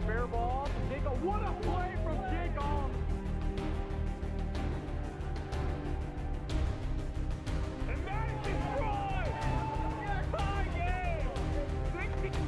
fair ball to Jacob. What a play from Jacob! And that is destroyed! Tie game! 60.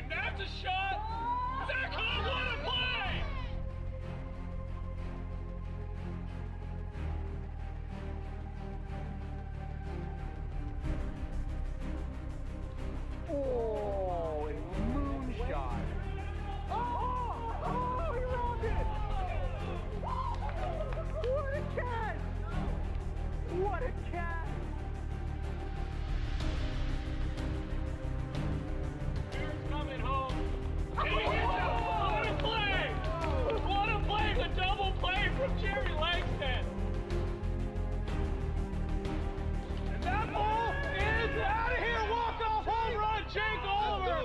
That's a shot! Zach Hall, what a play! Oh, a moonshot. Oh, he rolled it! What a catch! What a catch! Coming home. What a play! What a play! The double play from Jerry Langston. And that ball is out of here. Walk-off home run, Jake Oliver.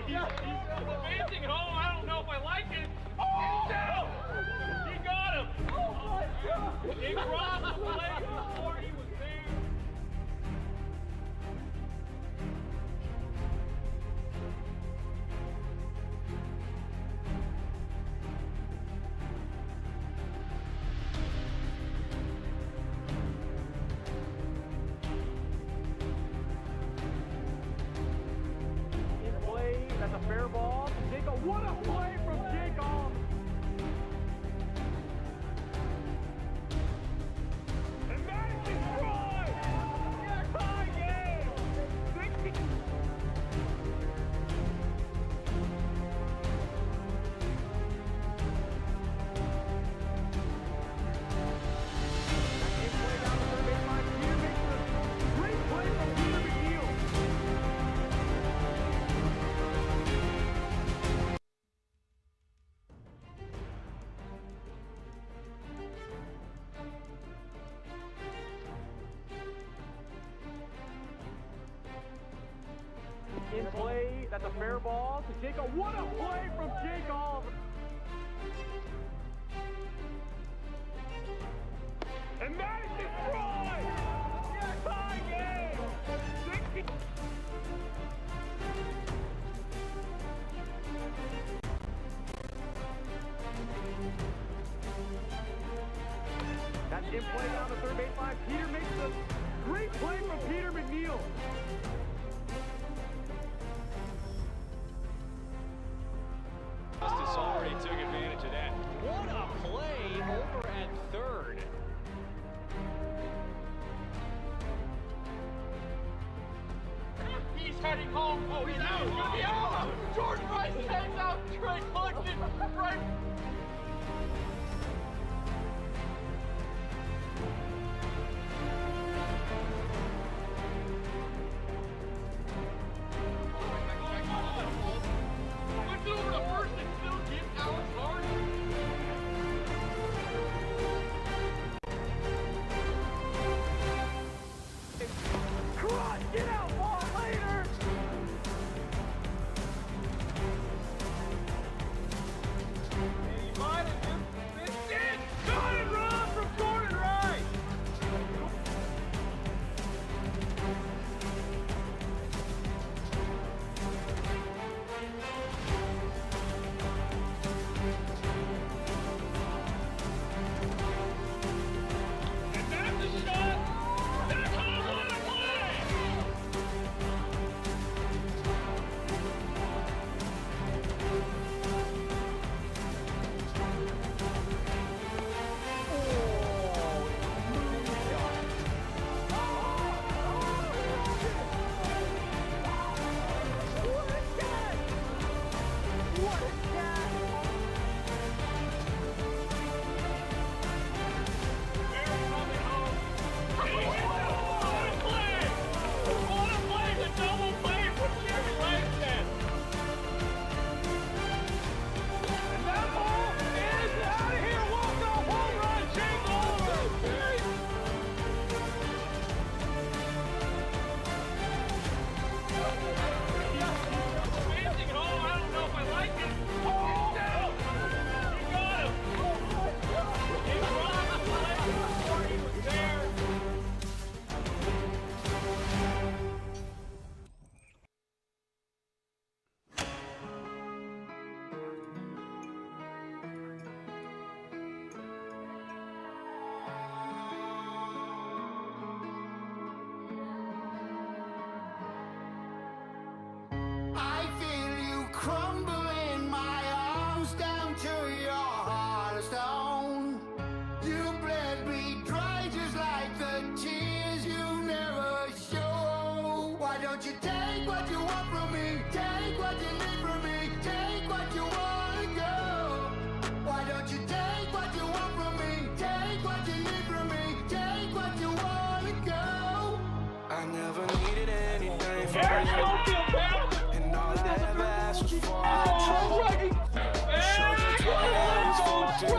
He's advancing home. I don't know if I like it. Oh! No! He got him. Oh my God! He crossed the leg before he was there. In play, that's a fair ball. Jacob, what a play from Jacob! In play, that's a fair ball to Jacob. What a play from Jacob! And that is destroyed! Tie game! 60. That's in play down the third baseline. Peter makes a great play from Peter McNeil. Justice already took advantage of that. What a play over at third. He's heading home. Oh, he's out. He's going to be out. George Price heads out. Trey Cluxton right. Over to first and still get Alex Harden. Cross, get out, ball later. Aaron Schofield down.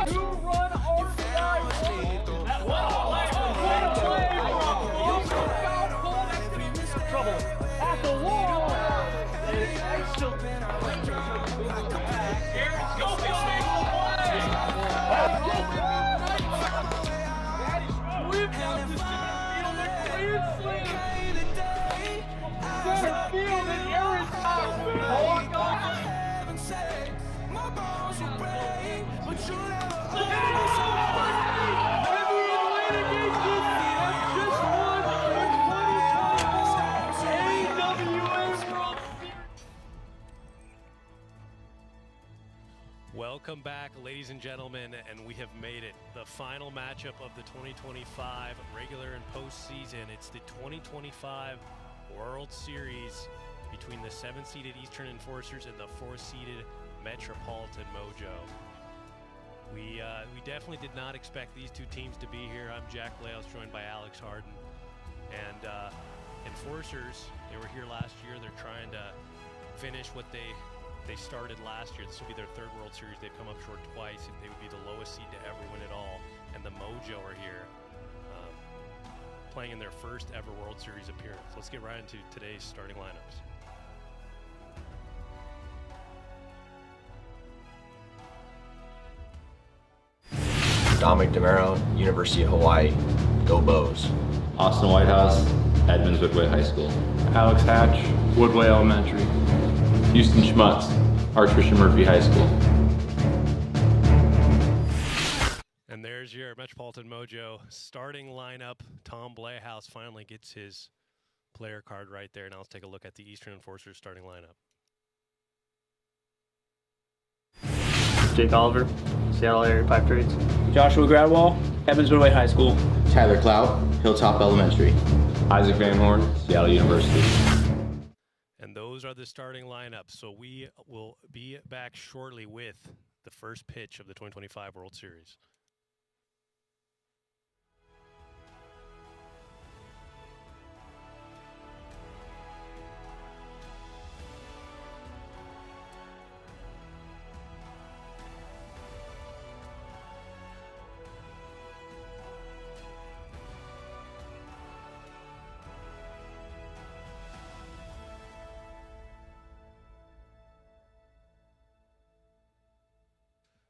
Two-run RBI. What a play. Trouble at the wall. Aaron Schofield makes the play. That is whipped out to center field and cleared slam. Center field and Aaron Welcome back, ladies and gentlemen, and we have made it. The final matchup of the 2025 regular and postseason. It's the 2025 World Series between the 7th-seeded Eastern Enforcers and the 4th-seeded Metropolitan Mojo. We definitely did not expect these two teams to be here. I'm Jack Lales, joined by Alex Harden. And Enforcers, they were here last year. They're trying to finish what they started last year. This will be their 3rd World Series. They've come up short twice. They would be the lowest seed to ever win it all. And the Mojo are here playing in their 1st ever World Series appearance. Let's get right into today's starting lineups. Dominic DeMero, University of Hawaii, go Bows. Austin Whitehouse, Edmonds Woodway High School. Alex Hatch, Woodway Elementary. Houston Schmutz, Archbishop Murphy High School. And there's your Metropolitan Mojo starting lineup. Tom Blayhouse finally gets his player card right there. Now let's take a look at the Eastern Enforcers starting lineup. Jake Oliver, Seattle Area Pipe Trades. Joshua Gradwell, Edmonds Woodway High School. Tyler Clout, Hilltop Elementary. Isaac Van Horn, Seattle University. And those are the starting lineups. So we will be back shortly with the first pitch of the 2025 World Series.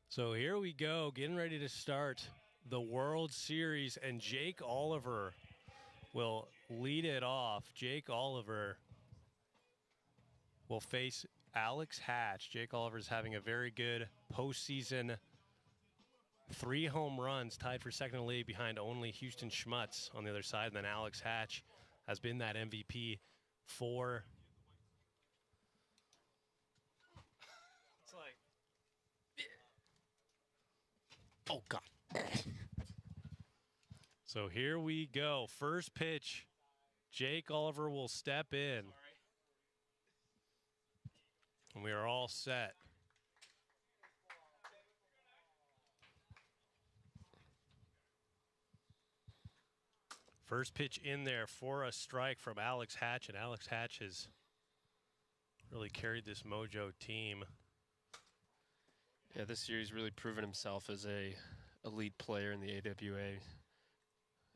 So here we go, getting ready to start the World Series, and Jake Oliver will lead it off. Jake Oliver will face Alex Hatch. Jake Oliver's having a very good postseason. 3 home runs, tied for second in the league behind only Houston Schmutz on the other side. And then Alex Hatch has been that MVP for... It's like... Oh, God. So here we go. First pitch. Jake Oliver will step in. And we are all set. First pitch in there for a strike from Alex Hatch. And Alex Hatch has really carried this Mojo team. Yeah, this series really proven himself as a elite player in the AWA.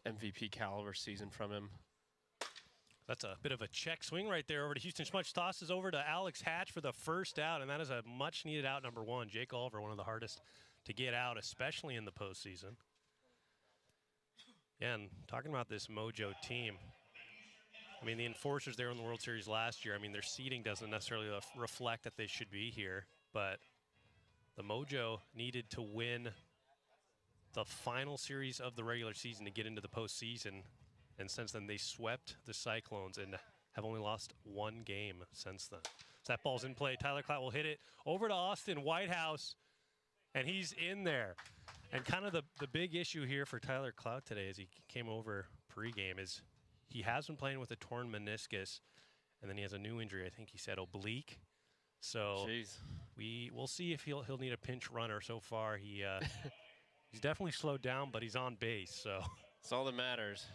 MVP caliber season from him. That's a bit of a check swing right there over to Houston Schmutz. Tosses over to Alex Hatch for the first out, and that is a much-needed out number 1. Jake Oliver, one of the hardest to get out, especially in the postseason. Yeah, and talking about this Mojo team, I mean, the Enforcers there in the World Series last year, I mean, their seeding doesn't necessarily reflect that they should be here, but the Mojo needed to win the final series of the regular season to get into the postseason, and since then they swept the Cyclones and have only lost 1 game since then. So that ball's in play. Tyler Clout will hit it over to Austin Whitehouse, and he's in there. And kind of the big issue here for Tyler Clout today as he came over pregame is he has been playing with a torn meniscus, and then he has a new injury. I think he said oblique. So we'll see if he'll need a pinch runner. So far, he's definitely slowed down, but he's on base. So That's all that matters.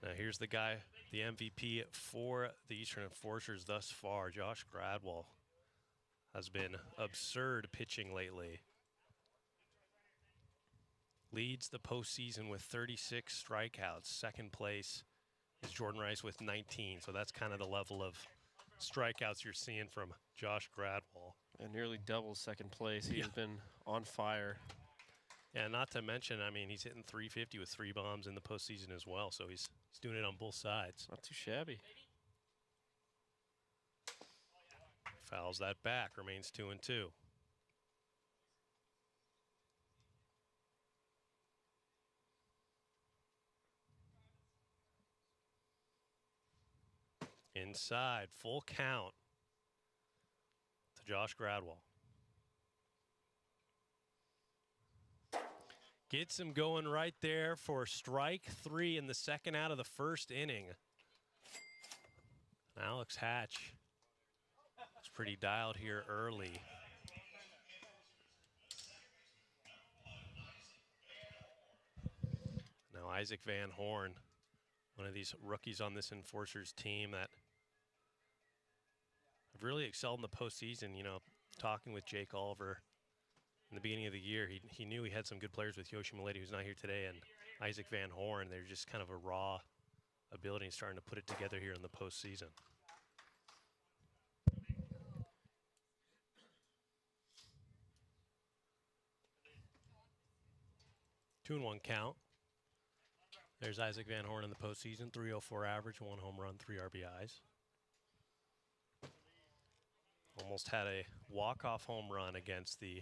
now here's the guy the MVP for the Eastern Enforcers thus far, Josh Gradwell, has been absurd pitching lately. Leads the postseason with 36 strikeouts. Second place is Jordan Rice with 19. So that's kind of the level of strikeouts you're seeing from Josh Gradwell. And nearly double second place. He's been on fire. Yeah, not to mention, I mean, he's hitting 350 with 3 bombs in the postseason as well. So he's doing it on both sides. Not too shabby. Fouls that back, remains 2-2. Inside, full count to Josh Gradwell. Gets him going right there for strike 3 in the second out of the first inning. Alex Hatch is pretty dialed here early. Now Isaac Van Horn, one of these rookies on this Enforcers team that have really excelled in the postseason. You know, talking with Jake Oliver in the beginning of the year, he knew he had some good players with Yoshi Milady, who's not here today, and Isaac Van Horn. They're just kind of a raw ability and starting to put it together here in the postseason. Two and one count. There's Isaac Van Horn in the postseason, 304 average, 1 home run, 3 RBIs. Almost had a walk-off home run against the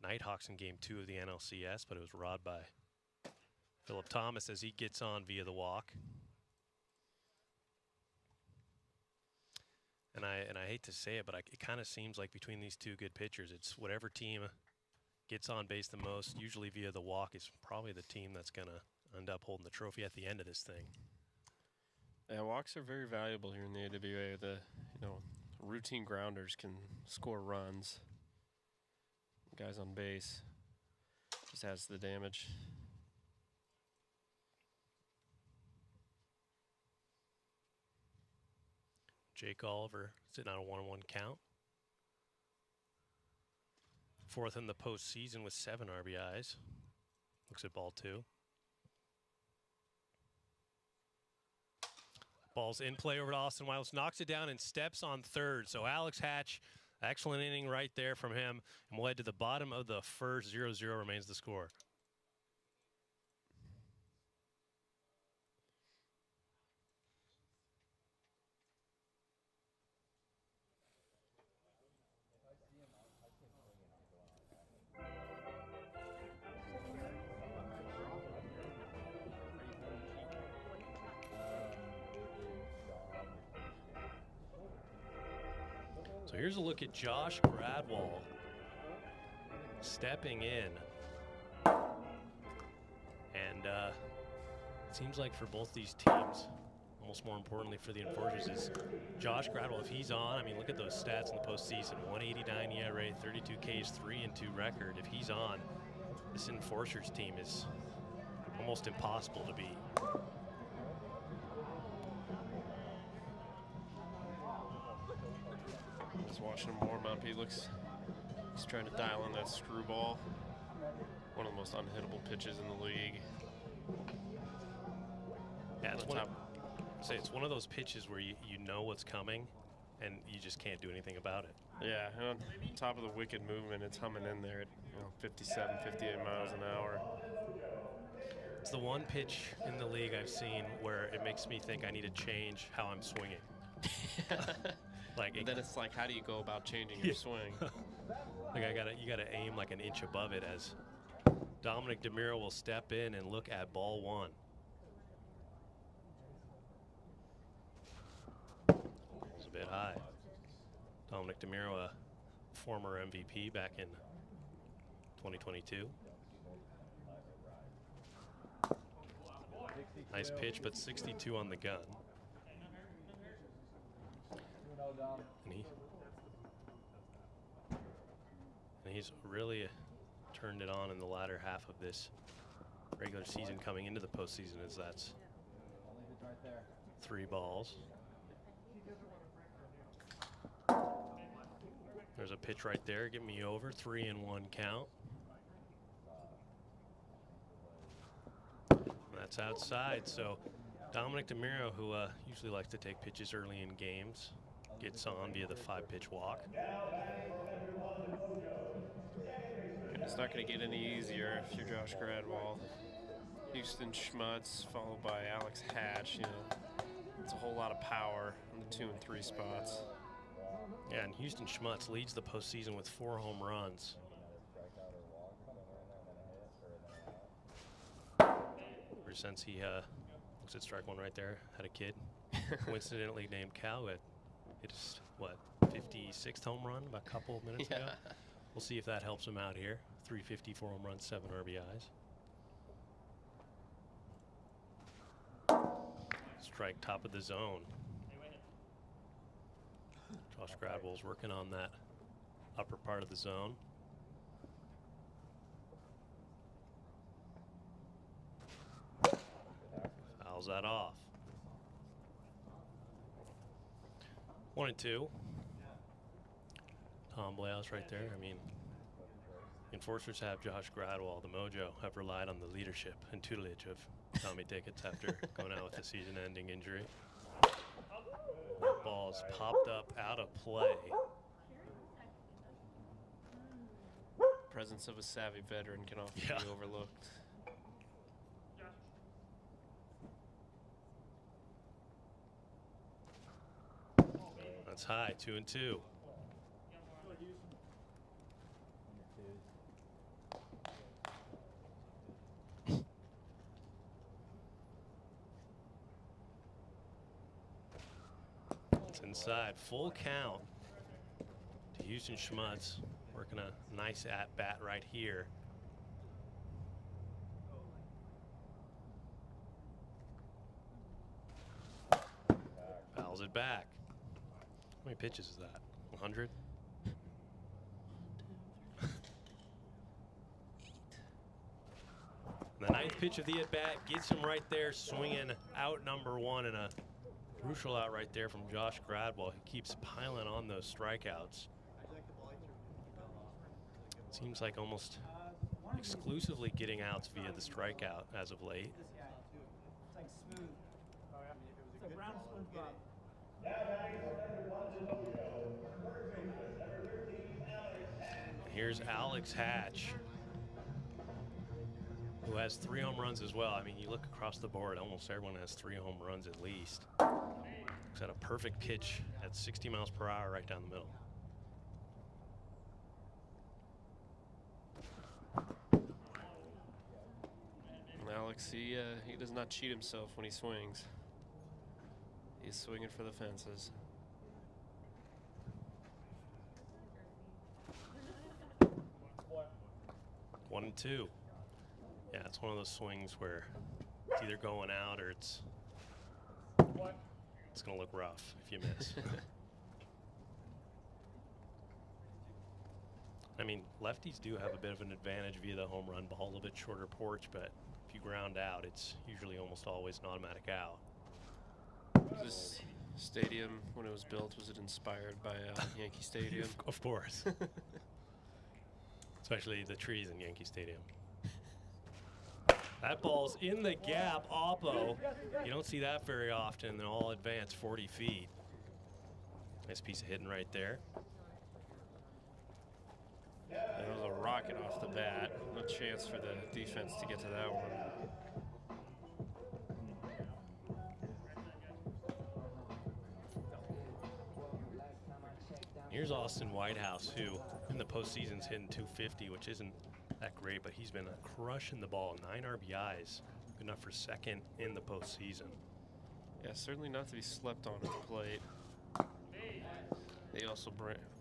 Nighthawks in Game 2 of the NLCS, but it was robbed by Philip Thomas as he gets on via the walk. And I hate to say it, but it kind of seems like between these two good pitchers, it's whatever team gets on base the most, usually via the walk, is probably the team that's going to end up holding the trophy at the end of this thing. Yeah, walks are very valuable here in the AWA. The routine grounders can score runs. Guys on base just adds to the damage. Jake Oliver sitting on a 1-1 count. 4th in the postseason with 7 RBIs. Looks at ball 2. Ball's in play over to Austin Wiles, knocks it down and steps on third. So Alex Hatch, excellent inning right there from him, and we'll head to the bottom of the first. 0-0 remains the score. So here's a look at Josh Gradwell stepping in. And it seems like for both these teams, almost more importantly for the Enforcers, is Josh Gradwell, if he's on, I mean, look at those stats in the postseason. 189 ERA, 32 Ks, 3-2 record. If he's on, this Enforcers team is almost impossible to beat. Just watching him warm up, he's trying to dial in that screwball. One of the most unhittable pitches in the league. Yeah, it's one of those pitches where you know what's coming and you just can't do anything about it. Yeah, on top of the wicked movement, it's humming in there at 57, 58 miles an hour. It's the one pitch in the league I've seen where it makes me think I need to change how I'm swinging. And then it's like, how do you go about changing your swing? Like you gotta aim like an inch above it, as Dominic DeMiro will step in and look at ball 1. It's a bit high. Dominic DeMiro, a former MVP back in 2022. Nice pitch, but 62 on the gun. And he's really turned it on in the latter half of this regular season coming into the postseason, as that's 3 balls. There's a pitch right there. Get me over. 3-1 count. That's outside. So Dominic DeMiro, who usually likes to take pitches early in games, gets on via the 5-pitch walk. It's not going to get any easier if you're Josh Gradwall. Houston Schmutz, followed by Alex Hatch. You know, it's a whole lot of power on the 2 and 3 spots. Yeah, and Houston Schmutz leads the postseason with 4 home runs. Ever since he looks at strike one right there, had a kid, coincidentally named Cal, hit his, what, 56th home run about a couple of minutes ago. We'll see if that helps him out here. 354 home runs, 7 RBIs. Strike top of the zone. Josh Gradwell's working on that upper part of the zone. Fouls that off. 1-2. Tom Bleos right there. I mean, enforcers have Josh Gradwell. The Mojo have relied on the leadership and tutelage of Tommy Dicketts after going out with a season-ending injury. Ball's popped up out of play. Presence of a savvy veteran can often be overlooked. That's high, 2-2. It's inside, full count to Houston Schmutz, working a nice at-bat right here. Fouls it back. How many pitches is that? 100? The 9th pitch of the at-bat gets him right there, swinging out number 1, and a crucial out right there from Josh Gradwell. He keeps piling on those strikeouts. Seems like almost exclusively getting outs via the strikeout as of late. Here's Alex Hatch, who has 3 home runs as well. I mean, you look across the board, almost everyone has 3 home runs at least. Looks at a perfect pitch at 60 miles per hour right down the middle. Alex, he does not cheat himself when he swings. He's swinging for the fences. 1-2. Yeah, it's one of those swings where it's either going out or it's going to look rough if you miss. I mean, lefties do have a bit of an advantage via the home run ball, a little bit shorter porch, but if you ground out, it's usually almost always an automatic out. This stadium, when it was built, was it inspired by Yankee Stadium? Of course. Especially the trees in Yankee Stadium. That ball's in the gap, Oppo. You don't see that very often. They'll all advance 40 feet. Nice piece of hitting right there. That was a rocket off the bat. No chance for the defense to get to that one. Here's Austin Whitehouse, who in the postseason's hitting 250, which isn't that great, but he's been crushing the ball. 9 RBIs, good enough for 2nd in the postseason. Yeah, certainly not to be slept on at the plate. He also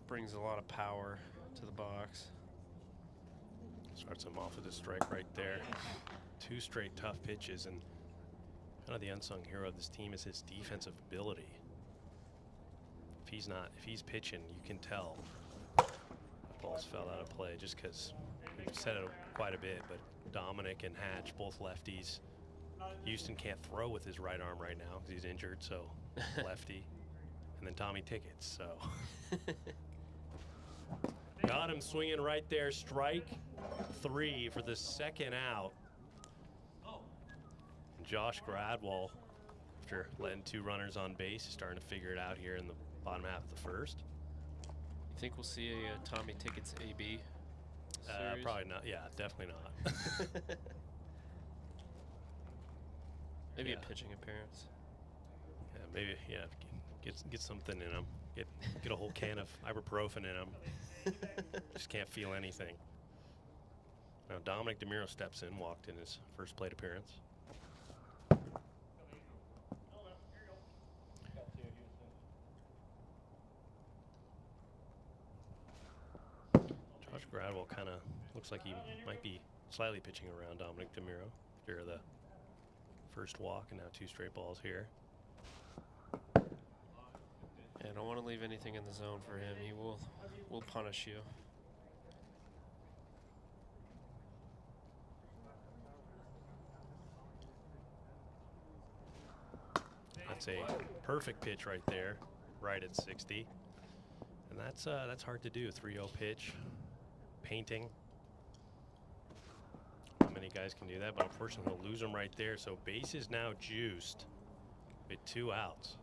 brings a lot of power to the box. Starts him off with a strike right there. 2 straight tough pitches, and kind of the unsung hero of this team is his defensive ability. If he's pitching, you can tell the balls fell out of play, just because we've said it quite a bit, but Dominic and Hatch, both lefties, Houston can't throw with his right arm right now because he's injured, so lefty. And then Tommy Tickets, so. Got him swinging right there. Strike 3 for the second out. And Josh Gradwell, after letting 2 runners on base, is starting to figure it out here in the bottom half of the first. You think we'll see a Tommy Tickets AB series? Probably not. Yeah, definitely not. Maybe Yeah. a pitching appearance. Yeah, maybe. Yeah, get something in him. Get a whole can of ibuprofen in him. Just can't feel anything. Now Dominic DeMiro steps in, walked in his first plate appearance. Josh Gradwell kind of looks like he might be slightly pitching around Dominic DeMiro after the first walk, and now 2 straight balls here. Yeah, don't want to leave anything in the zone for him. He will punish you. That's a perfect pitch right there, right at 60. And that's hard to do. 3-0 pitch, painting. Not many guys can do that, but unfortunately he'll lose them right there. So base is now juiced with 2 outs.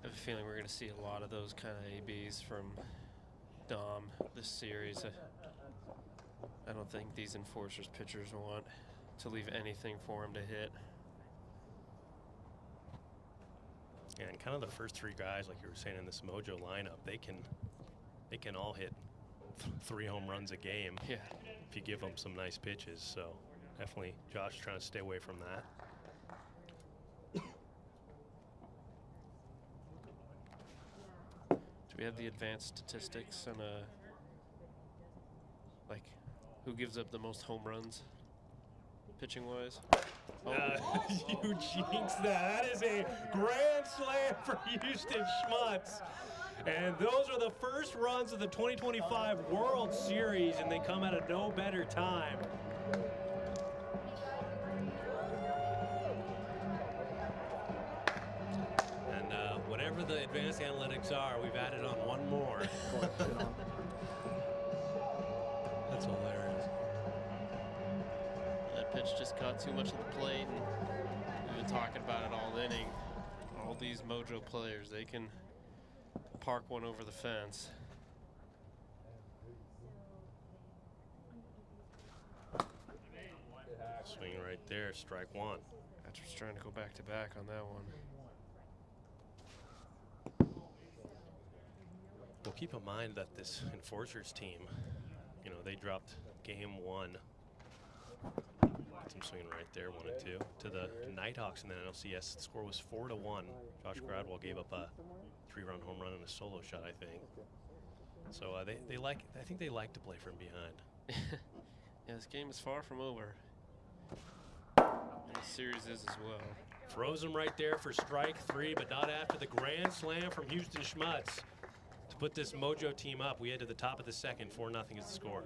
I have a feeling we're going to see a lot of those kind of ABs from Dom this series. I don't think these Enforcers pitchers want to leave anything for him to hit. Yeah, and kind of the first 3 guys, like you were saying in this Mojo lineup, they can all hit 3 home runs a game. Yeah. If you give them some nice pitches. So definitely Josh trying to stay away from that. Do we have the advanced statistics on like who gives up the most home runs pitching wise? You jinxed that. That is a grand slam for Houston Schmutz. And those are the first runs of the 2025 World Series, and they come at a no better time. And whatever the advanced analytics are, we've added on 1 more. That's hilarious. That pitch just caught too much of the plate, and we've been talking about it all inning. All these Mojo players, they can park one over the fence. Swing right there, strike 1. Patrick's trying to go back to back on that one. Well, keep in mind that this Enforcers team, you know, they dropped game 1. Some swinging right there, 1 and 2 to the Nighthawks in the NLCS. The score was 4-1. Josh Gradwell gave up a 3-run home run and a solo shot, I think. So they like. I think they like to play from behind. Yeah, this game is far from over. And the series is as well. Throws him right there for strike 3, but not after the grand slam from Houston Schmutz to put this Mojo team up. We head to the top of the second. 4-0 is the score.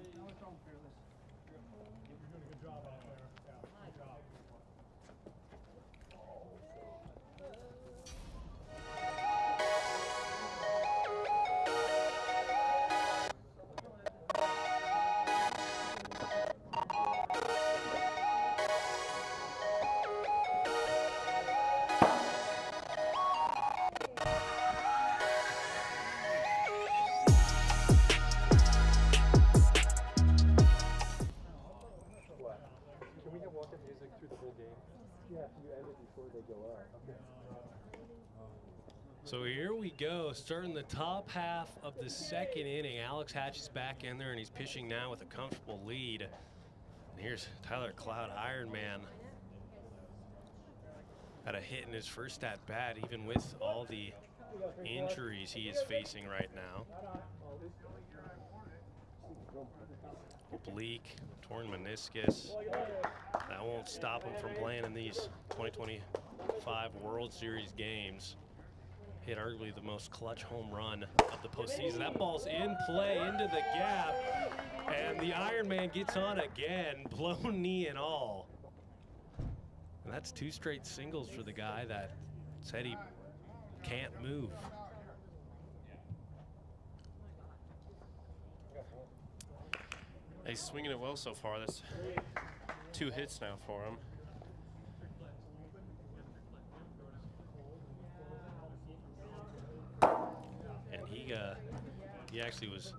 So here we go, starting the top half of the second inning. Alex Hatch is back in there, and he's pitching now with a comfortable lead. And here's Tyler Cloud, Iron Man. Had a hit in his first at bat, even with all the injuries he is facing right now. Oblique, torn meniscus. That won't stop him from playing in these 2025 World Series games. Hit arguably the most clutch home run of the postseason. That ball's in play into the gap, and the Iron Man gets on again, blown knee and all. And that's 2 straight singles for the guy that said he can't move. He's swinging it well so far. That's 2 hits now for him. And he actually was,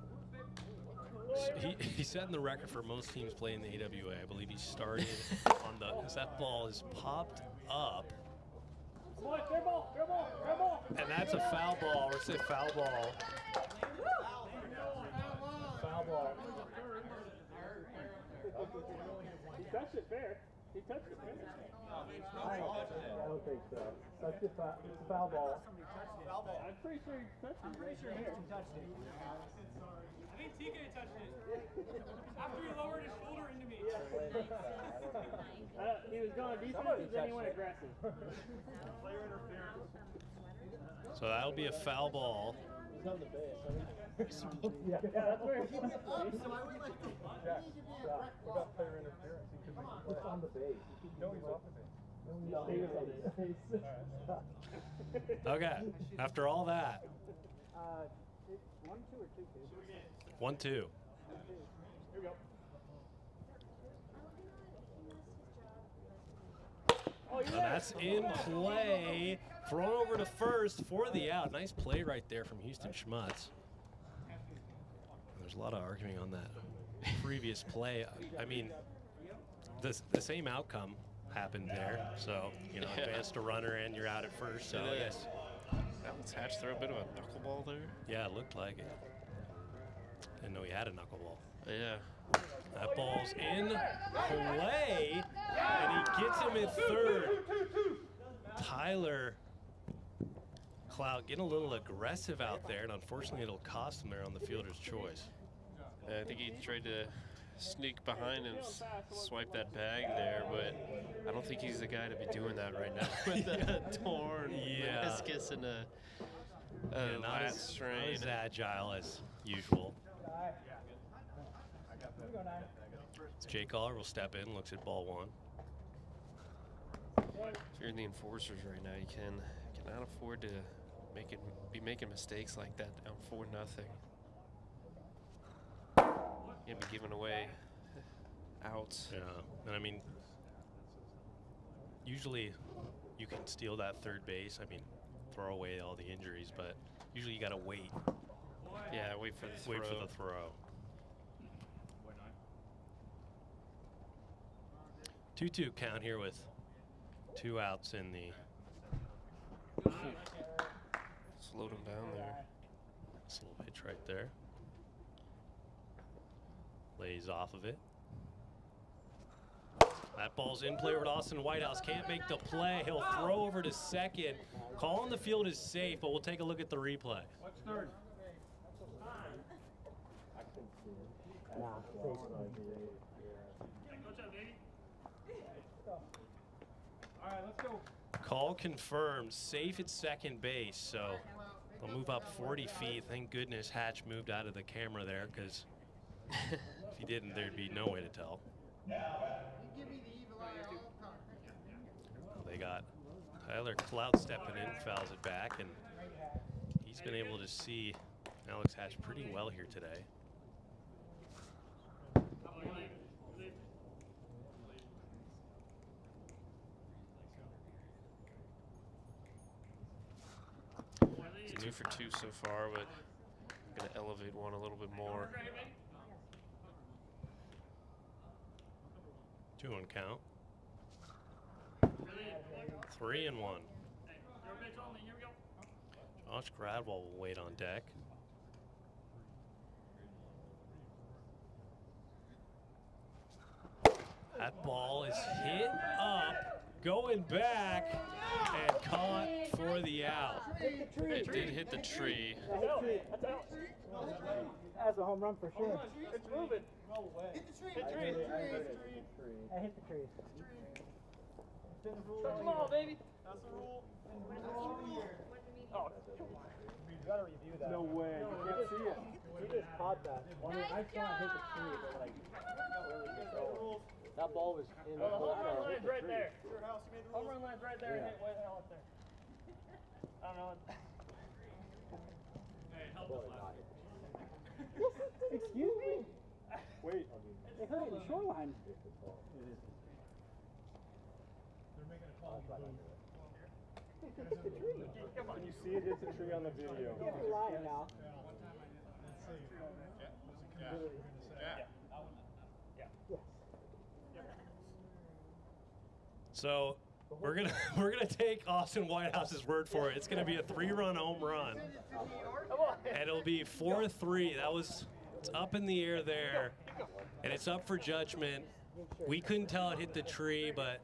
he set the record for most teams playing the AWA. I believe he started on the, because that ball is popped up. Come on, fair ball, fair ball, fair ball. And that's a foul ball. We're saying foul ball. Foul ball. He touched it fair. He touched it fair. I don't think so. It's a foul ball. I'm pretty sure he touched it. Pretty sure he touched it. I think TK touched it. After he lowered his shoulder into me. He was going defensive, then he went aggressive. Player interference. So that'll be a foul ball. He's on the base. Yeah, that's where he's on the base. So I would like to. What about player interference? He could be on the base. No, he's off the base. Okay, after all that. 1-2 or 2-2? 1-2. Here we go. Oh, And that's in play. Thrown over to first for the out. Nice play right there from Houston Schmutz. There's a lot of arguing on that previous play. I mean, the same outcome happened there. So, you know, advance to runner and you're out at first. So, yes. Alex Hatch throw a bit of a knuckleball there. Yeah, it looked like it. Didn't know he had a knuckleball. Yeah. That ball's in play, and he gets him in third. Tyler Clout getting a little aggressive out there, and unfortunately it'll cost him there on the fielder's choice. I think he tried to sneak behind and swipe that bag there, but I don't think he's the guy to be doing that right now with a torn meniscus and a lat strain. Not as agile as usual. Jake Aller will step in, looks at ball 1. If you're in the enforcers right now, you cannot afford to be making mistakes like that down 4-0. You'll be giving away outs. Yeah, and I mean, usually you can steal that third base. I mean, throw away all the injuries, but usually you gotta wait. Yeah, wait for the throw. Wait for the throw. 2-2 count here with 2 outs in the. Slowed him down there. Slow pitch right there. Lays off of it. That ball's in play with Austin Whitehouse. Can't make the play. He'll throw over to second. Call on the field is safe, but we'll take a look at the replay. What's third? All right, let's go. Call confirmed. Safe at second base, so they'll move up 40 feet. Thank goodness Hatch moved out of the camera there, because if he didn't, there'd be no way to tell. They got Tyler Clout stepping in, fouls it back, and he's been able to see Alex Hatch pretty well here today. He's 2 for 2 so far, but gonna elevate one a little bit more. 2-1 count. 3-1. Josh Gradwell will wait on deck. That ball is hit up, going back, and caught for the out. It did hit the tree. That's a home run for sure. It's moving. No way. Hit the tree. I hit the tree. Touch them all, baby. That's the rule. Oh, you gotta review that. No way. You can't see it. We just caught that. I saw it hit the tree, but like, where was it going? That ball was in the home run line's right there. Home run line's right there. Hit White up there. I don't know. Excuse me? Wait. They hurt it in the shoreline. Can you see it hits the tree on the video? You can't be lying now. So we're gonna take Austin Whitehouse's word for it. It's gonna be a 3-run home run, and it'll be 4-3. It's up in the air there, and it's up for judgment. We couldn't tell it hit the tree, but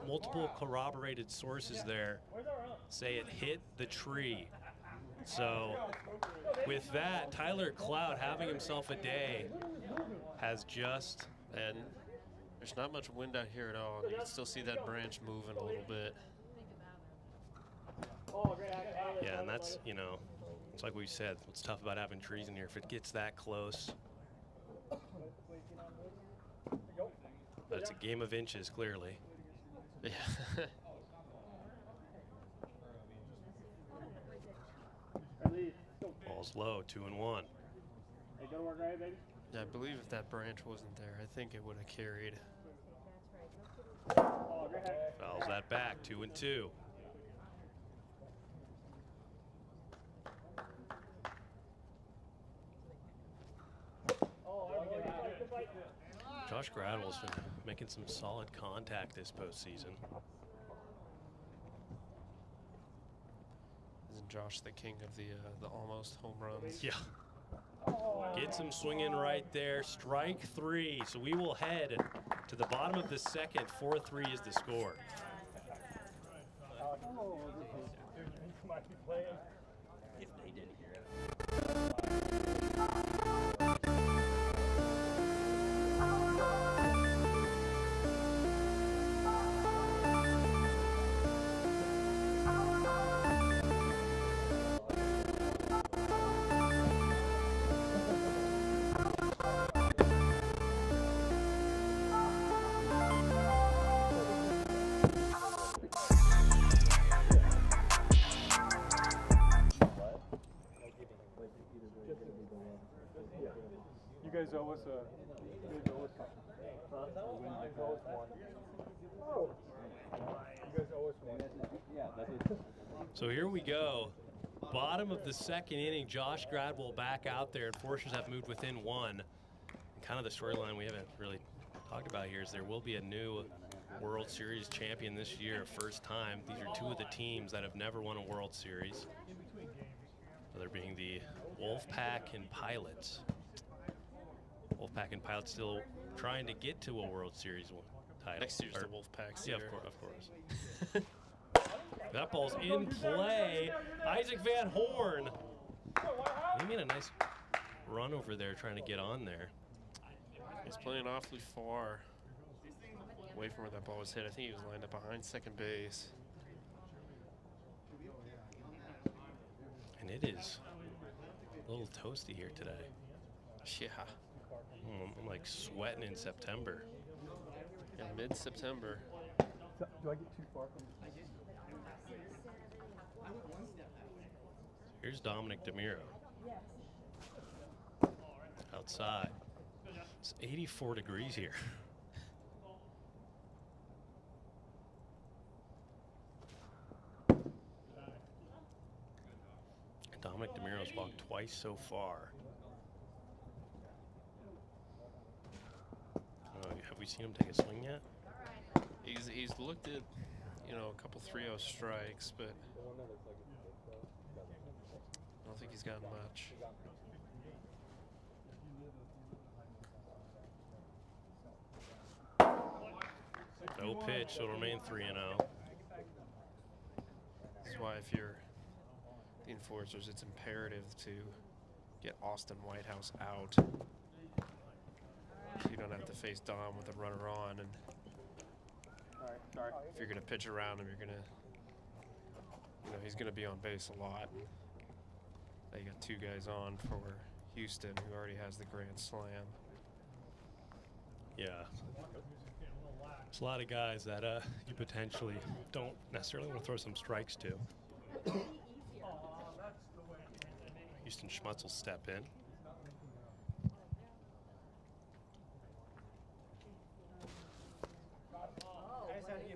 multiple corroborated sources there say it hit the tree. So with that, Tyler Cloud having himself a day has just. And there's not much wind out here at all. You can still see that branch moving a little bit. Yeah, and that's, it's like we said, what's tough about having trees in here, if it gets that close. But it's a game of inches, clearly. Yeah. Ball's low, 2-1. Yeah, I believe if that branch wasn't there, I think it would have carried. Fouls that back, 2-2. Josh Gradwell's been making some solid contact this postseason. Isn't Josh the king of the almost home runs? Yeah. Gets him swinging right there. Strike 3. So we will head to the bottom of the second. 4-3 is the score. If they didn't hear it. You guys owe us one. So here we go. Bottom of the second inning, Josh Gradwell back out there, and Foresters have moved within 1. And kind of the storyline we haven't really talked about here is there will be a new World Series champion this year, first time. These are 2 of the teams that have never won a World Series. Other being the Wolfpack and Pilots. Wolfpack and Pilots still trying to get to a World Series title. Next year's the Wolfpack's year. Yeah, of course. That ball's in play. Isaac Van Horn. He made a nice run over there trying to get on there. He's playing awfully far away from where that ball was hit. I think he was lined up behind second base. And it is a little toasty here today. Yeah. I'm like sweating in September. Yeah, mid-September. Do I get too far from this? Here's Dominic DeMiro. Outside. It's 84 degrees here. Dominic DeMiro's walked twice so far. Have we seen him take a swing yet? He's looked at, a couple 3-0 strikes, but I don't think he's gotten much. No pitch, so it'll remain 3-0. That's why if you're the Enforcers, it's imperative to get Austin Whitehouse out. So you don't have to face Dom with a runner on, and if you're gonna pitch around him, you're gonna, he's gonna be on base a lot. Now you got 2 guys on for Houston, who already has the grand slam. Yeah. There's a lot of guys that you potentially don't necessarily want to throw some strikes to. Houston Schmutz will step in.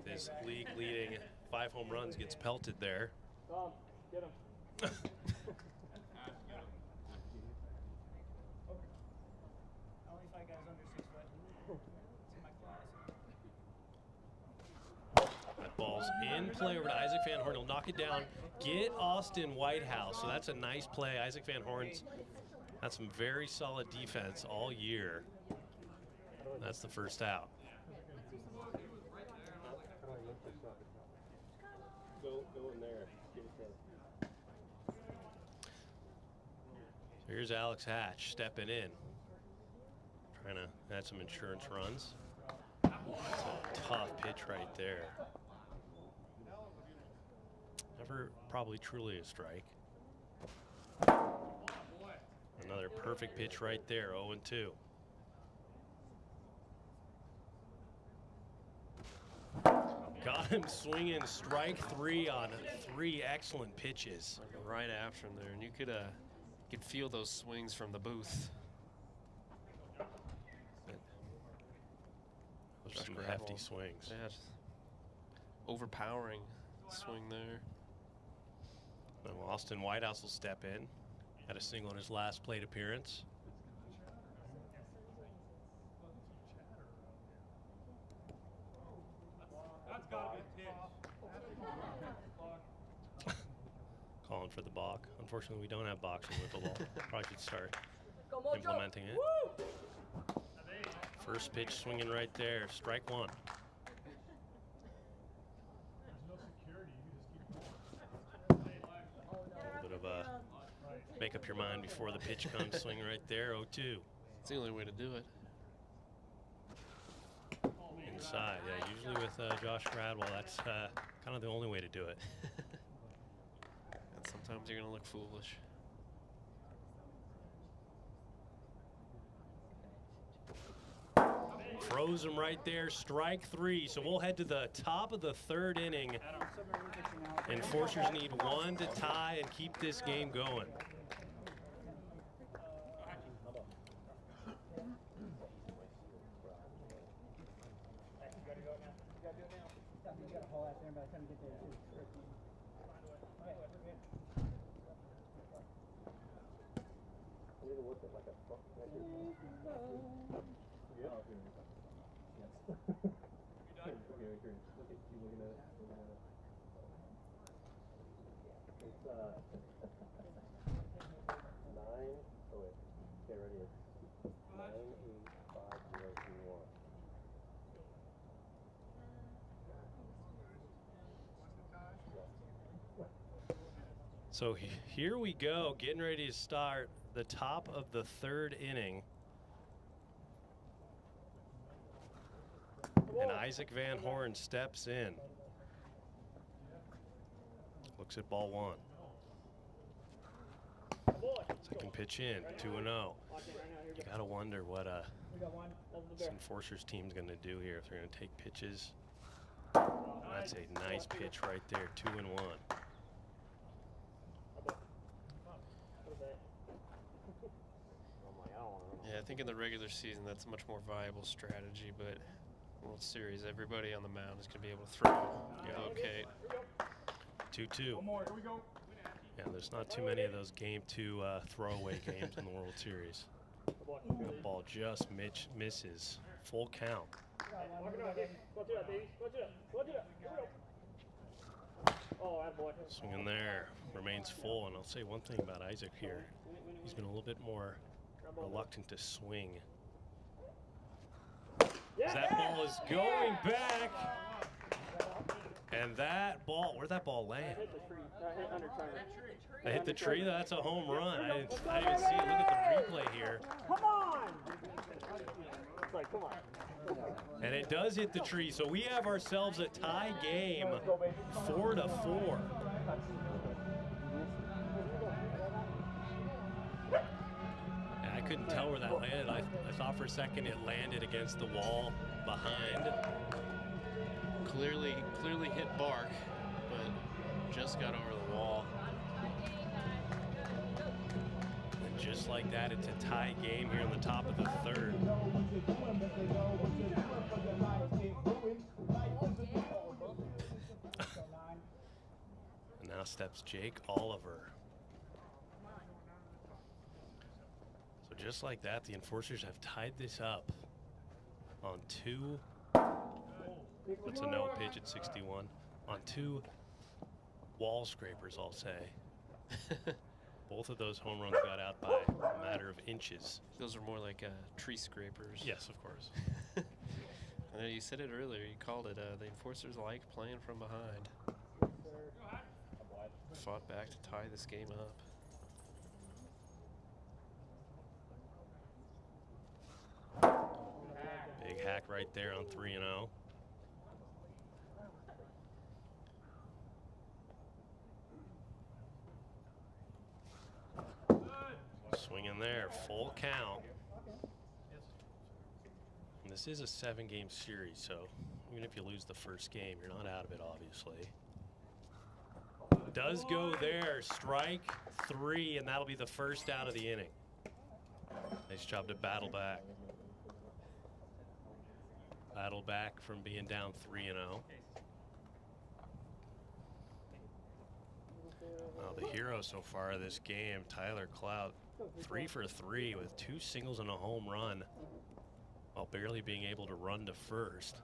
This league-leading 5 home runs gets pelted there. Get him. That ball's in play over to Isaac Van Horn. He'll knock it down, get Austin Whitehouse. So that's a nice play. Isaac Van Horn's had some very solid defense all year. That's the first out. Go in there. So here's Alex Hatch stepping in, trying to add some insurance runs. That's a tough pitch right there. Never probably truly a strike. Another perfect pitch right there, 0-2. Got him swinging strike 3 on 3 excellent pitches. Right after him there, and you could feel those swings from the booth. Those are some hefty swings. Yeah, just overpowering swing there. Well, Austin Whitehouse will step in. Had a single in his last plate appearance. Calling for the balk. Unfortunately, we don't have balks in wiffle ball. Probably should start implementing it. First pitch swinging right there. Strike 1. A little bit of a make up your mind before the pitch comes. Swing right there. 0-2. It's the only way to do it. Inside, yeah. Usually with Josh Gradwell, that's kind of the only way to do it. And sometimes you're going to look foolish. Froze him right there. Strike 3. So we'll head to the top of the 3rd inning. Enforcers need 1 to tie and keep this game going. So here we go, getting ready to start the top of the 3rd inning. And Isaac Van Horn steps in. Looks at ball 1. Second pitch in, 2-0. You gotta wonder what this Enforcers team's gonna do here, if they're gonna take pitches. That's a nice pitch right there, 2-1. Yeah, I think in the regular season that's a much more viable strategy, but World Series, everybody on the mound is going to be able to throw, locate. 2-2. Yeah, there's not too many of those game 2 throwaway games in the World Series. The ball just misses. Full count. Swinging there, remains full, and I'll say one thing about Isaac here. He's been a little bit more reluctant to swing. That ball is going back. And that ball, where'd that ball land? That hit the tree? That's a home run. I didn't even see it. Look at the replay here. Come on! It's like, come on. And it does hit the tree. So we have ourselves a tie game, 4-4. I couldn't tell where that landed. I thought for a second it landed against the wall behind. Clearly hit Bark, but just got over the wall. And just like that, it's a tie game here in the top of the third. And now steps Jake Oliver. So just like that, the enforcers have tied this up on 2. It's a no pitch at 61. On 2 wall scrapers, I'll say. Both of those home runs got out by a matter of inches. Those are more like tree scrapers. Yes, of course. I know you said it earlier. You called it the enforcers like playing from behind. Fought back to tie this game up. Big hack right there on 3-0. Swing in there, full count. And this is a 7-game series, so even if you lose the first game, you're not out of it, obviously. Does go there, strike 3, and that'll be the first out of the inning. Nice job to battle back. Battle back from being down 3-0. Well, the hero so far of this game, Tyler Clout, 3 for 3 with 2 singles and a home run, while barely being able to run to first.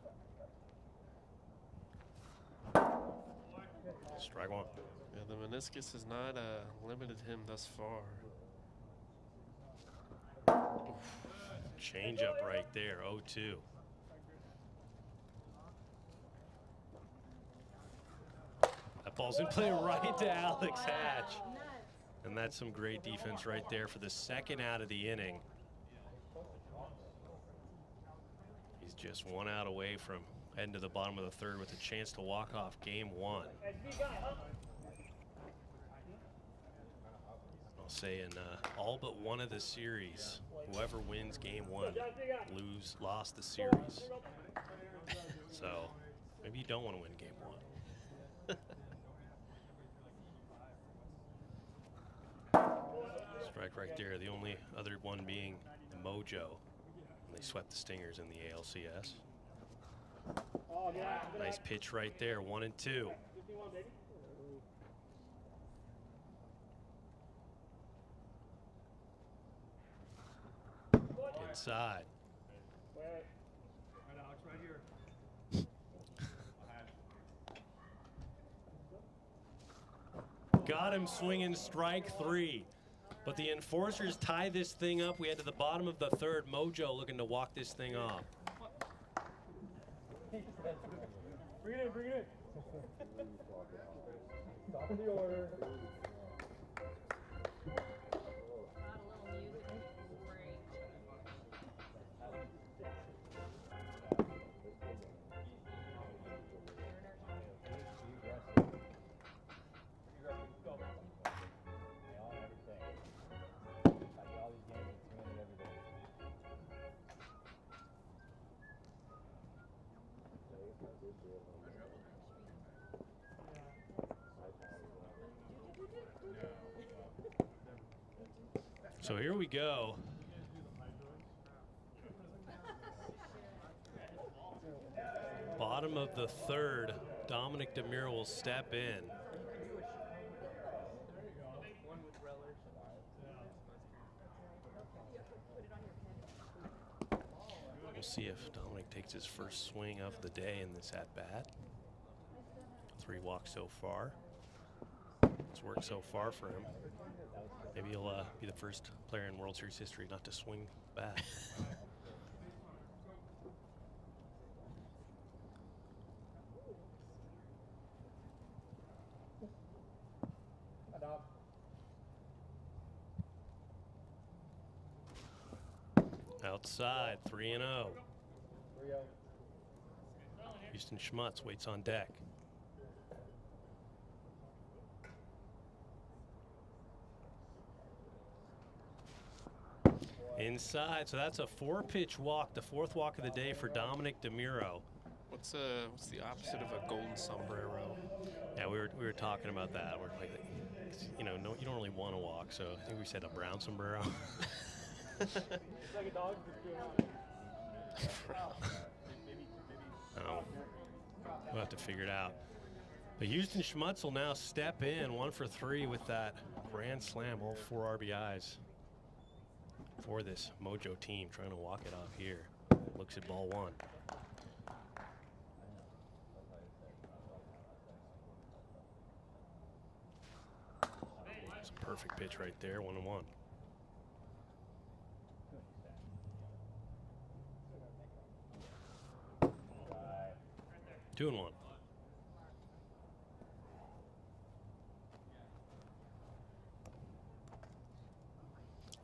Strike 1. Yeah, the meniscus has not limited him thus far. Change up right there, 0-2. That ball's in play right to Alex Hatch. And that's some great defense right there for the second out of the inning. He's just 1 out away from heading to the bottom of the third with a chance to walk off game 1. I'll say in all but one of the series, whoever wins game 1 lost the series. So maybe you don't want to win game 1. Strike right there. The only other one being the Mojo. And they swept the Stingers in the ALCS. Nice pitch right there, 1-2. Inside. Got him swinging, strike 3. But the enforcers tie this thing up. We head to the bottom of the third. Mojo looking to walk this thing off. Bring it in, bring it in. Top of the order. So here we go. Bottom of the third, Dominic DeMuro will step in. We'll see if Dominic takes his first swing of the day in this at-bat. 3 walks so far. It's worked so far for him. Maybe he'll be the first player in World Series history not to swing the bat. Outside, 3-0. Houston Schmutz waits on deck. Inside, so that's a 4-pitch walk, the 4th walk of the day for Dominic DeMuro. What's the opposite of a golden sombrero? Yeah, we were talking about that. We're like, you know, no, you don't really want to walk, so I think we said a brown sombrero. It's like a dog just doing Oh, we'll have to figure it out. But Houston Schmutz will now step in 1 for 3 with that grand slam, all 4 RBIs for this Mojo team, trying to walk it off here. Looks at ball 1. It's a perfect pitch right there, 1-1. Two and 1.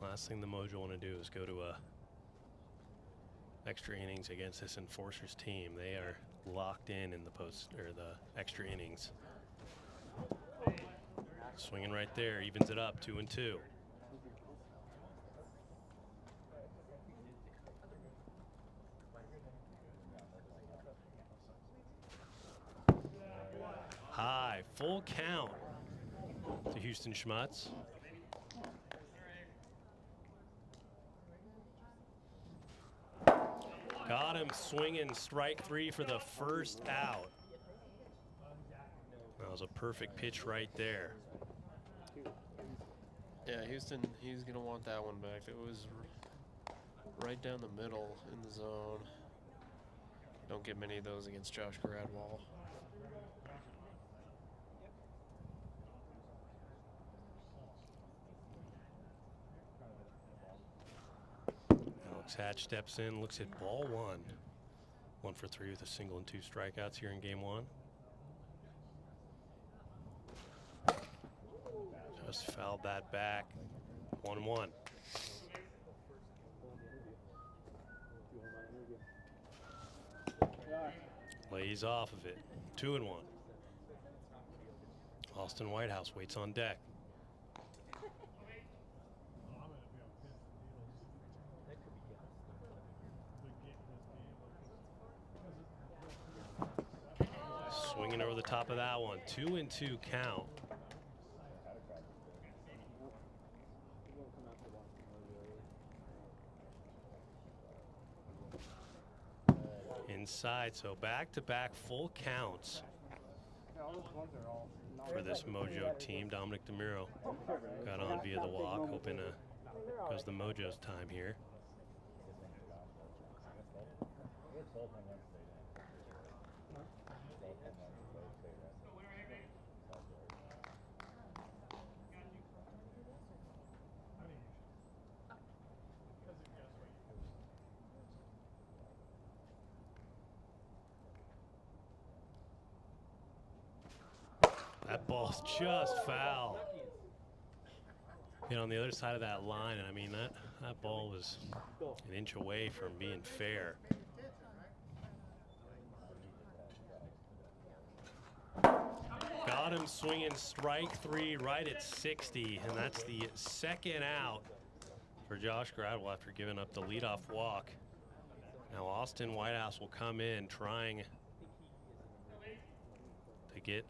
Last thing the Mojo want to do is go to extra innings against this Enforcers team. They are locked in the the extra innings. Swinging right there, evens it up, 2-2. High, full count to Houston Schmutz. Got him swinging, strike 3 for the first out. That was a perfect pitch right there. Yeah, Houston, he's going to want that one back. It was right down the middle in the zone. Don't get many of those against Josh Gradwall. Alex Hatch steps in, looks at ball 1. 1 for 3 with a single and 2 strikeouts here in game 1. Just fouled that back. 1-1. Lays off of it. 2-1. Austin Whitehouse waits on deck. Swinging over the top of that one. 2-2 count. Inside, so back-to-back full counts for this Mojo team. Dominic DeMuro got on via the walk, hoping goes the Mojo's time here. That ball's just foul. You know, on the other side of that line, and I mean, that ball was an inch away from being fair. Got him swinging strike 3 right at 60, and that's the second out for Josh Gradwell after giving up the leadoff walk. Now Austin Whitehouse will come in trying to get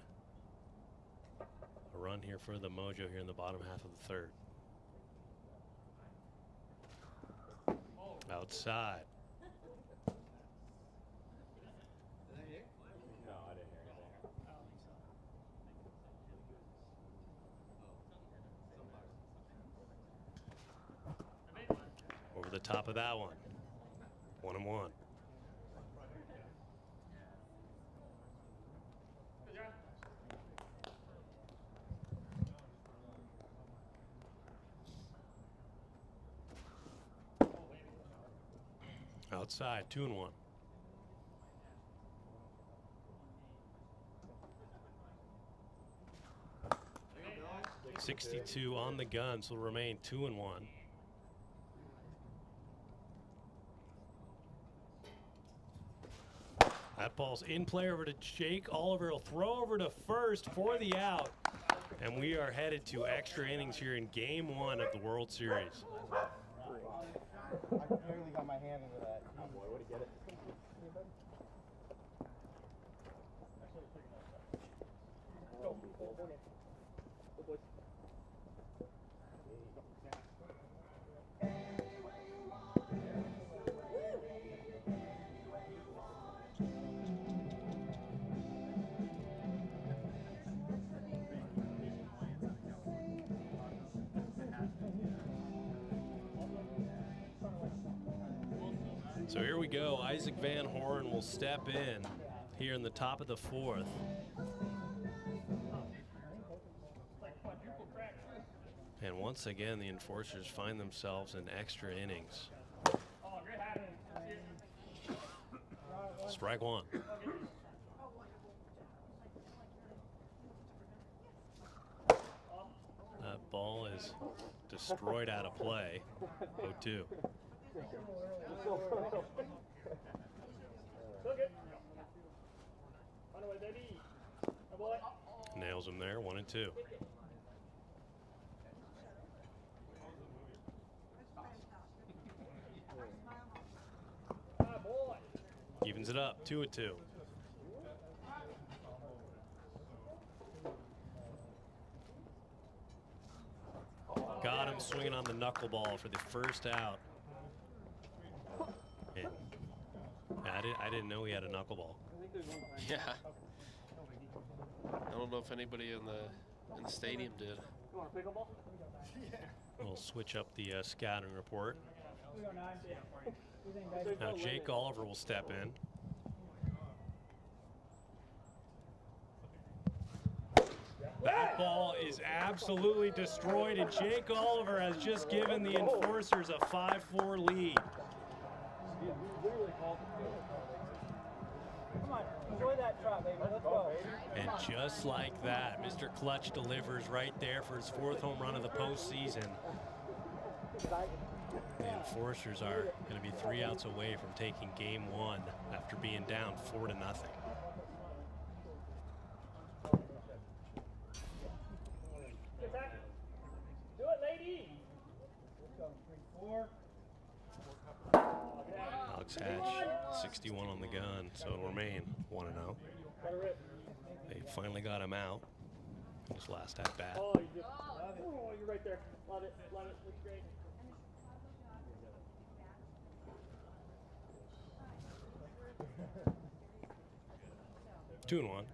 a run here for the Mojo here in the bottom half of the 3rd. Outside. Over the top of that one. 1-1. Outside, 2-1. .62 on the gun, so will remain 2-1. That ball's in play over to Jake Oliver. He'll throw over to first for the out. And we are headed to extra innings here in game 1 of the World Series. I barely got my hand into that. Oh boy, way to get it. So here we go. Isaac Van Horn will step in here in the top of the 4th. And once again, the Enforcers find themselves in extra innings. Strike one. That ball is destroyed out of play. 0-2. Nails him there, 1-2. Evens it up, 2-2. Got him swinging on the knuckleball for the first out. And I didn't know he had a knuckleball. Yeah. I don't know if anybody in the stadium did. We'll switch up the scouting report. Now Jake Oliver will step in. That ball is absolutely destroyed, and Jake Oliver has just given the Enforcers a 5-4 lead. Come on, enjoy that trot, baby. Let's go. And just like that, Mr. Clutch delivers right there for his 4th home run of the postseason. The Enforcers are going to be 3 outs away from taking game 1 after being down 4-0. Do it, lady. Alex Hatch, 61 on the gun, so it'll remain 1-0. They finally got him out in his last at bat. Oh, you're right there. Love it. Love it. Looks great. Two and one.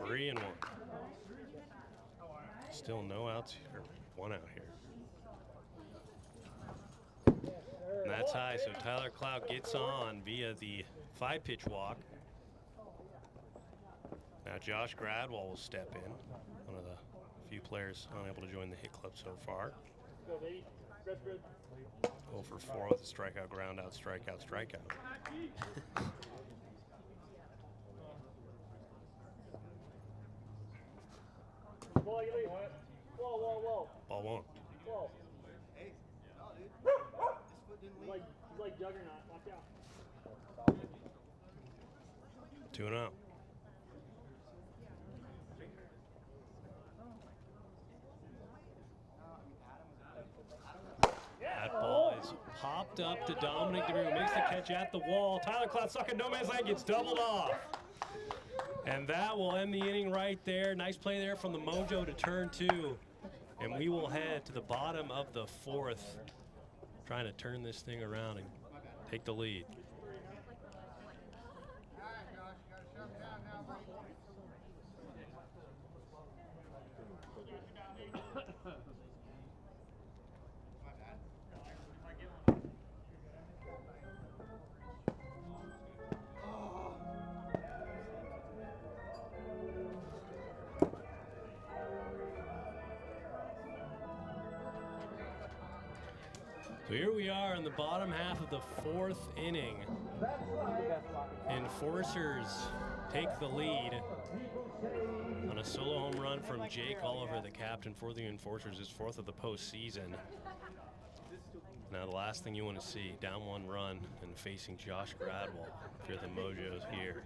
Three and one. Still no outs here. 1 out here. And that's high, so Tyler Cloud gets on via the 5-pitch walk. Now Josh Gradwell will step in, one of the few players unable to join the hit club so far. 0 for 4 with a strikeout, ground out, strikeout, strikeout. Whoa, whoa, whoa. Ball 1. Whoa. He's like Juggernaut. Watch out. 2-0. That ball is popped up to Dominic DeMuro, makes the catch at the wall. Tyler Cloud stuck in no man's land, gets doubled off. And that will end the inning right there. Nice play there from the Mojo to turn 2. And we will head to the bottom of the 4th, trying to turn this thing around and take the lead. So here we are in the bottom half of the 4th inning. Enforcers take the lead on a solo home run from Jake Oliver, the captain for the Enforcers, his 4th of the postseason. Now the last thing you want to see, down 1 run and facing Josh Gradwell if you're the Mojos here.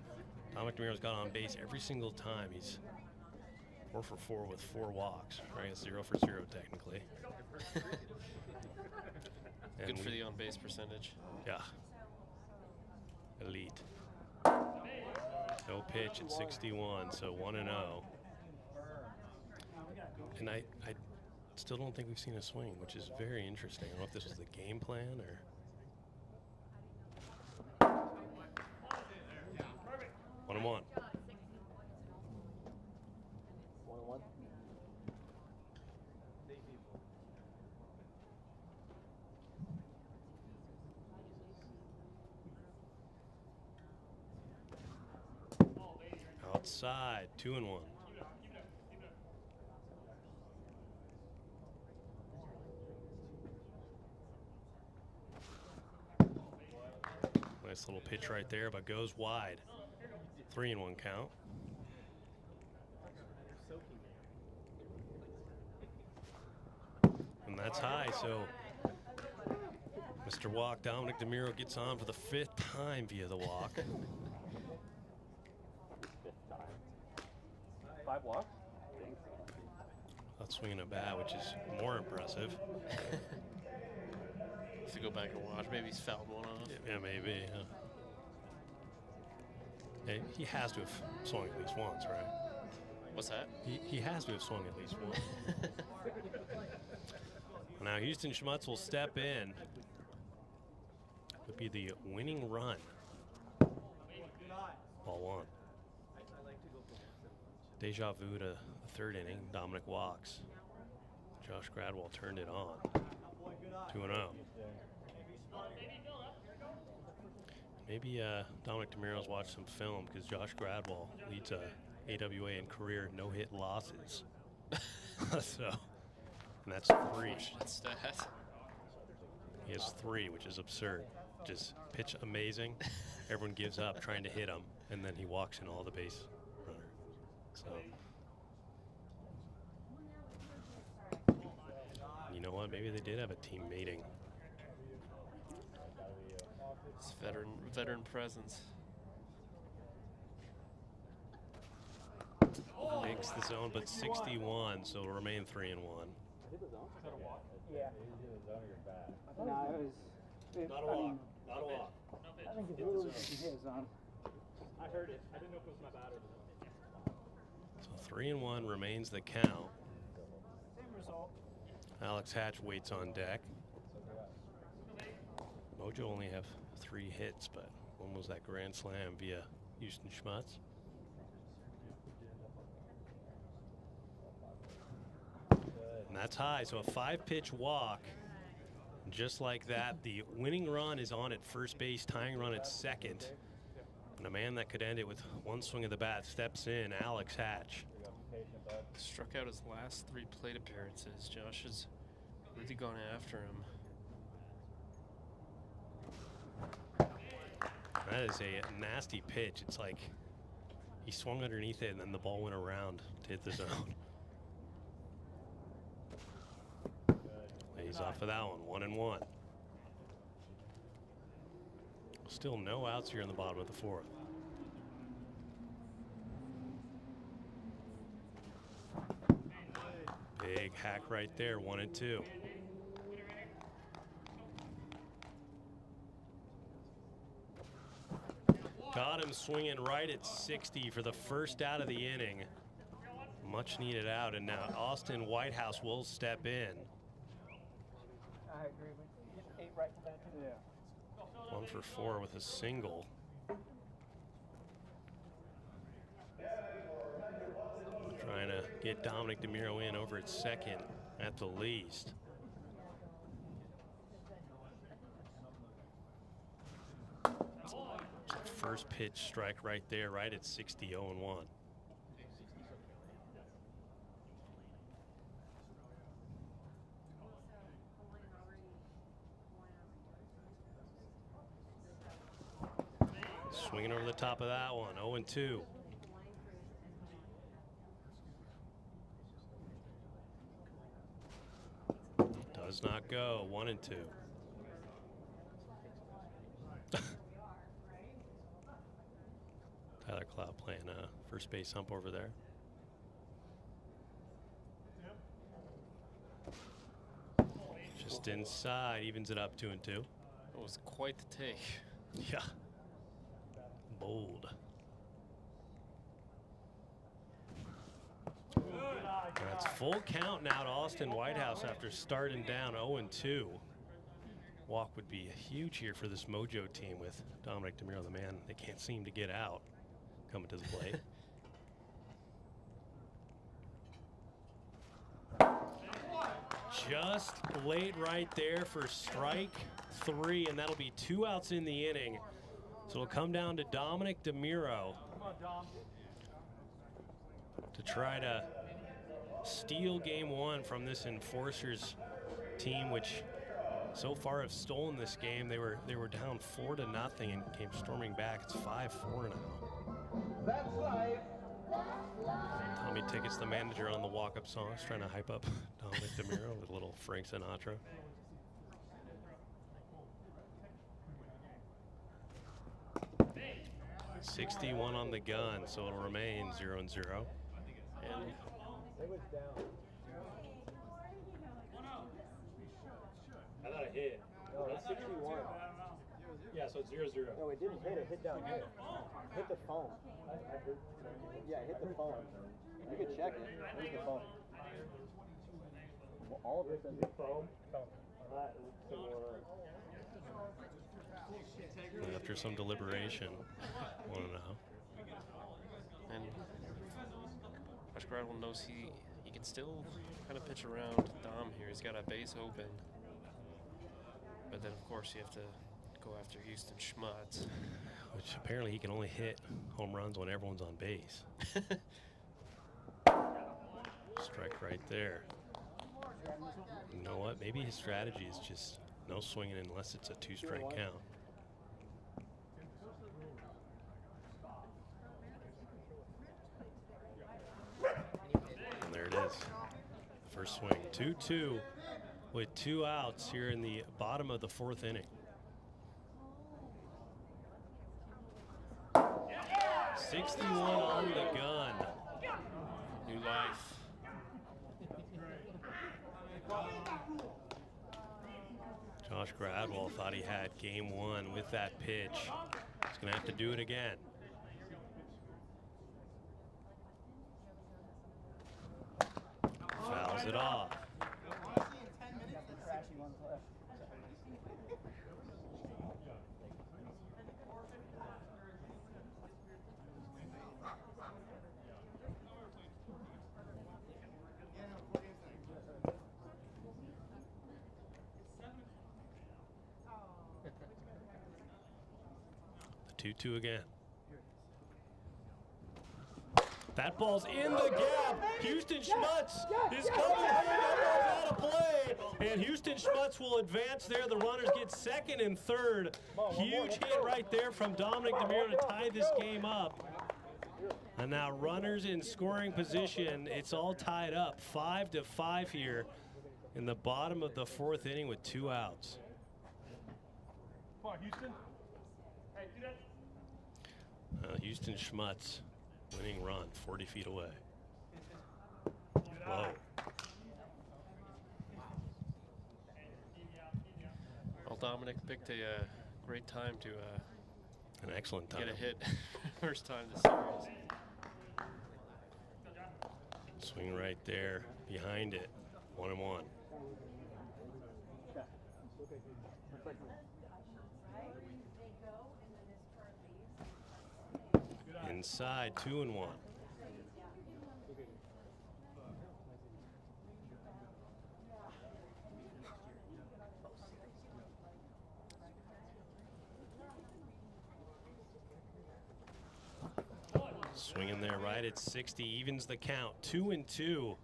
Dominic DeMuro's got on base every single time. He's 4 for 4 with 4 walks, right? It's 0 for 0 technically. Good for the on-base percentage. Yeah. Elite. No pitch at 61, so 1-0. And I still don't think we've seen a swing, which is very interesting. I don't know if this was the game plan or... 1-1. Outside, 2-1. Nice little pitch right there, but goes wide. 3-1 count. And that's high, so Mr. Walk, Dominic DeMiro gets on for the 5th time via the walk. 5 walks? Not swinging a bat, which is more impressive. Have to go back and watch. Maybe he's fouled one off. Yeah, maybe. Yeah, he has to have swung at least once, right? What's that? He has to have swung at least once. Now Houston Schmutz will step in. Could be the winning run. Ball 1. Deja vu to the 3rd inning. Dominic walks. Josh Gradwell turned it on. 2-0. Maybe Dominic DeMiro's watched some film because Josh Gradwell leads AWA in career no-hit losses. So, and that's 3. Stat. He has 3, which is absurd. Just pitch amazing. Everyone gives up trying to hit him, and then he walks in all the base runner. So, you know what? Maybe they did have a team meeting. It's veteran presence. Makes the zone, but 61, so it'll remain 3-1. Yeah. No, it was. Not a walk. Not a walk. I think it's really hit zone. I heard it. I didn't know if it was my bat or not. So 3-1 remains the count. Same result. Alex Hatch waits on deck. Mojo only have 3 hits, but one was that grand slam via Houston Schmutz. And that's high, so a 5-pitch walk. Just like that, the winning run is on at first base, tying run at 2nd. And a man that could end it with one swing of the bat steps in, Alex Hatch. Struck out his last 3 plate appearances. Josh has really gone after him. That is a nasty pitch. It's like he swung underneath it and then the ball went around to hit the zone. He's off of that one, 1-1. Still no outs here in the bottom of the 4th. Big hack right there, 1-2. Got him swinging right at 60 for the first out of the inning. Much needed out, and now Austin Whitehouse will step in. I agree. We just ate right to that. Yeah. 1 for 4 with a single. Trying to get Dominic DeMiro in over at 2nd at the least. First pitch strike right there, right at 60, 0-1. Swinging over the top of that one, 0-2. Does not go, 1-2. Tyler Cloud playing first base hump over there. Just inside, evens it up 2-2. That was quite the take. Yeah. Bold. That's full count now to Austin Whitehouse after starting down 0-2. Walk would be huge here for this Mojo team with Dominic DeMiro, the man they can't seem to get out, coming to the plate. Just late right there for strike 3, and that'll be 2 outs in the inning. So it'll come down to Dominic DeMiro. to try to steal game one from this Enforcers team, which so far have stolen this game. They were down 4-0 and came storming back. It's 5-4 now. Tommy Tickets, the manager, on the walk-up songs, trying to hype up Dominic DeMiro with a little Frank Sinatra. .61 on the gun, so it'll remain 0-0. And I thought it hit. No, it's 61. Yeah, so it's 0-0. No, it didn't hit. It hit down here. Hit the phone. Yeah, it hit the phone. You can check it. Where's the phone? Well, all of it's in the phone. After some deliberation, 1-0. And Josh Gradwell knows he can still kind of pitch around Dom here. He's got a base open. But then, of course, you have to go after Houston Schmutz. Which apparently he can only hit home runs when everyone's on base. Strike right there. You know what? Maybe his strategy is just no swinging unless it's a 2-strike count. And there it is. First swing. 2-2 with 2 outs here in the bottom of the 4th inning. 61 on the gun. New life. Josh Gradwell thought he had game one with that pitch. He's going to have to do it again. Fouls it off. The 2-2 again. That ball's in the gap. Houston Schmutz is coming. That ball's out of play. And Houston Schmutz will advance there. The runners get second and third. Huge hit right there from Dominic DeMiro to tie this game up. And now runners in scoring position. It's all tied up. 5-5 here in the bottom of the 4th inning with 2 outs. Come on, Houston. Hey, do that. Houston Schmutz, winning run, 40 feet away. Whoa. Well, Dominic picked a great time to an excellent time. Get a hit first time this series. Swing right there, behind it, 1-1. Inside, 2-1. Swinging there right at 60, evens the count. 2-2.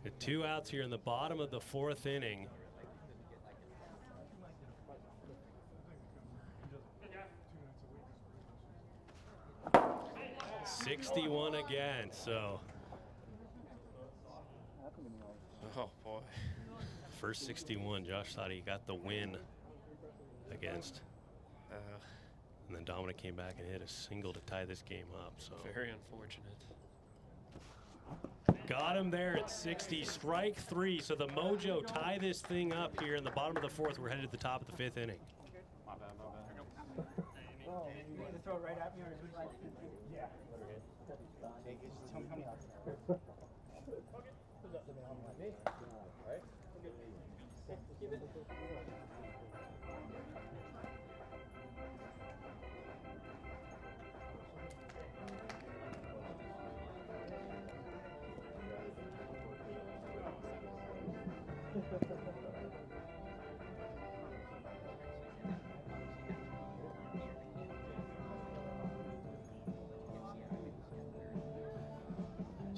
With 2 outs here in the bottom of the 4th inning. .61 again, so. Oh boy. First 61, Josh thought he got the win against. And then Dominic came back and hit a single to tie this game up. So very unfortunate. Got him there at 60, strike 3. So the Mojo tie this thing up here in the bottom of the 4th. We're headed to the top of the 5th inning. My bad. Oh, you want to throw it right at me, or is it like? Yeah.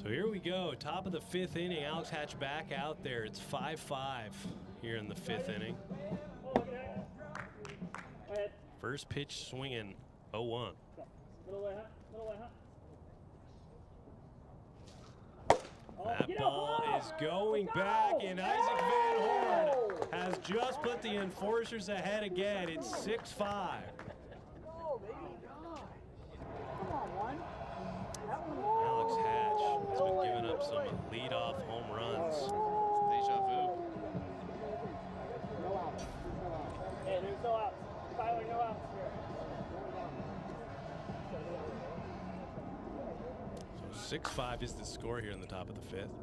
So here we go, top of the 5th inning. Alex Hatch back out there. It's 5-5 here in the 5th inning. First pitch swinging, 0-1. That ball is going back, and Isaac Van Horn has just put the Enforcers ahead again. It's 6-5. Alex Hatch has been giving up some leadoff home runs. Deja vu. Hey, there's no outs. Tyler, no outs here. So 6-5 is the score here in the top of the 5th.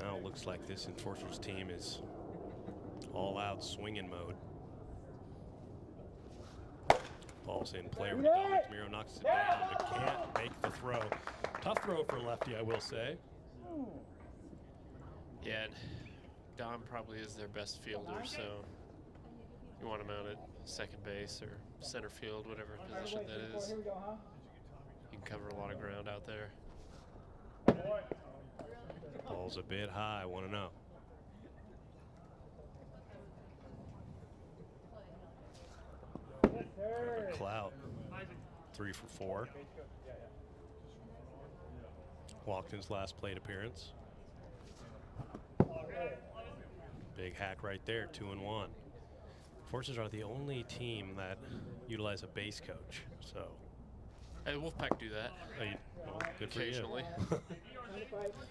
Now it looks like this Enforcers team is all out swinging mode. Ball's in play. Dominic DeMiro knocks it down, but can't make the throw. Tough throw for lefty, I will say. Yeah, and Dom probably is their best fielder, so you want him out at second base or center field, whatever position that is. You can cover a lot of ground out there. Ball's a bit high, 1-0. Clout, 3 for 4. Walkden's last plate appearance. Big hack right there, 2-1. Forces are the only team that utilize a base coach, so. Hey, Wolfpack do that. Well, good for you. Occasionally.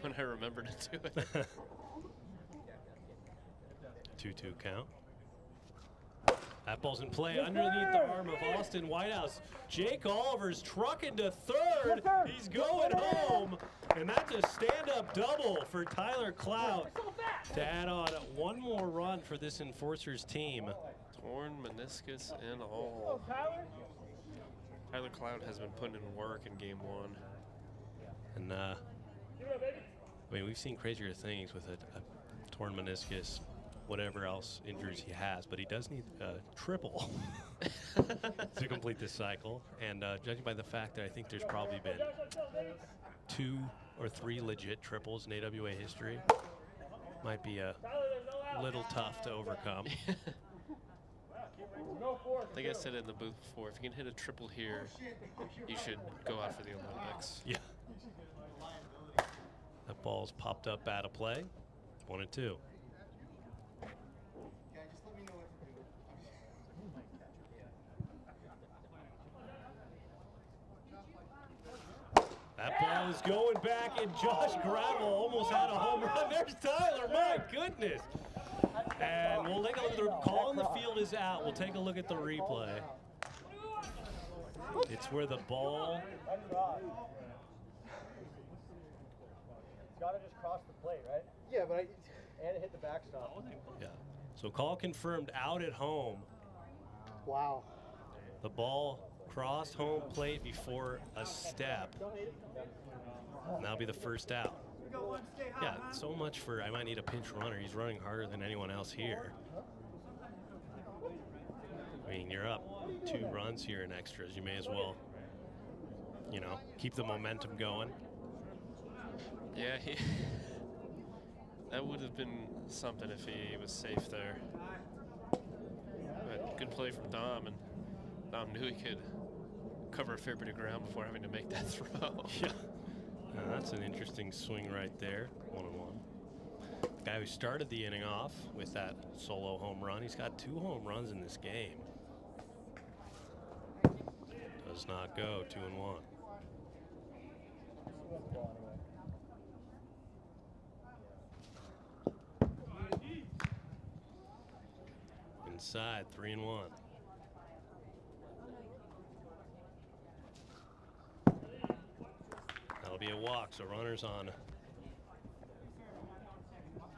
When I remember to do it. 2-2 count. That ball's in play underneath the arm of Austin Whitehouse. Jake Oliver's trucking to third. He's going home. And that's a stand-up double for Tyler Clout to add on one more run for this Enforcers team. Torn meniscus and all. Tyler Clout has been putting in work in game 1. And I mean, we've seen crazier things with a torn meniscus, whatever else injuries he has, but he does need a triple to complete this cycle. And judging by the fact that I think there's probably been 2 or 3 legit triples in AWA history, might be a little tough to overcome. I think I said it in the booth before, if you can hit a triple here, you should go out for the Olympics. Yeah. That ball's popped up out of play, 1-2. That ball is going back, and Josh Gravel almost had a home run. There's Tyler, my goodness. And we'll take a look at the call on the field is out. We'll take a look at the replay. It's where the ball. It's got to just cross the plate, right? Yeah, but and it hit the backstop. Yeah. So call confirmed out at home. Wow. The ball crossed home plate before a step. And that'll be the first out. Yeah, so much for I might need a pinch runner. He's running harder than anyone else here. I mean, you're up 2 runs here in extras. You may as well, you know, keep the momentum going. Yeah, that would have been something if he was safe there. But good play from Dom, and Dom knew he could cover a fair bit of ground before having to make that throw. Yeah. That's an interesting swing right there, 1-1. The guy who started the inning off with that solo home run, he's got 2 home runs in this game. Does not go, 2-1. Inside, 3-1. That'll be a walk, so runners on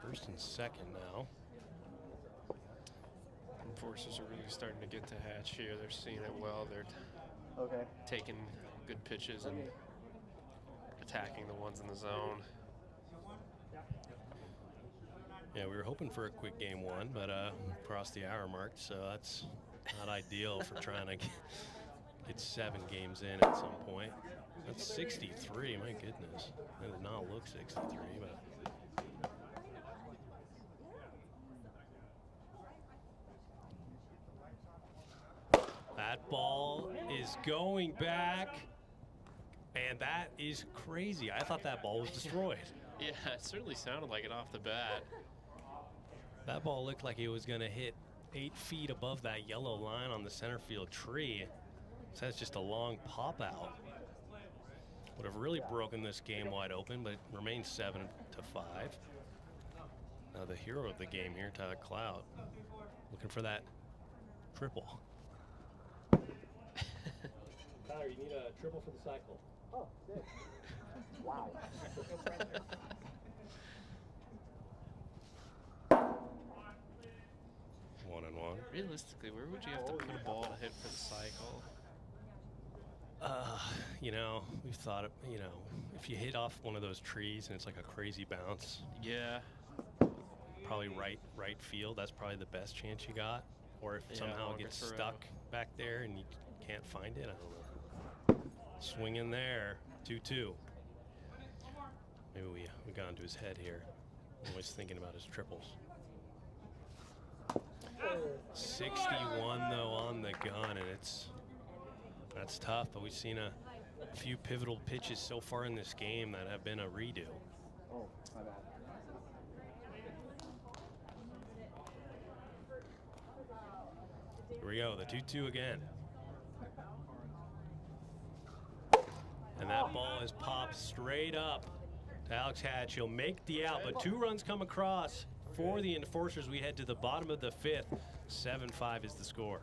first and second now. Enforcers are really starting to get to Hatch here. They're seeing it well. They're taking good pitches and attacking the ones in the zone. Yeah, we were hoping for a quick game 1, but crossed the hour mark, so that's not ideal for trying to it's 7 games in at some point. That's 63, my goodness. That did not look 63, but. That ball is going back, and that is crazy. I thought that ball was destroyed. Yeah, it certainly sounded like it off the bat. That ball looked like it was going to hit 8 feet above that yellow line on the center field tree. So that's just a long pop out. Would have really broken this game wide open, but it remains 7-5. Now the hero of the game here, Tyler Clout, looking for that triple. Tyler, you need a triple for the cycle. Oh, sick. Wow. 1-1. Realistically, where would you have to put a ball to hit for the cycle? You know, we've thought of, you know, if you hit off one of those trees and it's like a crazy bounce. Yeah. Probably right field. That's probably the best chance you got. Or if somehow it gets stuck back there and you can't find it, I don't know. Swing in there, 2-2. Maybe we got into his head here. I'm always thinking about his triples. 61 though on the gun, and that's tough. But we've seen a few pivotal pitches so far in this game that have been a redo. Oh, my bad. Here we go, the 2-2 again. And that ball is popped straight up to Alex Hatch. He'll make the out, but 2 runs come across for the Enforcers. We head to the bottom of the 5th. 7-5 is the score.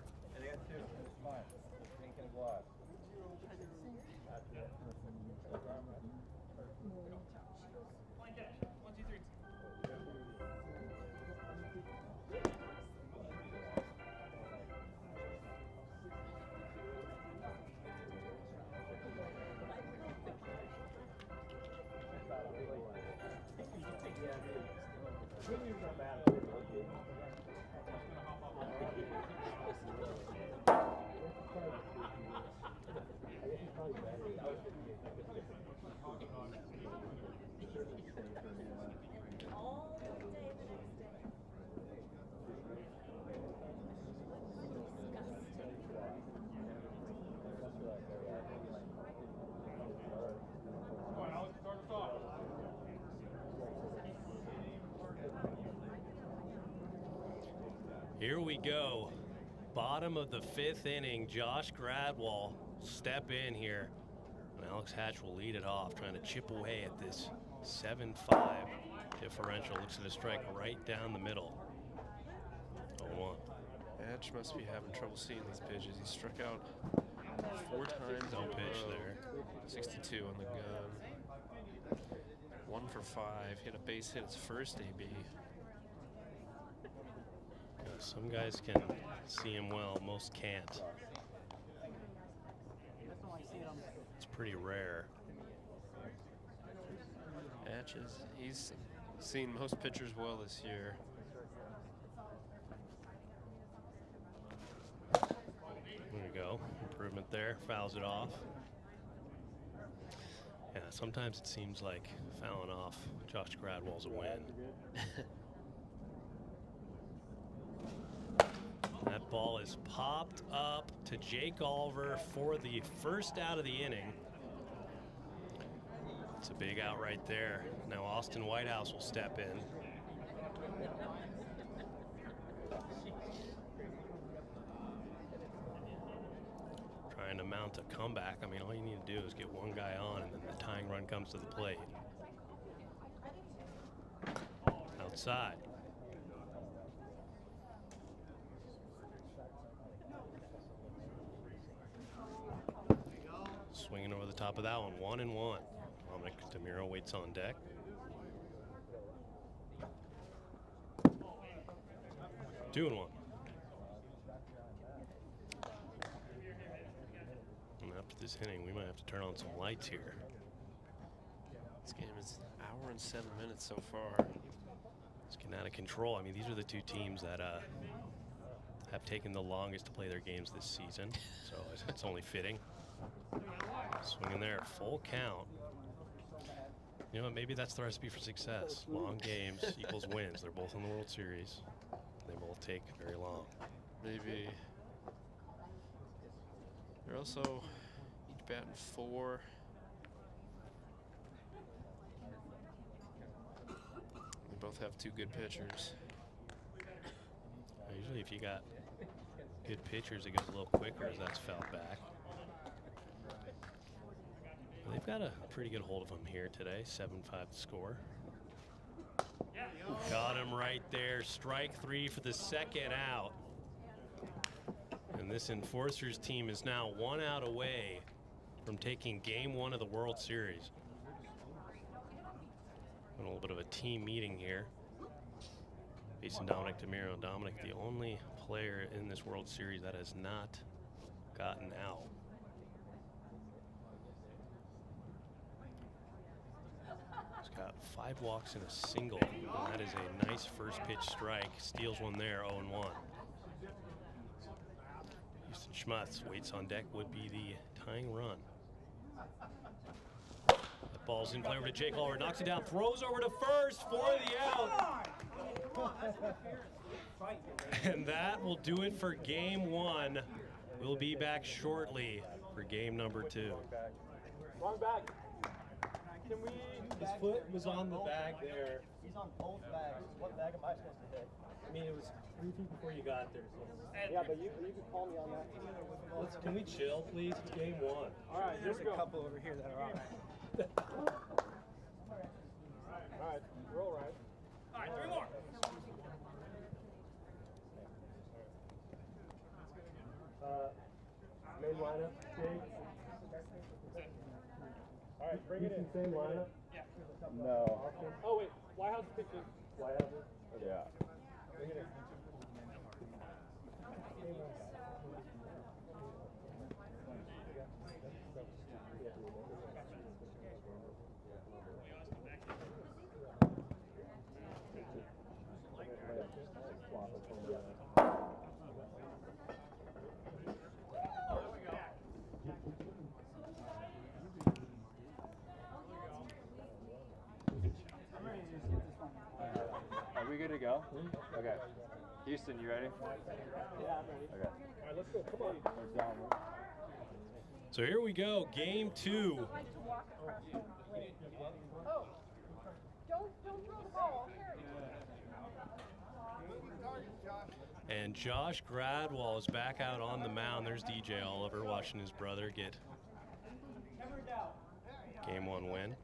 Here we go. Bottom of the 5th inning. Josh Gradwell step in here. And Alex Hatch will lead it off, trying to chip away at this 7-5 differential. Looks at a strike right down the middle. 0-1. Hatch must be having trouble seeing these pitches. He struck out 4 times. No pitch there. 62 on the gun. 1 for 5. Hit a base hit his first AB. Some guys can see him well, most can't. It's pretty rare. Hatch he's seen most pitchers well this year. There you go, improvement there, fouls it off. Yeah, sometimes it seems like fouling off Josh Gradwell's a win. That ball is popped up to Jake Oliver for the first out of the inning. It's a big out right there. Now Austin Whitehouse will step in. Trying to mount a comeback. I mean, all you need to do is get one guy on, and then the tying run comes to the plate. Outside. Swinging over the top of that one, 1-1. Dominic DeMiro waits on deck. Two and 1. And after this inning, we might have to turn on some lights here. This game is an hour and 7 minutes so far. It's getting out of control. I mean, these are the 2 teams that have taken the longest to play their games this season, so it's only fitting. Swinging there, full count. You know what, maybe that's the recipe for success. Long games equals wins. They're both in the World Series. They both take very long. Maybe. They're also each batting 4. They both have 2 good pitchers. Usually if you got good pitchers, it goes a little quicker as that's fouled back. They've got a pretty good hold of him here today. 7-5 the score. Got him right there. Strike 3 for the second out. And this Enforcers team is now 1 out away from taking game 1 of the World Series. A little bit of a team meeting here. Facing Dominic DeMiro. Dominic, the only player in this World Series that has not gotten out. He's got 5 walks and a single. And that is a nice first pitch strike. Steals one there, 0-1. Houston Schmutz waits on deck, would be the tying run. That ball's in play over to Jake Lawler, knocks it down, throws over to first for the out. And that will do it for game 1. We'll be back shortly for game number 2. Wrong bag. Can we? His foot was on the bag there. He's on both bags. What bag am I supposed to hit? I mean, it was 3 feet before you got there. So. Yeah, but you can call me on that. Can we chill, please? It's game 1. All right, There's a couple over here that are all right. All right, we're all right. All right, 3 more. Main lineup, Jake. All right, bring it in. Same lineup? Yeah. No. Oh, wait. Whitehouse pitches. Whitehouse? Yeah. Bring it in. Are we good to go? Okay. Houston, you ready? Yeah, I'm ready. Okay. All right, let's go. Come on. Let's down. So here we go, game 2. Oh, don't throw the ball. And Josh Gradwell is back out on the mound. There's DJ Oliver watching his brother get game 1 win.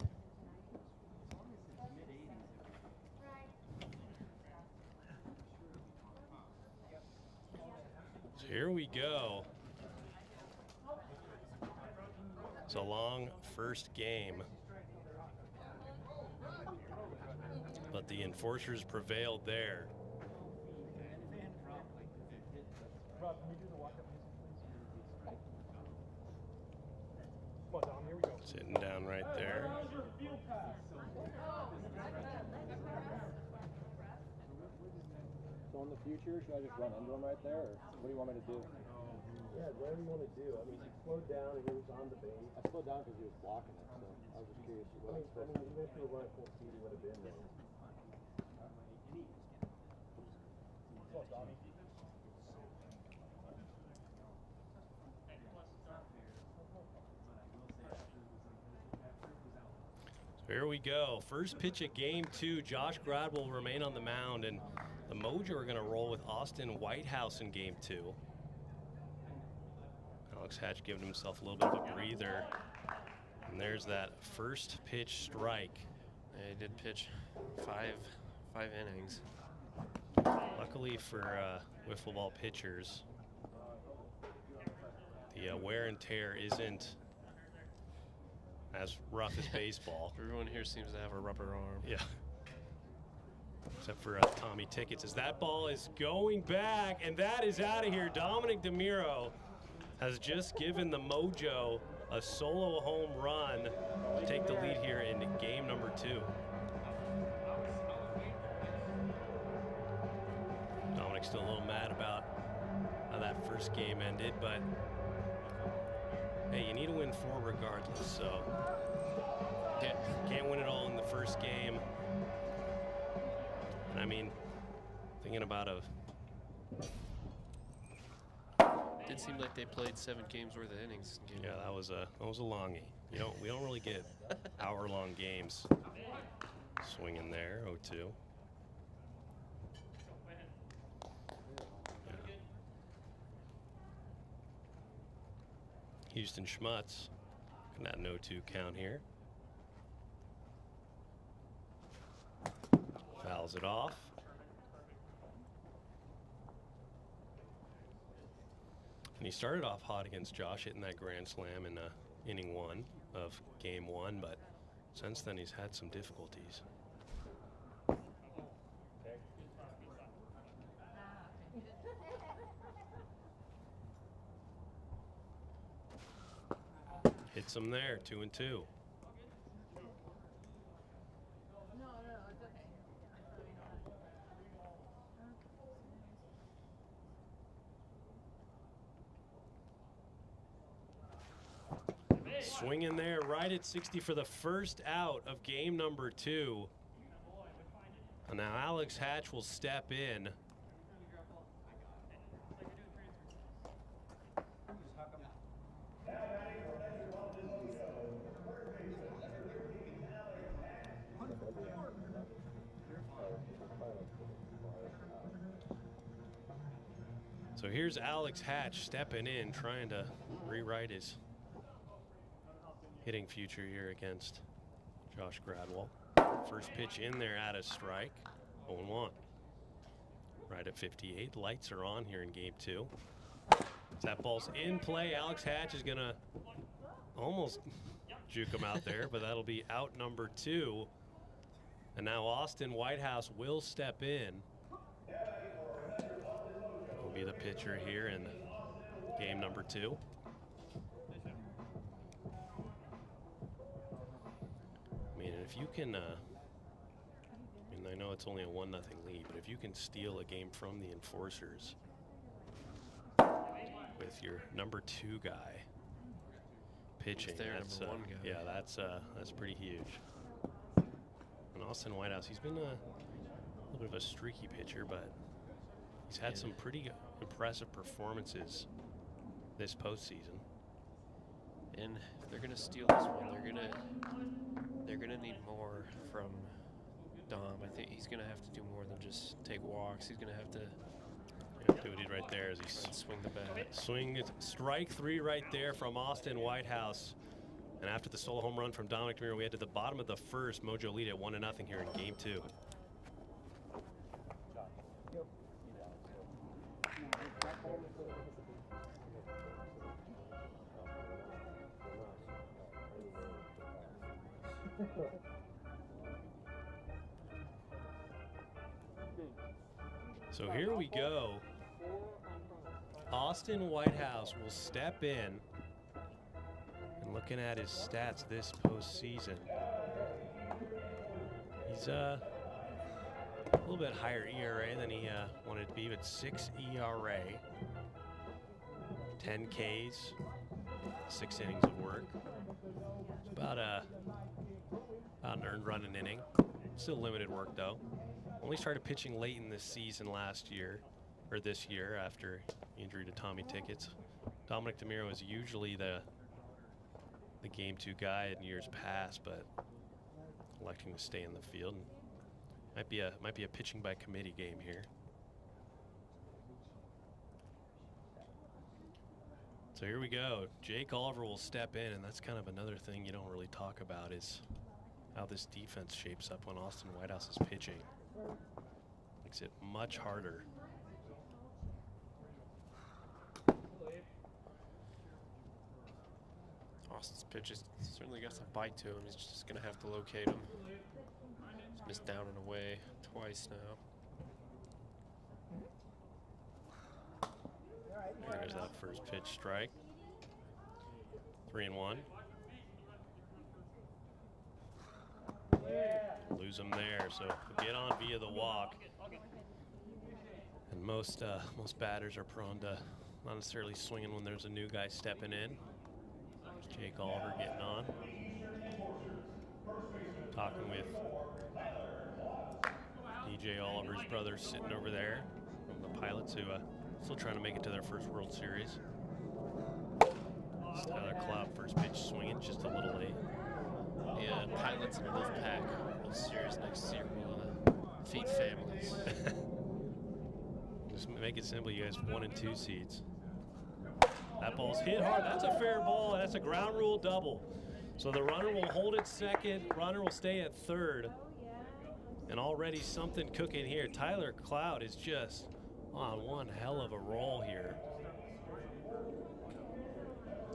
So here we go. It's a long first game, but the Enforcers prevailed there. Rob, can we do the walk-up music, please? Come on, Dom, here we go. Sitting down right there. So in the future, should I just run into him right there, or what do you want me to do? Yeah, whatever you want to do. I mean, he slowed down and he was on the base. I slowed down because he was blocking it, so I was just curious what I was supposed to do. Even if you were running full speed, he would have been there. Come on, Tommy. Here we go. First pitch of game 2. Josh Gradwell will remain on the mound, and the Mojo are going to roll with Austin Whitehouse in game 2. Alex Hatch giving himself a little bit of a breather. And there's that first pitch strike. Yeah, he did pitch five innings. Luckily for wiffle ball pitchers, the wear and tear isn't as rough as baseball. Everyone here seems to have a rubber arm. Yeah. Except for Tommy Tickets, as that ball is going back, and that is out of here. Dominic DeMiro has just given the Mojo a solo home run to take the lead here in game number 2. Dominic's still a little mad about that first game ended, but hey, you need to win 4 regardless, so can't win it all in the first game. And I mean, thinking about Did seem like they played 7 games worth of innings. yeah, that was a longie. We don't really get hour-long games. Swing in there, 0-2. Yeah. Houston Schmutz, that 0-2 count here. Fouls it off. And he started off hot against Josh, hitting that grand slam in inning 1 of game 1, but since then he's had some difficulties. Hits him there, 2-2. Swing in there, right at 60 for the first out of game number 2. And now Alex Hatch will step in. So here's Alex Hatch stepping in, trying to rewrite his hitting future here against Josh Gradwell. First pitch in there at a strike, 0-1. Right at 58, lights are on here in game 2. That ball's in play. Alex Hatch is gonna almost juke him out there, but that'll be out number 2. And now Austin Whitehouse will step in. Will be the pitcher here in game number 2. If you can, I know it's only a 1-0 lead, but if you can steal a game from the Enforcers with your number 2 guy pitching, that's number 1 guy. Yeah, that's pretty huge. And Austin Whitehouse, he's been a little bit of a streaky pitcher, but he's had some pretty impressive performances this postseason. And if they're gonna steal this one, they're gonna need more from Dom. I think he's gonna have to do more than just take walks. He's gonna have to do what he did right there as he swing the bat. Swing strike 3 right there from Austin Whitehouse. And after the solo home run from Dominic DeMiro, we head to the bottom of the first. Mojo lead at 1-0 here in game 2. So here we go. Austin Whitehouse will step in. And looking at his stats this postseason, he's a little bit higher ERA than he wanted to be, but 6 ERA, 10 Ks, 6 innings of work. It's about an earned run an inning. Still limited work though. Only started pitching late in this season this year after injury to Tommy Tickets. Dominic DeMiro is usually the game 2 guy in years past, but electing to stay in the field. Might be a pitching by committee game here. So here we go. Jake Oliver will step in, and that's kind of another thing you don't really talk about is how this defense shapes up when Austin Whitehouse is pitching. Makes it much harder. Austin's pitch has certainly got some bite to him. He's just going to have to locate him. He's missed down and away twice now. There's that first pitch strike. 3-1. Lose him there, so get on via the walk. And most batters are prone to Not necessarily swinging when there's a new guy stepping in. There's Jake Oliver getting on. Talking with DJ Oliver's brother sitting over there from the Pilots, who still trying to make it to their first World Series. It's Tyler Cloud, first pitch swinging, just a little late. Yeah, Pilots and Wolfpack World Series next year will feed families. Just make it simple, you guys 1 and 2 seeds. That ball's hit hard. That's a fair ball. That's a ground rule double. So the runner will hold at second. Runner will stay at third. And already something cooking here. Tyler Cloud is just on one hell of a roll here.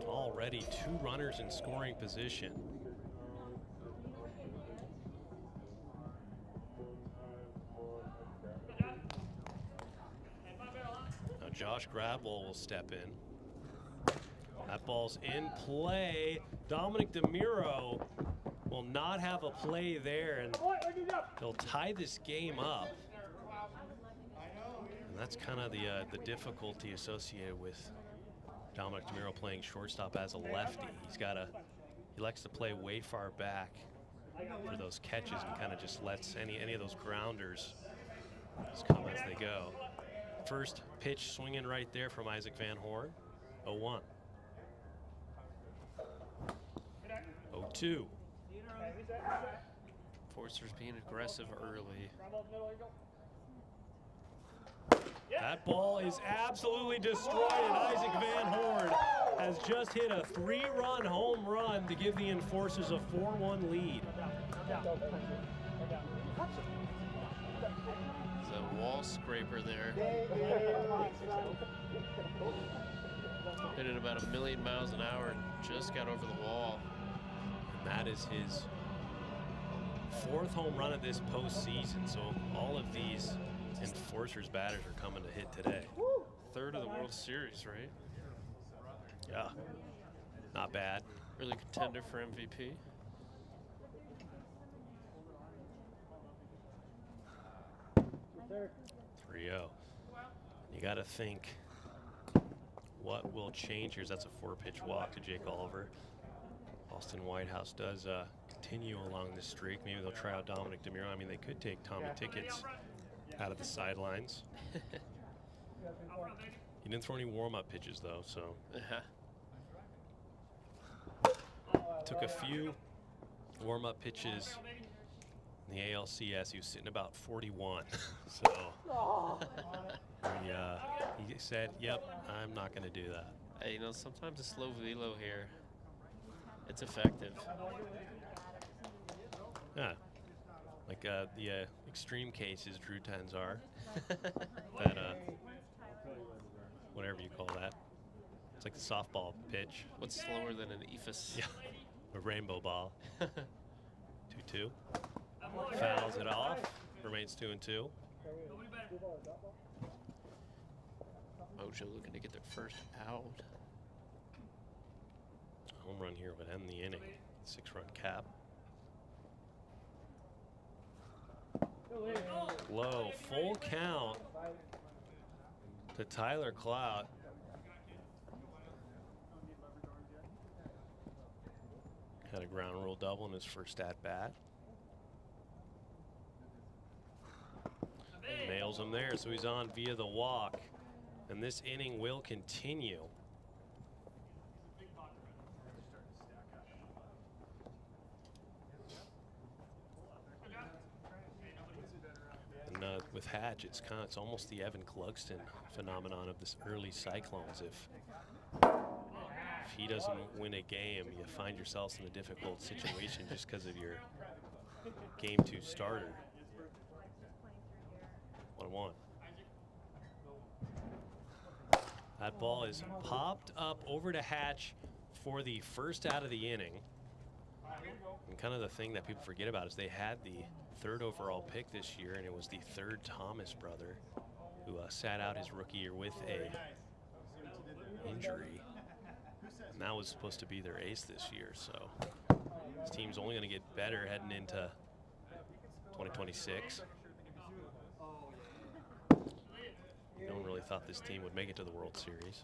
Already 2 runners in scoring position. Now Josh Gradwell will step in. That ball's in play. Dominic DeMiro will not have a play there, and he'll tie this game up. And that's kind of the difficulty associated with Dominic DeMiro playing shortstop as a lefty. He likes to play way far back for those catches and kind of just lets any of those grounders just come as they go. First pitch swinging right there from Isaac Van Horn. 0-1. 0-2. Forster's being aggressive early. That ball is absolutely destroyed, and Isaac Van Horn has just hit a 3-run home run to give the Enforcers a 4-1 lead. There's a wall scraper there. Hit it about 1,000,000 miles an hour and just got over the wall. And that is his 4th home run of this postseason, so all of these Enforcers batters are coming to hit today. 3rd of the World Series, right? Yeah, not bad. Really contender for MVP. Sir. 3-0. You got to think what will change here. That's a 4-pitch walk to Jake Oliver. Austin Whitehouse does continue along this streak. Maybe they'll try out Dominic DeMiro. I mean, they could take Tommy Tickets out of the sidelines. He didn't throw any warm-up pitches, though, so. Took a few warm-up pitches in the ALCS. He was sitting about 41. So he said, yep, I'm not going to do that. Hey, you know, sometimes a slow velo here, it's effective. Yeah. Like the extreme cases Drew Tanzar. That, whatever you call that. It's like the softball pitch. What's slower than an ephus? Yeah, a rainbow ball. 2-2. Fouls it off. Remains 2-2. Mojo looking to get their first out. Home run here would end the inning. 6-run cap. Low, full count to Tyler Cloud. Had a ground rule double in his first at bat. Nails him there, so he's on via the walk. And this inning will continue. And with Hatch, it's almost the Evan Clugston phenomenon of this early Cyclones. If he doesn't win a game, you find yourselves in a difficult situation just because of your game 2 starter. 1-1. That ball is popped up over to Hatch for the first out of the inning. And kind of the thing that people forget about is they had the 3rd overall pick this year, and it was the 3rd Thomas brother who sat out his rookie year with a injury. And that was supposed to be their ace this year, so this team's only going to get better heading into 2026. No one really thought this team would make it to the World Series.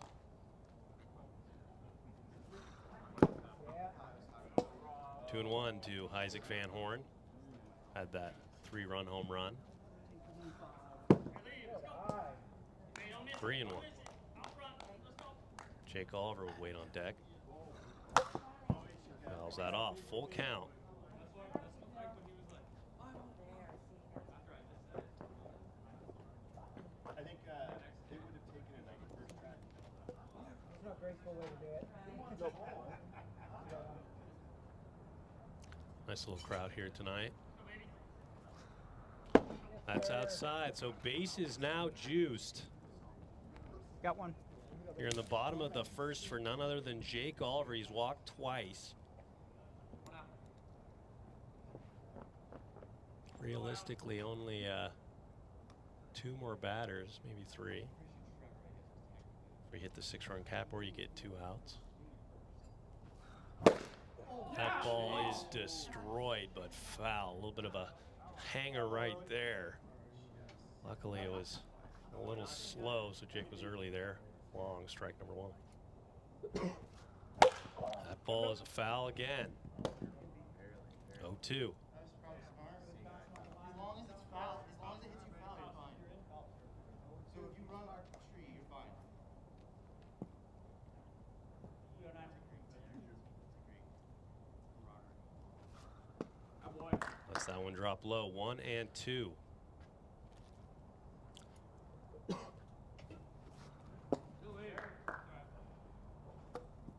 2-1 to Isaac Van Horn. Had that 3-run home run. 3-1. Jake Oliver will wait on deck. Fouls that off. Full count. I think they would have taken it like the first track. It's not a graceful way to do it. Nice little crowd here tonight. That's outside, so base is now juiced. Got one. Here in the bottom of the first for none other than Jake Oliver. He's walked twice. Realistically, only 2 more batters, maybe 3. If we hit the 6-run cap, or you get 2 outs. That ball is destroyed, but foul. A little bit of a hanger right there. Luckily, it was a little slow, so Jake was early there. Long strike number 1. That ball is a foul again. 0-2. Lets that one drop low. 1-2.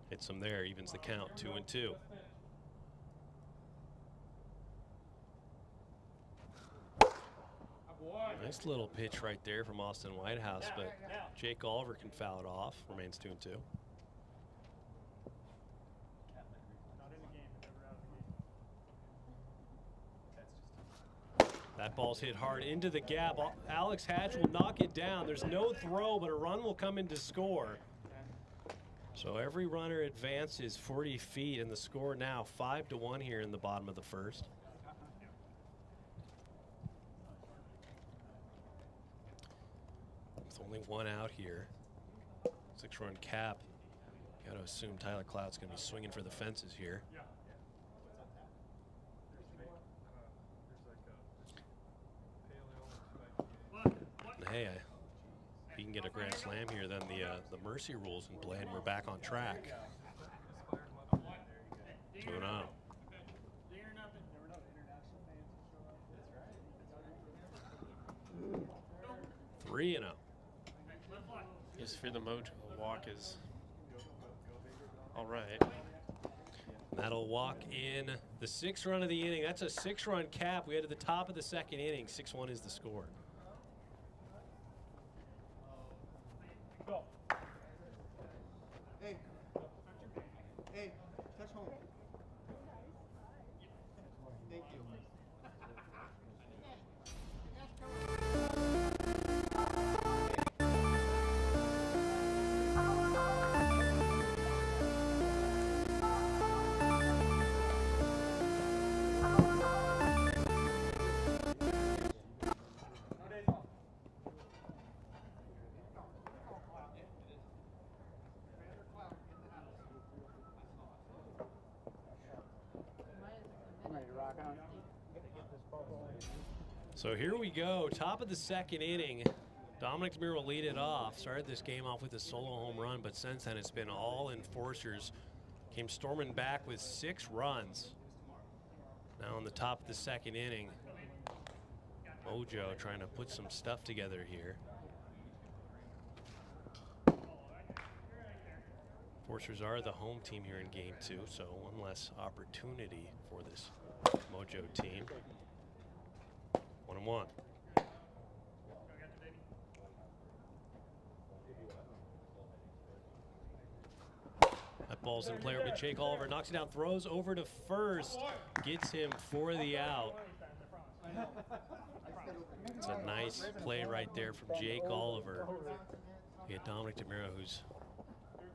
Hits him there, evens the count. 2-2. Nice little pitch right there from Austin Whitehouse, but Jake Oliver can foul it off. Remains 2-2. That ball's hit hard into the gap. Alex Hatch will knock it down. There's no throw, but a run will come in to score. So every runner advances 40 feet, and the score now 5-1 here in the bottom of the first. With only 1 out here. 6-run cap. Got to assume Tyler Cloud's going to be swinging for the fences here. Hey, if he can get a grand slam here, then the mercy rules in play, and we're back on track. 2-0. 3-0. Yes, for the Mojo, walk is all right. That'll walk in the 6th run of the inning. That's a 6-run cap. We head to the top of the 2nd inning. 6-1 is the score. Hey, touch home. Thank you. So here we go, top of the 2nd inning. Dominic Demir will lead it off. Started this game off with a solo home run, but since then it's been all enforcers. Came storming back with 6 runs. Now on the top of the 2nd inning, Mojo trying to put some stuff together here. Enforcers are the home team here in game 2, so one less opportunity for this Mojo team. 1-1. That ball's in play, but Jake Oliver knocks it down, throws over to first, gets him for the out. It's a nice play right there from Jake Oliver. We get Dominic Demiro, who's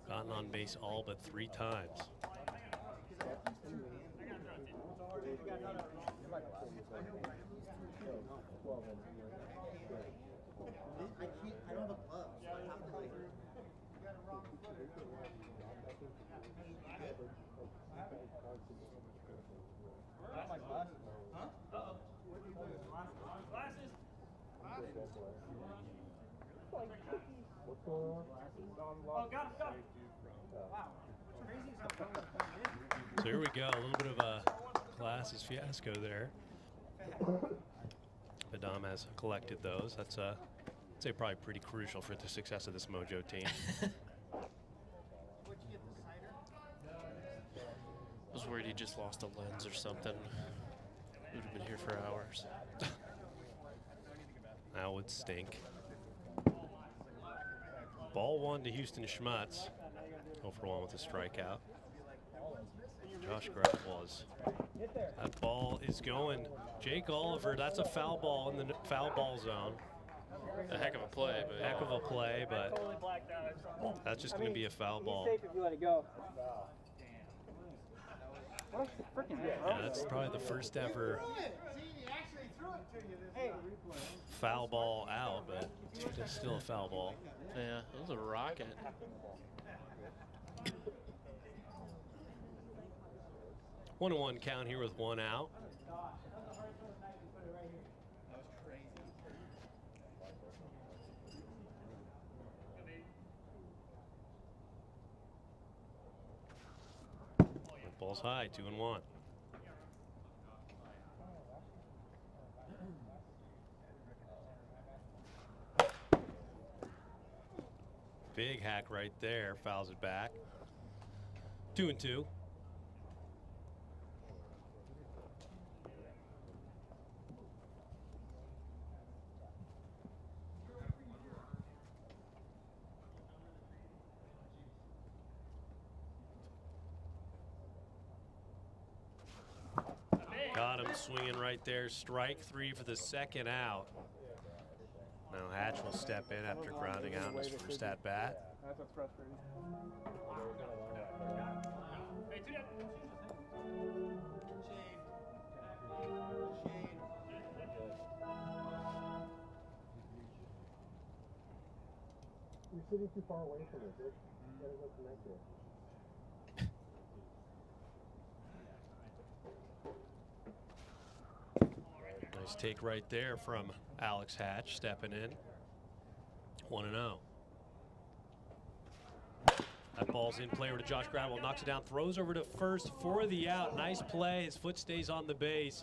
gotten on base all but 3 times. I don't have a glove, so I have to like. My glasses. Huh? Uh-oh. Glasses. What's going on? Oh, got him. Wow. What's crazy is how So here we go, a little bit of a glasses fiasco there. But Dom has collected those. That's I'd say probably pretty crucial for the success of this Mojo team. I was worried he just lost a lens or something. Would have been here for hours. That would stink. Ball 1 to Houston Schmutz. 0 for 1 with a strikeout. Josh Gradwell. That ball is going. Jake Oliver, that's a foul ball in the foul ball zone. A heck of a play, but heck of a play, but that's just going to be a foul ball. Safe if you let it go. Yeah, that's probably the first ever foul ball out, but it's still a foul ball. Yeah, it was a rocket. One and 1 count here with 1 out. Ball's high, 2 and 1. Big hack right there, fouls it back. 2 and 2. Got him swinging right there. Strike 3 for the second out. Now Hatch will step in after grounding out in his first at bat. That's what's frustrating. Hey, two down. You're sitting too far away from it, dude. You gotta go connected. Nice take right there from Alex Hatch stepping in. 1-0. That ball's in play over to Josh Gradwell, knocks it down, throws over to first for the out. Nice play, his foot stays on the base.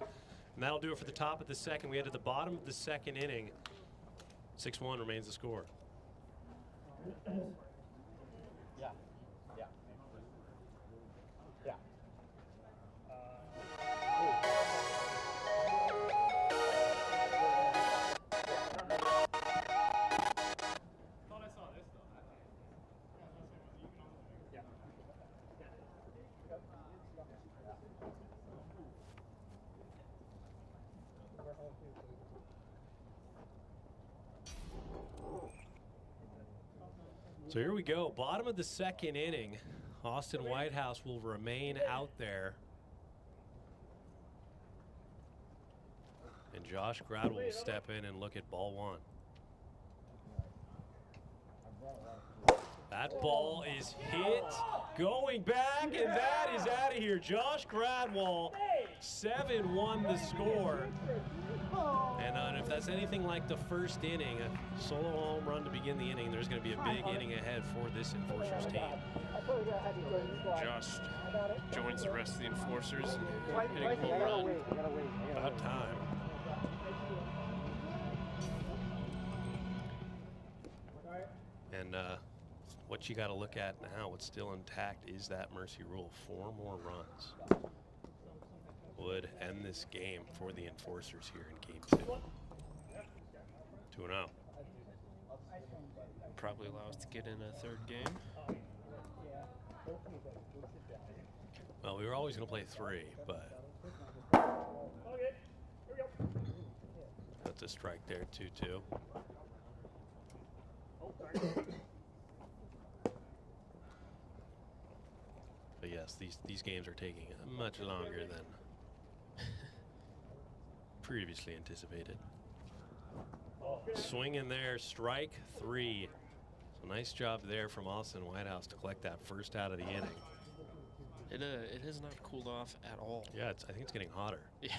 And that'll do it for the top of the second. We head to the bottom of the second inning. 6-1 remains the score. Yeah. Yeah. Yeah. So here we go, bottom of the second inning. Austin Whitehouse will remain out there. And Josh Gradwell will step in and look at ball 1. That ball is hit, going back, and that is out of here. Josh Gradwell, 7-1 the score. And if that's anything like the first inning, a solo home run to begin the inning, there's going to be a big inning ahead for this Enforcers team. Josh joins the rest of the Enforcers and hitting a home run. About time. And what you got to look at now, what's still intact, is that mercy rule. 4 more runs would end this game for the Enforcers here in game 2. 2-0. Probably allow us to get in a third game. Well, we were always going to play 3, but that's a strike there, 2-2. But yes, these games are taking much longer than previously anticipated. Swing in there, strike 3. So nice job there from Austin Whitehouse to collect that first out of the inning. It has not cooled off at all. Yeah, I think it's getting hotter. Yeah.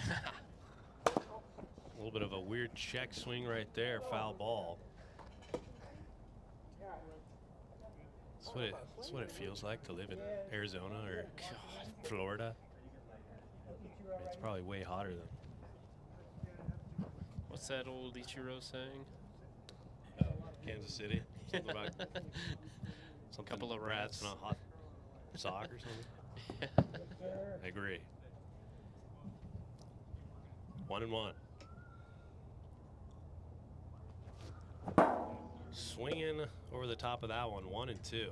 A little bit of a weird check swing right there, foul ball. That's what it feels like to live in Arizona or Florida. It's probably way hotter than. What's that old Ichiro saying? Kansas City. Something about something couple of rats rats and a hot sock or something. Yeah. I agree. 1-1. Swinging over the top of that one, 1-2.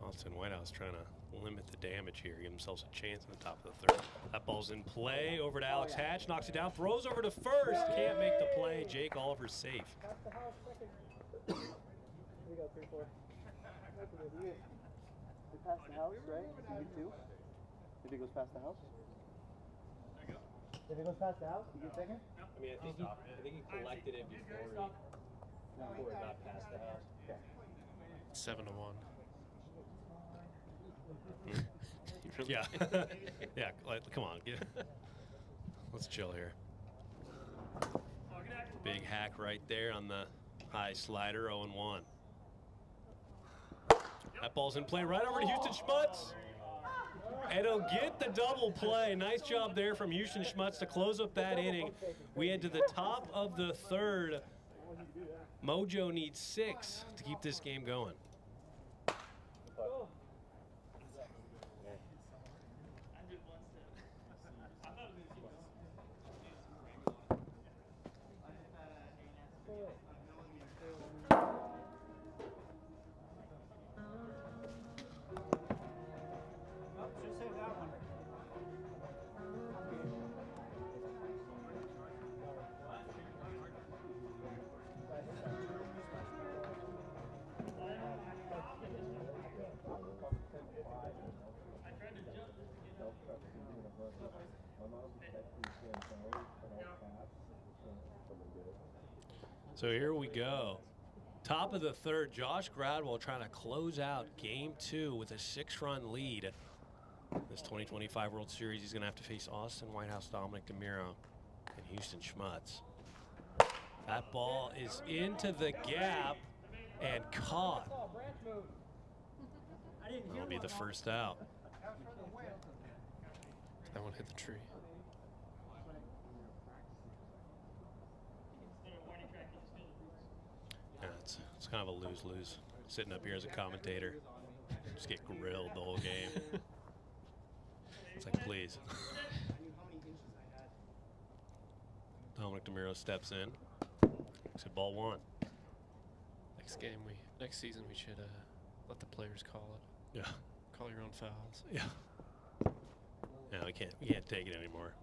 Austin Whitehouse trying to limit the damage here, give themselves a chance in the top of the third. That ball's in play, over to Alex Hatch, knocks it down, throws over to first, can't make the play. Jake Oliver's safe. Here you go, 3-4. We passed the house, right? You get 2. If it goes past the house? If it goes past the house, you get second? I mean, I think he collected it before he got past the house. Okay. 7-1. Yeah. Yeah, come on. Let's chill here. Big hack right there on the high slider, 0-1. That ball's in play right over to Houston Schmutz. And he'll get the double play. Nice job there from Houston Schmutz to close up that inning. We head to the top of the third. Mojo needs 6 to keep this game going. So here we go. Top of the third, Josh Gradwell trying to close out game 2 with a 6-run lead. This 2025 World Series, he's going to have to face Austin Whitehouse, Dominic DeMiro, and Houston Schmutz. That ball is into the gap and caught. That'll be the first out. That one hit the tree. Yeah, it's kind of a lose-lose. Sitting up here as a commentator, just get grilled the whole game. It's like, please. Dominic DeMiro steps in. Makes it ball 1. Next season we should let the players call it. Yeah. Call your own fouls. Yeah. No, we can't take it anymore.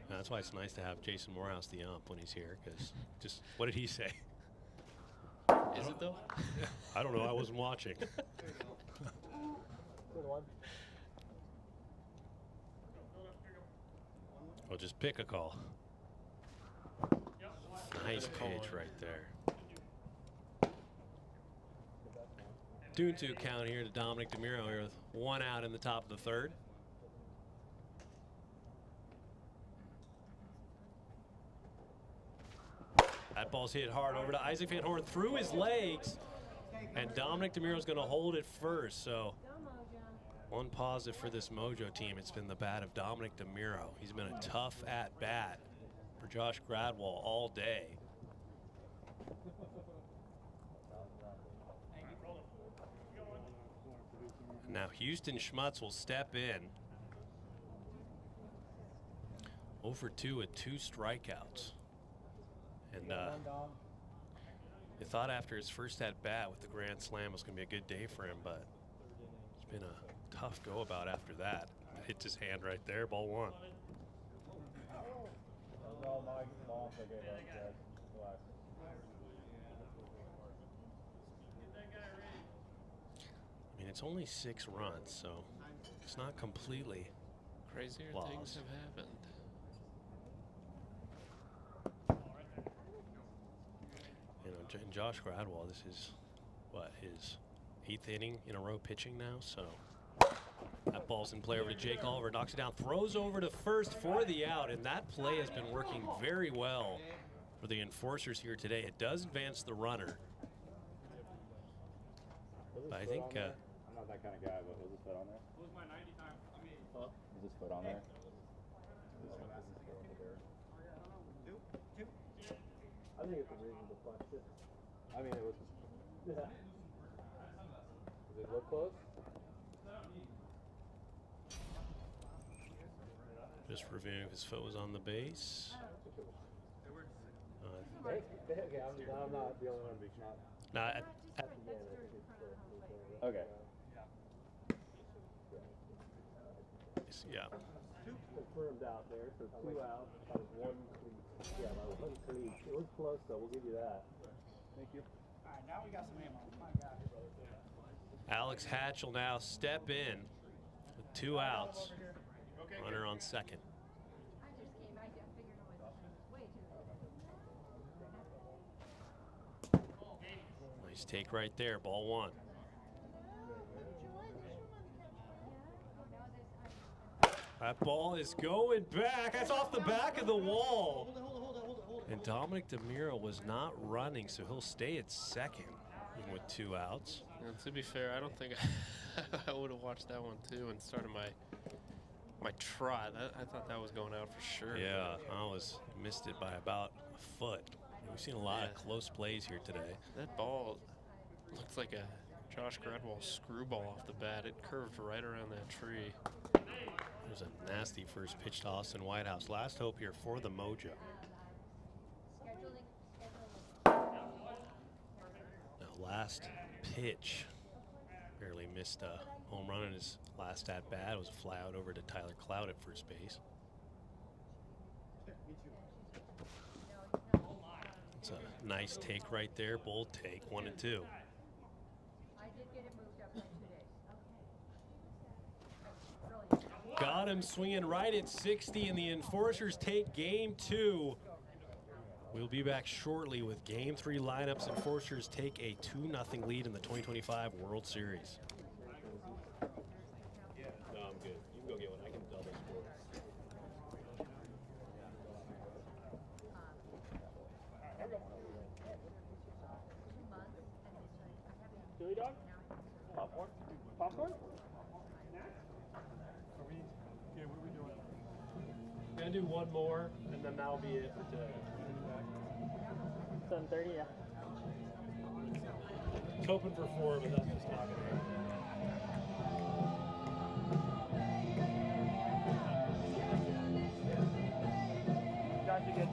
That's why it's nice to have Jason Morehouse, the ump, when he's here, because just, what did he say? Is it though? I don't know, I wasn't watching. Good one. Well, just pick a call. Nice pitch right there. 2-2 count here to Dominic DeMiro here with 1 out in the top of the third. That ball's hit hard over to Isaac Van Horn through his legs, and Dominic DeMiro's going to hold it first. So one positive for this Mojo team. It's been the bat of Dominic DeMiro. He's been a tough at bat for Josh Gradwell all day. Now Houston Schmutz will step in. 0-for-2 with 2 strikeouts. And you thought after his first at bat with the grand slam it was going to be a good day for him, but it's been a tough go about after that. Hits his hand right there, ball 1. I mean, it's only 6 runs, so it's not completely Crazier lost. things have happened. And Josh Gradwell, this is, what, his 8th inning in a row pitching now, so that ball's in play over to Jake Oliver, knocks it down, throws over to first for the out, and that play has been working very well for the Enforcers here today. It does advance the runner. But I think... I'm not that kind of guy, but was his foot on there? What was my 90 time? Was his foot on there? I think it's a reasonable question. I mean, it was... Yeah. Does it look close? Just reviewing if his foot was on the base. Okay, I'm not the only one who's not. Not At the end, I think it's Okay. yeah. confirmed out there, so 2 outs, that was 1 cleat. Yeah, that was 1 cleat. It was close though, we'll give you that. Thank you. All right, now we got some ammo. My God. Alex Hatch will now step in with 2 outs. Runner on second. Nice take right there, ball 1. That ball is going back. That's off the back of the wall. And Dominic DeMiro was not running, so he'll stay at second even with 2 outs. And to be fair, I don't think I would have watched that one too and started my trot. I thought that was going out for sure. Yeah, I missed it by about a foot. We've seen a lot of close plays here today. That ball looks like a Josh Gradwell screwball off the bat. It curved right around that tree. There's a nasty first pitch to Austin Whitehouse. Last hope here for the Mojo. Now last pitch. Barely missed a home run in his last at bat. It was a fly out over to Tyler Cloud at first base. It's a nice take right there. Bold take, 1 and 2. Got him swinging right at 60, and the Enforcers take game 2. We'll be back shortly with game 3 lineups. Enforcers take a 2-0 lead in the 2025 World Series. No, I'm good. You can go get one. I can double score. Chili dog? Popcorn? Popcorn? Okay, what are we doing? We're gonna do 1 more, and then that'll be it for today. 7:30, yeah. I was hoping for 4, but that's just not gonna happen. Got you good.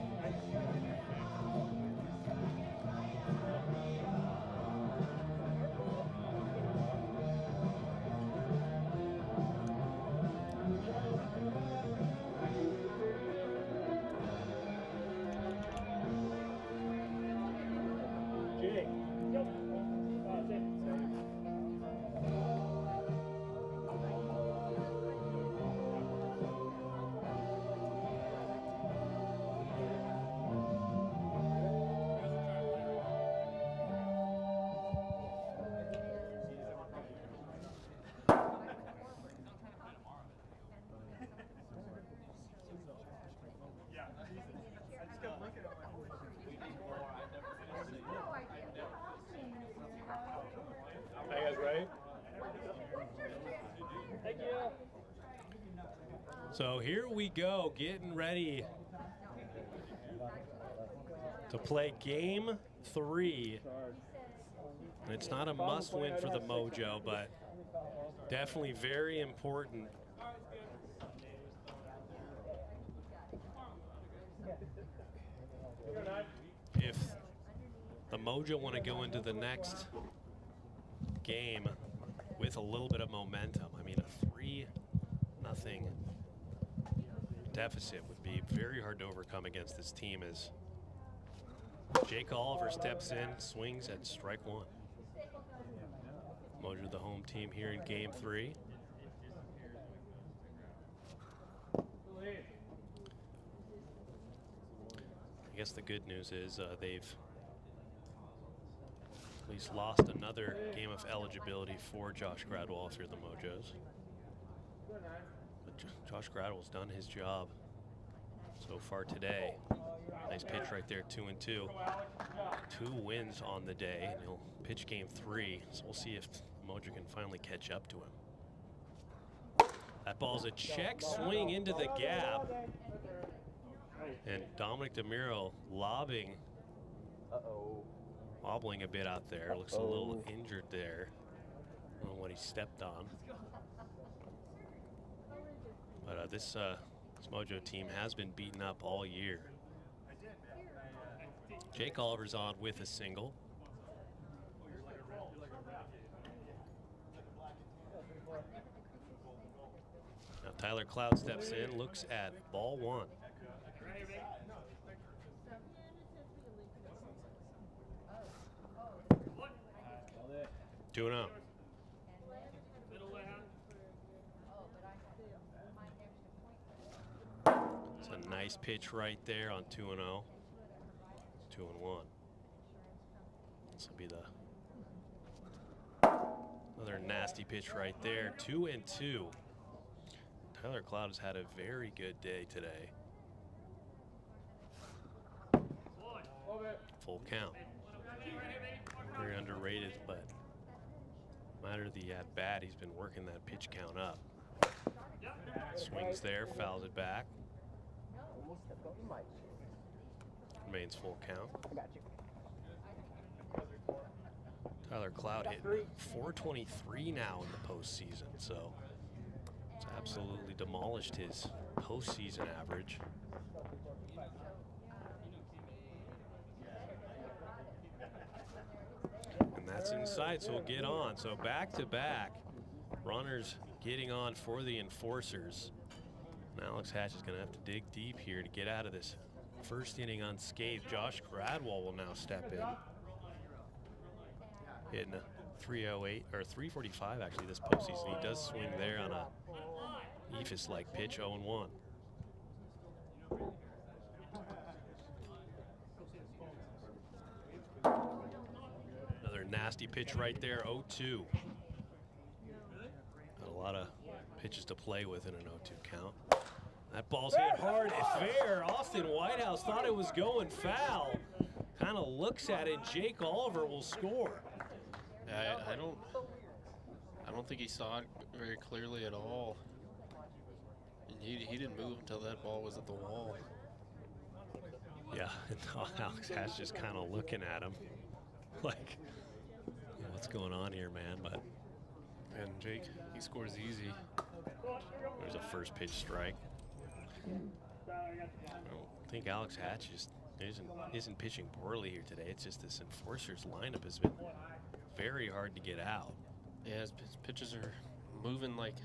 Jake. Yep. Same. Are you guys ready? Thank you. So here we go, getting ready to play game 3. And it's not a must-win for the Mojo, but definitely very important. If the Mojo want to go into the next game with a little bit of momentum, I mean, a 3-0 deficit would be very hard to overcome against this team as Jake Oliver steps in, swings at strike 1. Mojo the home team here in game 3. I guess the good news is they've he's lost another game of eligibility for Josh Gradwell if you're the Mojos. But Josh Gradwell's done his job so far today. Nice pitch right there, 2-2. 2 wins on the day, and he'll pitch game 3. So we'll see if Mojo can finally catch up to him. That ball's a check swing into the gap. And Dominic DeMiro lobbing. Wobbling a bit out there. Looks a little injured there. I don't know what he stepped on. But this Mojo team has been beaten up all year. Jake Oliver's on with a single. Now Tyler Cloud steps in, looks at ball 1. 2-0. It's a nice pitch right there on 2-0. 2-1. This will be another nasty pitch right there. 2-2. Tyler Cloud has had a very good day today. Full count. Very underrated, but matter of the at bat, he's been working that pitch count up. Swings there, fouls it back. Remains full count. Tyler Cloud hitting 423 now in the postseason, so it's absolutely demolished his postseason average. And that's inside, so we'll get on. So back-to-back runners getting on for the Enforcers. And Alex Hatch is going to have to dig deep here to get out of this first inning unscathed. Josh Gradwell will now step in. Hitting a 308 or 345 actually this postseason. He does swing there on a Ephus-like pitch, 0-1. Another nasty pitch right there, 0-2. Got a lot of pitches to play with in an 0-2 count. That ball's hit hard and fair. Austin Whitehouse thought it was going foul. Kind of looks at it. Jake Oliver will score. I don't think he saw it very clearly at all. And he didn't move until that ball was at the wall. Yeah, and Alex Hatch just kind of looking at him like, what's going on here, man? But and Jake, he scores easy. There's a first pitch strike. I don't think Alex Hatch just isn't pitching poorly here today. It's just this Enforcers lineup has been very hard to get out. Yeah, his pitches are moving like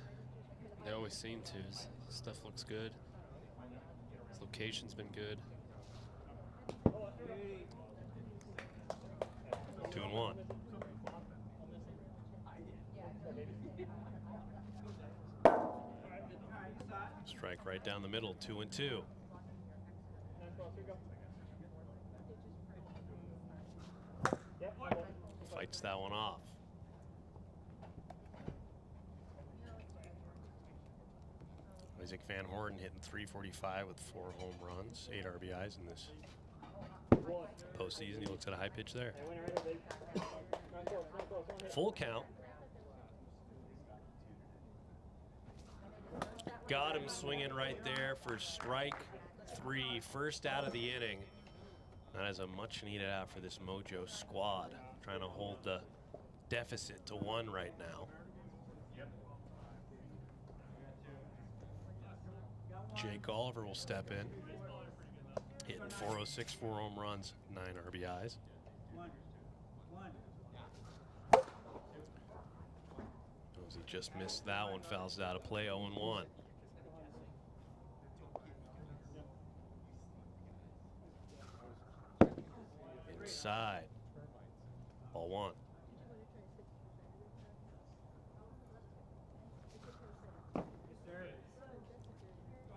they always seem to. His stuff looks good. His location's been good. 2-1. Strike right down the middle, 2-2. Fights that one off. Isaac Van Horn hitting 345 with 4 home runs, 8 RBIs in this postseason. He looks at a high pitch there. Full count. Got him swinging right there for strike 3, first out of the inning. That is a much needed out for this Mojo squad, trying to hold the deficit to 1 right now. Jake Oliver will step in, hitting 406, 4 home runs, 9 RBIs. He just missed that one, fouls it out of play, 0-1. Inside, ball 1.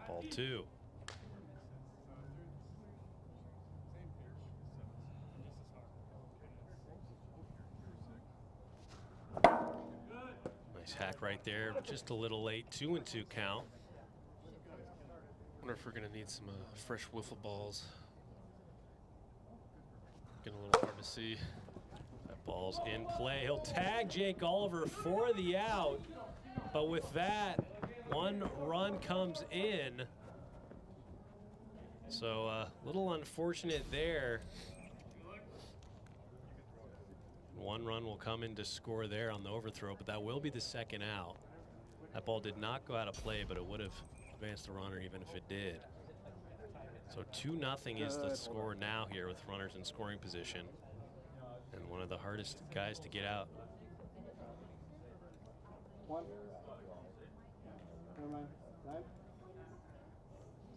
Ball 2. right there, just a little late. 2-2 count. Wonder if we're gonna need some fresh wiffle balls. Getting a little hard to see. That ball's in play. He'll tag Jake Oliver for the out. But with that, 1 run comes in. So a little unfortunate there. 1 run will come in to score there on the overthrow, but that will be the second out. That ball did not go out of play, but it would have advanced the runner even if it did. So 2-0 is the score now here with runners in scoring position. And one of the hardest guys to get out. One. Never mind. 9. Is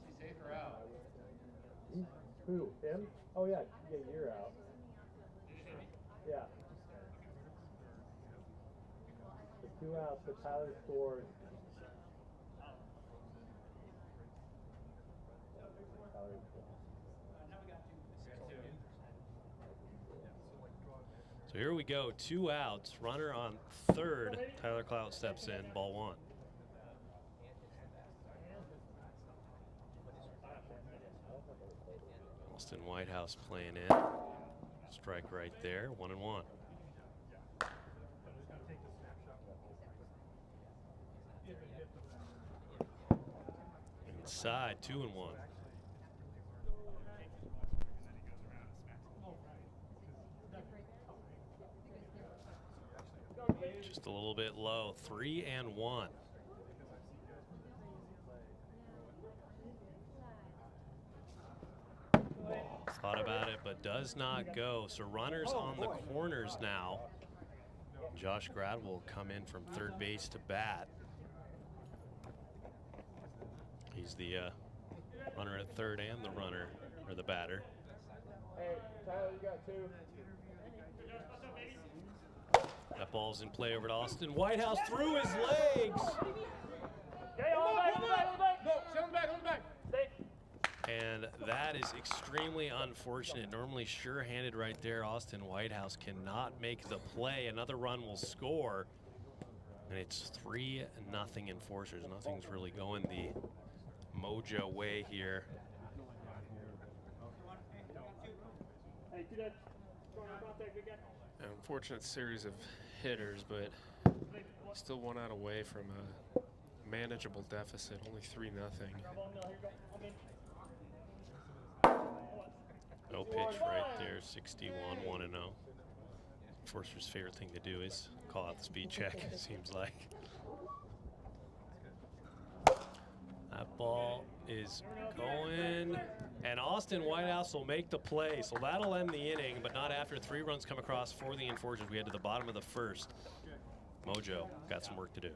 he safe or out? Who? Him? Oh yeah, you're out. Yeah. The 2 outs, but Tyler scored. So here we go, 2 outs, runner on third. Tyler Clout steps in, ball 1. Austin Whitehouse playing in. Strike right there, 1-1. Inside, 2-1. Just a little bit low, 3-1. Thought about it, but does not go. So runners on the corners now. Josh Grad will come in from third base to bat. He's the runner at third and the runner, or the batter. Hey, Tyler, you got 2. That ball's in play over to Austin Whitehouse through his legs. Okay, hold back, hold back, hold back. Go, send him back, hold him back. And that is extremely unfortunate. Normally sure-handed right there. Austin Whitehouse cannot make the play. Another run will score. And it's 3-0 Enforcers. Nothing's really going the Mojo way here. Hey, do that. Good guy. An unfortunate series of hitters, but still 1 out away from a manageable deficit, only 3-0. No pitch right there, 61, 1-0. Enforcer's favorite thing to do is call out the speed check, it seems like. That ball is going, and Austin Whitehouse will make the play, so that'll end the inning, but not after 3 runs come across for the Enforcers. We head to the bottom of the first. Mojo got some work to do.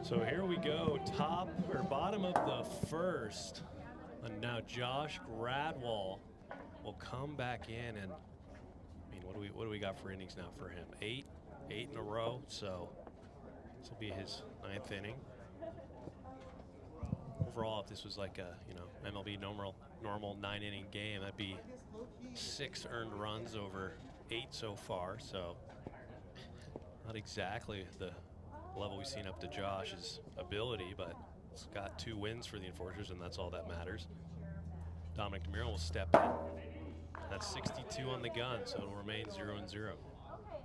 So here we go, top or bottom of the first. And now Josh Gradwell will come back in, and I mean, what do we got for innings now for him? 8 in a row. So this will be his 9th inning. Overall, if this was like a MLB normal 9-inning game, that'd be 6 earned runs over 8 so far. So not exactly the level we've seen up to Josh's ability, but it's got 2 wins for the Enforcers, and that's all that matters. Dominic DeMiro will step in. That's 62 on the gun, so it'll remain 0-0.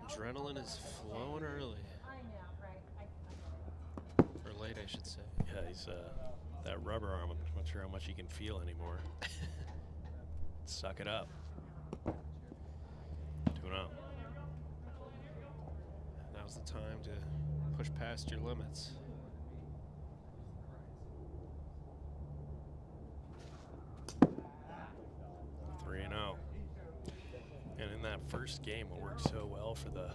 Adrenaline is flowing early. Or late, I should say. Yeah, he's that rubber arm. I'm not sure how much he can feel anymore. Suck it up. 2-0. Now's the time to push past your limits. And in that first game, what worked so well for the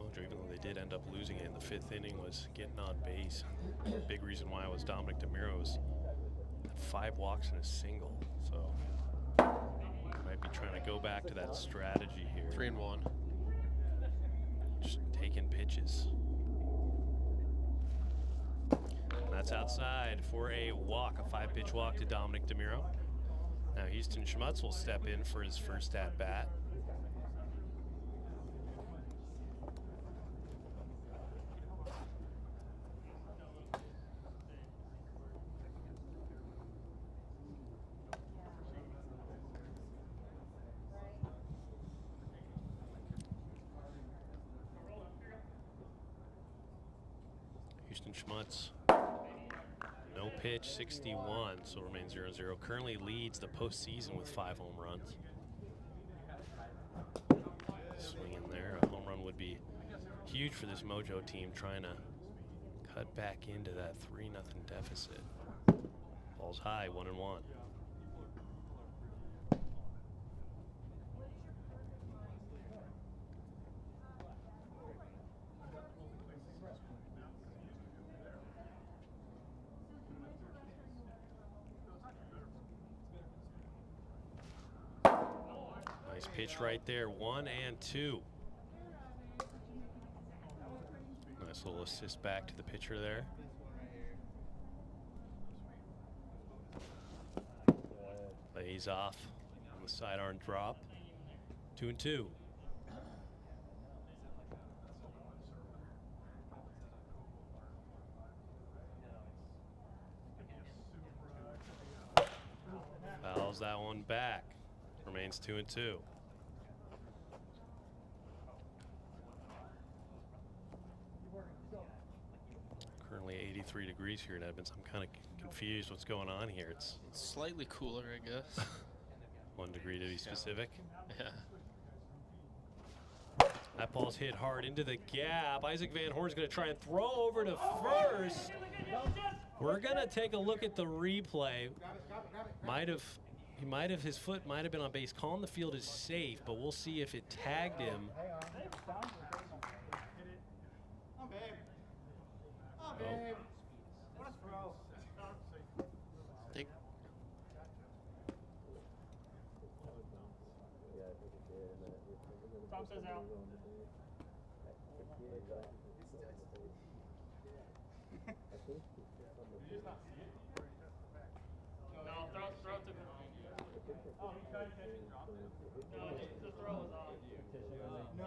Mojo, even though they did end up losing it in the 5th inning, was getting on base. Big reason why was Dominic DeMiro's 5 walks and a single. So might be trying to go back to that strategy here. 3-1. Just taking pitches. And that's outside for a walk, a 5-pitch walk to Dominic DeMiro. Now Houston Schmutz will step in for his first at-bat. Houston Schmutz, no pitch, 61, so remains 0-0. Currently leads the postseason with 5 home runs. Swing in there, a home run would be huge for this Mojo team, trying to cut back into that 3-0 deficit. Ball's high, 1-1. Nice pitch right there, 1-2. Nice little assist back to the pitcher there. Lays off on the sidearm drop. 2-2. Fouls that one back. Remains 2-2. Currently 83 degrees here in Edmonds. I'm kind of confused what's going on here. It's slightly cooler, I guess. 1 degree to be specific. Yeah. That ball's hit hard into the gap. Isaac Van Horn's going to try and throw over to first. We're going to take a look at the replay. His foot might have been on base. Calling the field is safe, but we'll see if it tagged him. Tom says out. No, throw to him. Oh, he's trying to catch it. No, the throw was off. No.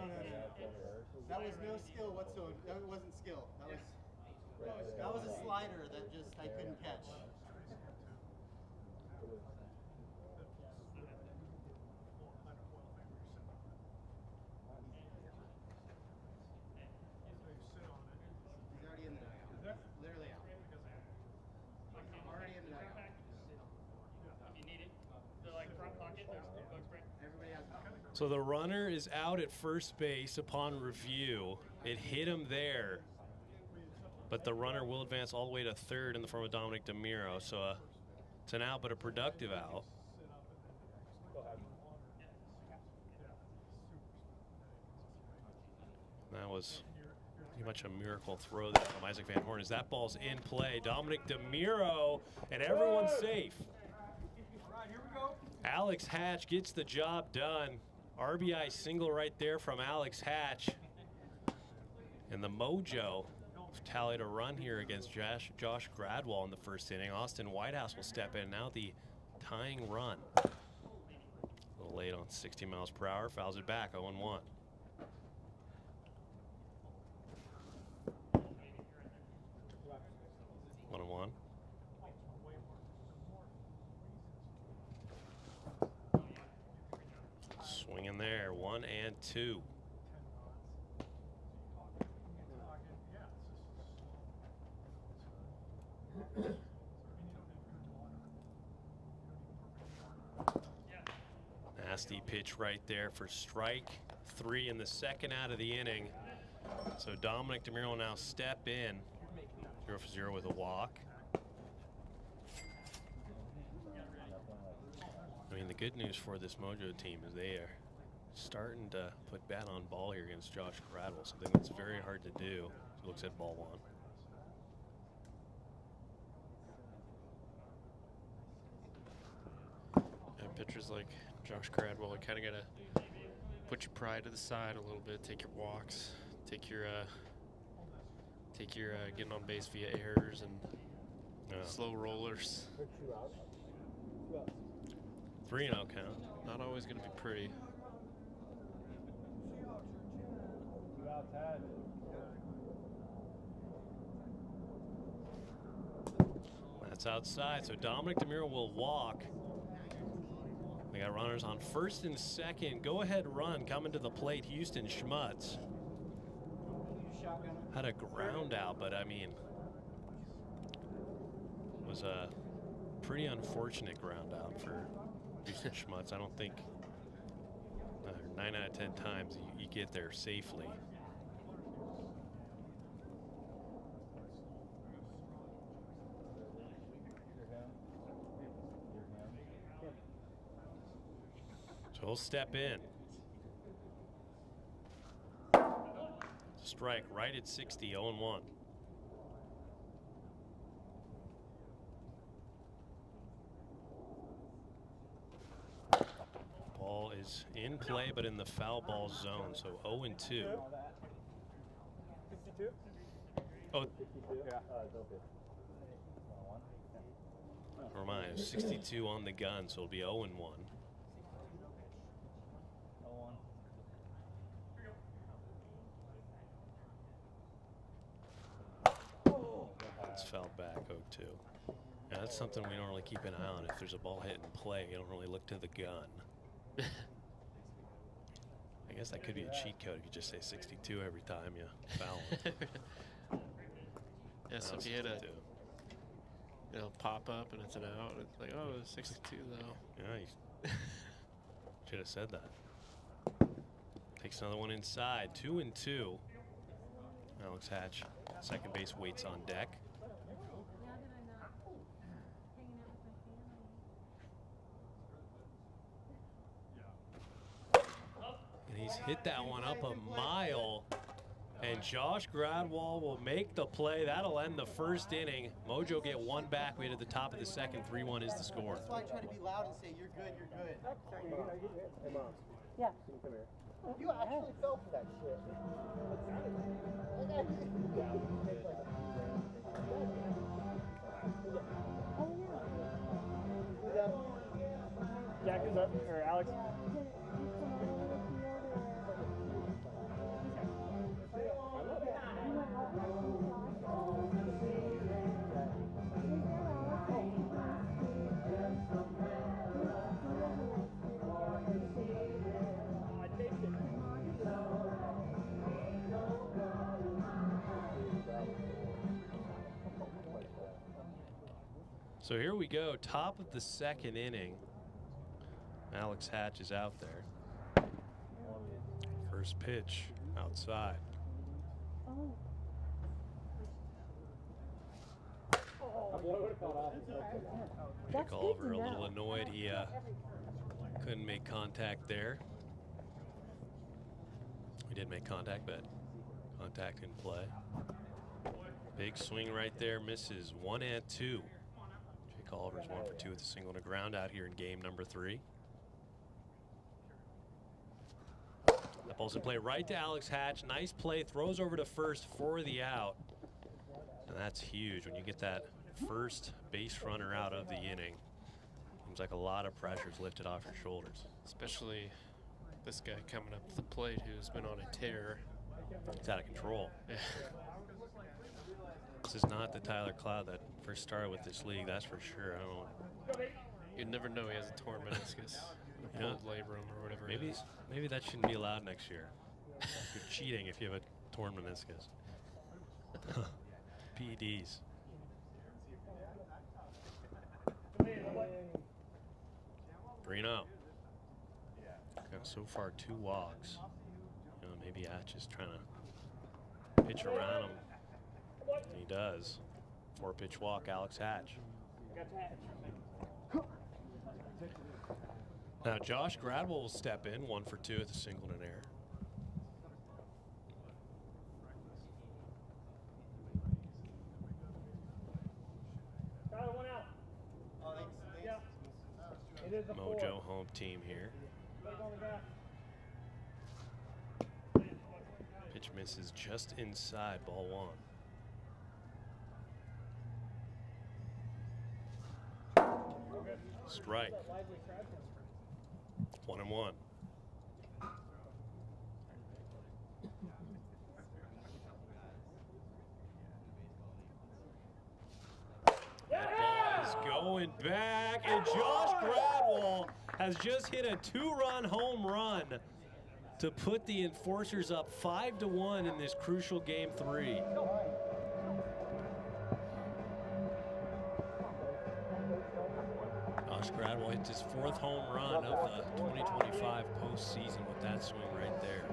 That was no skill whatsoever. That wasn't skill. That was a slider that just I couldn't catch. He's already in the dugout. Literally out. I'm already in the dugout. If you need it, the like front pocket, there's the bug spray. Everybody else out. So the runner is out at first base upon review. It hit him there, but the runner will advance all the way to third in the form of Dominic DeMiro. So it's an out, but a productive out. That was pretty much a miracle throw there from Isaac Van Horn as that ball's in play. Dominic DeMiro, and everyone's safe. Alex Hatch gets the job done. RBI single right there from Alex Hatch. And the Mojo tallied a run here against Josh Gradwell in the first inning. Austin Whitehouse will step in. Now the tying run. A little late on 60 miles per hour. Fouls it back, 0-1. Swing in there, 1-2. Nasty pitch right there for strike 3 in the second out of the inning. So Dominic DeMiro will now step in, 0-0 with a walk. I mean, the good news for this Mojo team is starting to put bat on ball here against Josh Gradwell, something that's very hard to do. He looks at ball one. And pitchers like Josh Gradwell, you kind of got to put your pride to the side a little bit, take your walks, take your getting on base via errors and slow rollers. 3-0 count. Not always going to be pretty. That's outside, so Dominic DeMuro will walk. We got runners on first and second. Go ahead run coming to the plate, Houston Schmutz. Had a ground out, but I mean, was a pretty unfortunate ground out for Houston Schmutz. I don't think 9 out of 10 times you get there safely. So he'll step in. Strike right at 60, 0-1. Ball is in play, but in the foul ball zone, so 0-2. 62? Oh, 62? Yeah, remind me, 62 on the gun, so it'll be 0-1. It's fouled back, 0-2. Yeah, that's something we don't really keep an eye on. If there's a ball hit in play, you don't really look to the gun. I guess that could be a cheat code if you just say 62 every time you foul it. Yeah, so if you hit a pop up and it's an out, it's like, oh, it's 62 though. Yeah, you should have said that. Takes another one inside, 2-2. Alex Hatch, second base, waits on deck. And he's hit that one up a mile. And Josh Gradwell will make the play. That'll end the first inning. Mojo get one back. We hit at the top of the second. 3-1 is the score. That's why I try to be loud and say, you're good, you're good. Hey, Mom. Yeah. Come here. You actually fell for that shit. Jack is up, or Alex. So here we go, top of the second inning. Alex Hatch is out there. First pitch outside. Jake Oliver a little annoyed he couldn't make contact there. He did make contact, but contact in play. Big swing right there, misses 1-2. Jake Oliver's 1 for 2 with a single and a ground out here in game number 3. That ball's in play right to Alex Hatch. Nice play, throws over to first for the out. And that's huge when you get that first base runner out of the inning. Seems like a lot of pressure is lifted off your shoulders. Especially this guy coming up to the plate who's been on a tear. It's out of control. Yeah. This is not the Tyler Cloud that first started with this league, that's for sure. I don't. You'd never know he has a torn meniscus, a pulled labrum or whatever. Maybe that shouldn't be allowed next year. You're cheating if you have a torn meniscus. PEDs. Brino. Got so far 2 walks. You know, maybe Hatch is trying to pitch around him. And he does. 4-pitch walk, Alex Hatch. Now Josh Gradwell will step in, 1 for 2 at the single and an error. Tyler, 1 out. Oh, thanks. Yeah. It is a 4. Mojo home team here. Put it on the gas. Pitch misses just inside, ball 1. Strike. 1-1. That ball is going back, and Josh Gradwell has just hit a 2-run home run to put the Enforcers up 5-1 in this crucial game 3. Josh Gradwell hits his 4th home run of the 2025 postseason with that swing right there.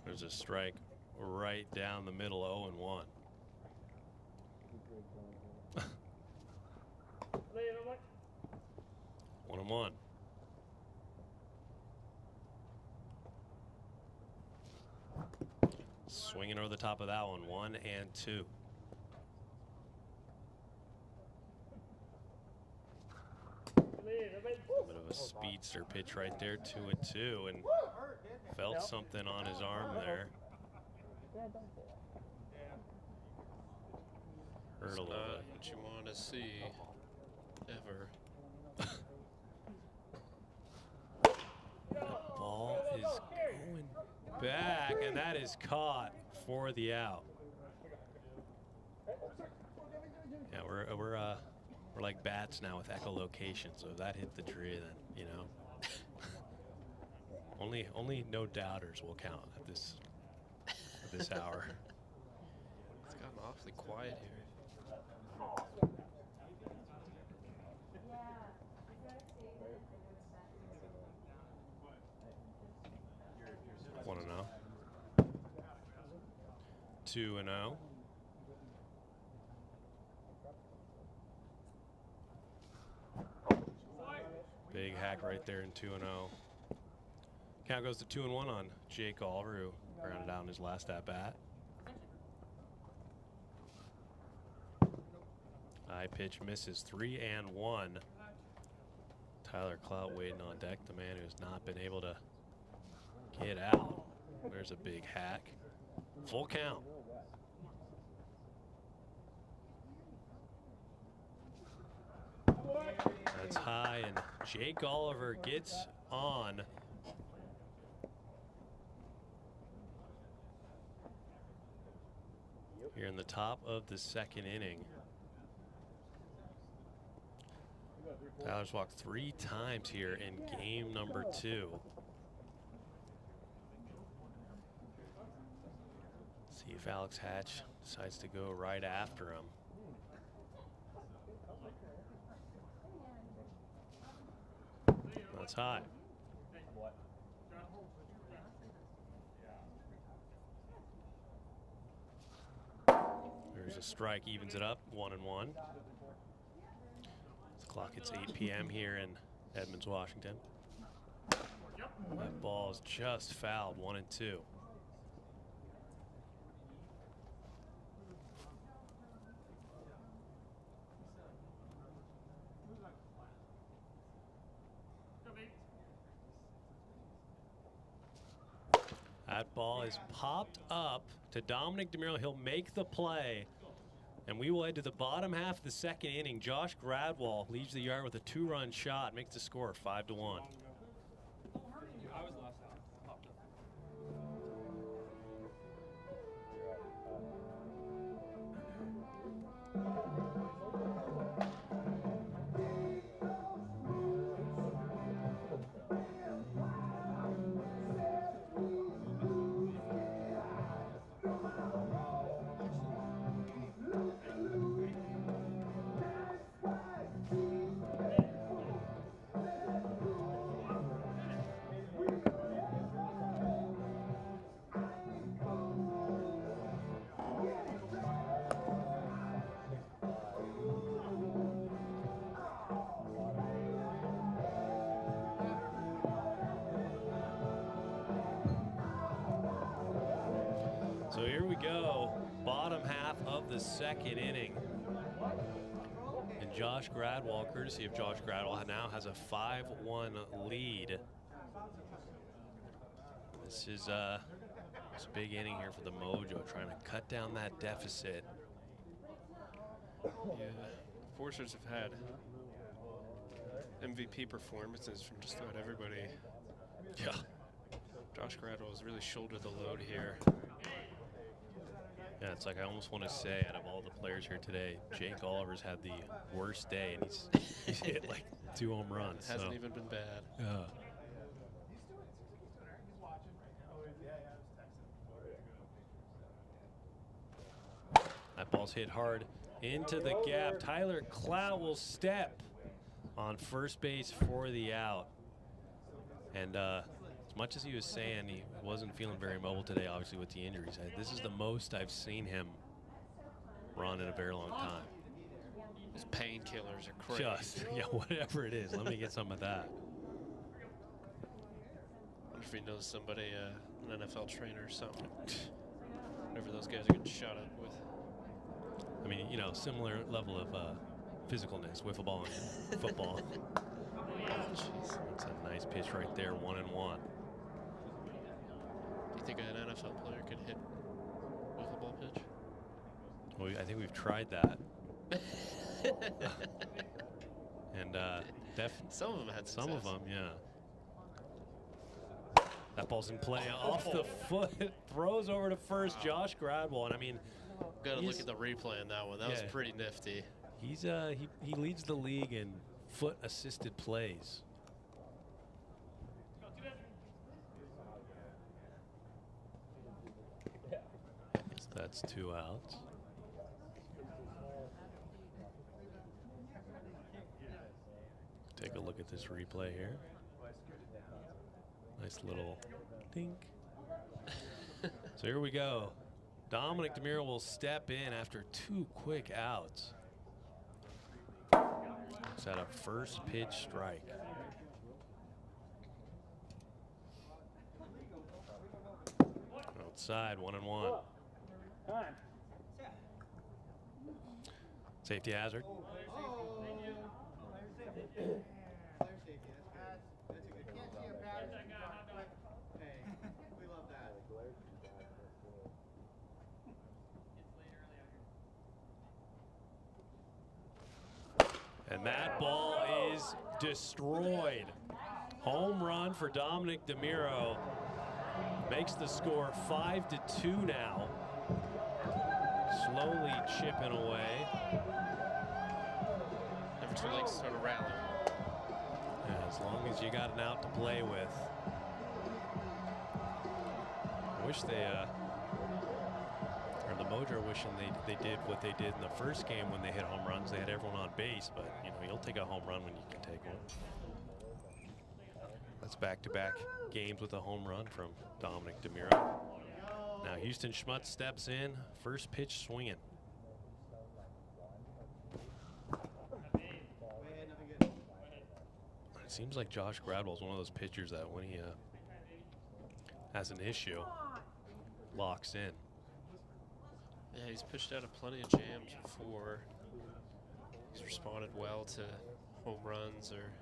There's a strike right down the middle, 0-1. 1-1. Swinging over the top of that one, 1 and 2. A bit of a speedster pitch right there, 2 and 2, and felt something on his arm there. Hurt a little bit. What you want to see, ever. That ball is going back, and that is caught for the out. Yeah, we're like bats now with echolocation, so if that hit the tree, then you know. only no doubters will count at this hour. It's gotten awfully quiet here. 1-0. 2-0. Big hack right there in 2-0. Count goes to 2-1 on Jake Oliver, who grounded out in his last at bat. High pitch misses, 3-1. Tyler Clout waiting on deck, the man who has not been able to get out. There's a big hack. Full count. That's high, and Jake Oliver gets on. Here in the top of the 2nd inning. Tyler's walked 3 times here in game number 2. See if Alex Hatch decides to go right after him. That's high. There's a strike, evens it up, 1-1. The clock hits 8 p.m. here in Edmonds, Washington. That ball is just fouled, 1-2. That ball is popped up to Dominic DeMuro. He'll make the play. And we will head to the bottom half of the 2nd inning. Josh Gradwell leaves the yard with a 2-run shot, makes the score 5-1. bottom half of the second inning. And Josh Gradwell, courtesy of Josh Gradwell, now has a 5-1 lead. This is it's a big inning here for the Mojo, trying to cut down that deficit. Yeah, Forcers have had MVP performances from just about everybody. Yeah. Josh Gradwell has really shouldered the load here. Yeah, it's like I almost want to say, out of all the players here today, Jake Oliver's had the worst day, and he's hit like 2 home runs. Hasn't even been bad. Yeah. That ball's hit hard into the gap. Tyler Clout will step on first base for the out. And as much as he was saying he wasn't feeling very mobile today, obviously with the injuries, this is the most I've seen him run in a very long time. Those painkillers are crazy. Just, yeah, whatever it is. Let me get some of that. I wonder if he knows somebody, an NFL trainer or something. Whatever those guys are getting shot up with. I mean, you know, similar level of physicalness, wiffle ball and football. Oh, jeez. That's a nice pitch right there, 1-1. Do you think an NFL player could hit a wiffle ball pitch? Well, I think we've tried that. And some of them had success. Some of them, yeah. That ball's in play off the foot, throws over to first, Josh Gradwell, and I mean, gotta look at the replay on that one. That was pretty nifty. He's he leads the league in foot assisted plays. So that's 2 outs. Take a look at this replay here. Nice little dink. So here we go. Dominic DeMiro will step in after 2 quick outs. It's at a first pitch strike. Outside, 1-1. Safety hazard. And that ball is destroyed. Home run for Dominic DeMiro. Makes the score 5-2 now. Slowly chipping away. Never too late to start a rally. Yeah, as long as you got an out to play with. I wish they, or the Mojo wishing they did what they did in the first game when they hit home runs. They had everyone on base, but you know, you'll take a home run when you can take one. That's back-to-back games with a home run from Dominic DeMiro. Now Houston Schmutz steps in, first pitch swinging. It seems like Josh Gradwell is one of those pitchers that when he has an issue, locks in. Yeah, he's pitched out of plenty of jams before. He's responded well to home runs or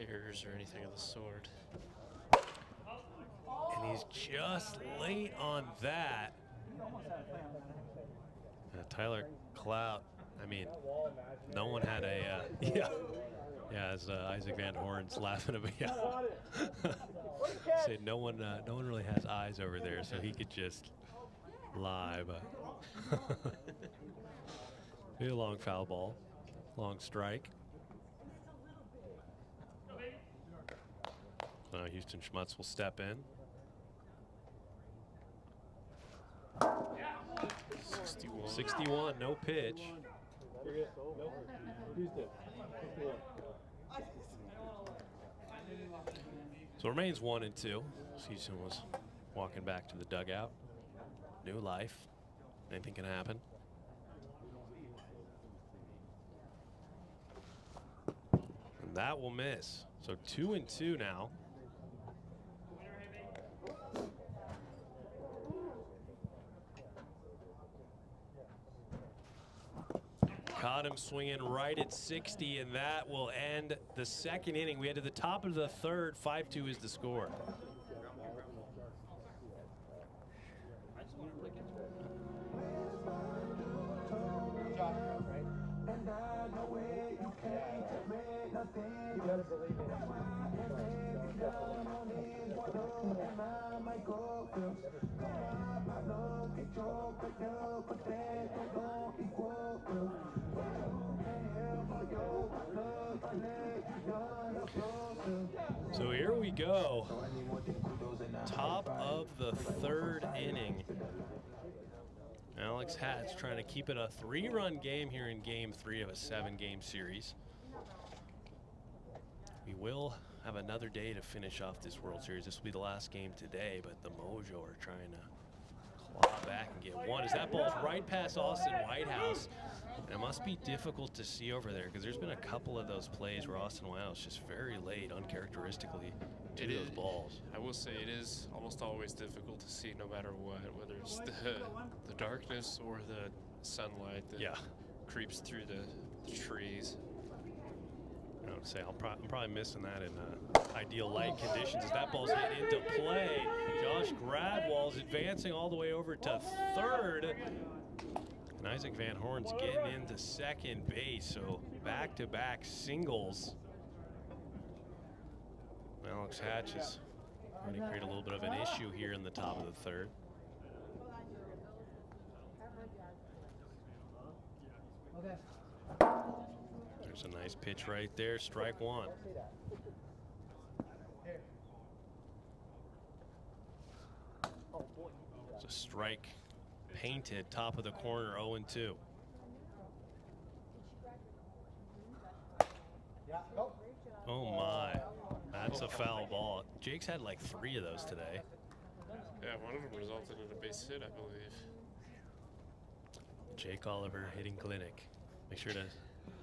errors or anything of the sort. And he's just late on that. Tyler Clout, I mean, no one had a, as Isaac Van Horn's laughing at me. Said no one really has eyes over there, so he could just lie. But maybe a long foul ball, long strike. Houston Schmutz will step in. 61, no pitch. So it remains 1-2. Houston was walking back to the dugout. New life. Anything can happen. And that will miss. So 2-2 now. Caught him swinging right at 60, and that will end the second inning. We head to the top of the third. 5-2 is the score. So here we go. Top of the third inning. Alex Hatch trying to keep it a 3-run game here in game 3 of a 7-game series. We will have another day to finish off this World Series. This will be the last game today, but the Mojo are trying to claw back and get one. As that ball's right past Austin Whitehouse. And it must be difficult to see over there because there's been a couple of those plays where Austin Whitehouse just very late, uncharacteristically, to those balls. I will say it is almost always difficult to see no matter what, whether it's the darkness or the sunlight that creeps through the trees. I would say I'm probably missing that in ideal light conditions as that ball's hit into play. Josh Gradwall's advancing all the way over to third. And Isaac Van Horn's getting into second base, so back-to-back singles. Alex Hatch is going to create a little bit of an issue here in the top of the third. There's a nice pitch right there, strike one. It's a strike painted, top of the corner, 0-2. Oh my, that's a foul ball. Jake's had like 3 of those today. Yeah, one of them resulted in a base hit, I believe. Jake Oliver hitting clinic. Make sure to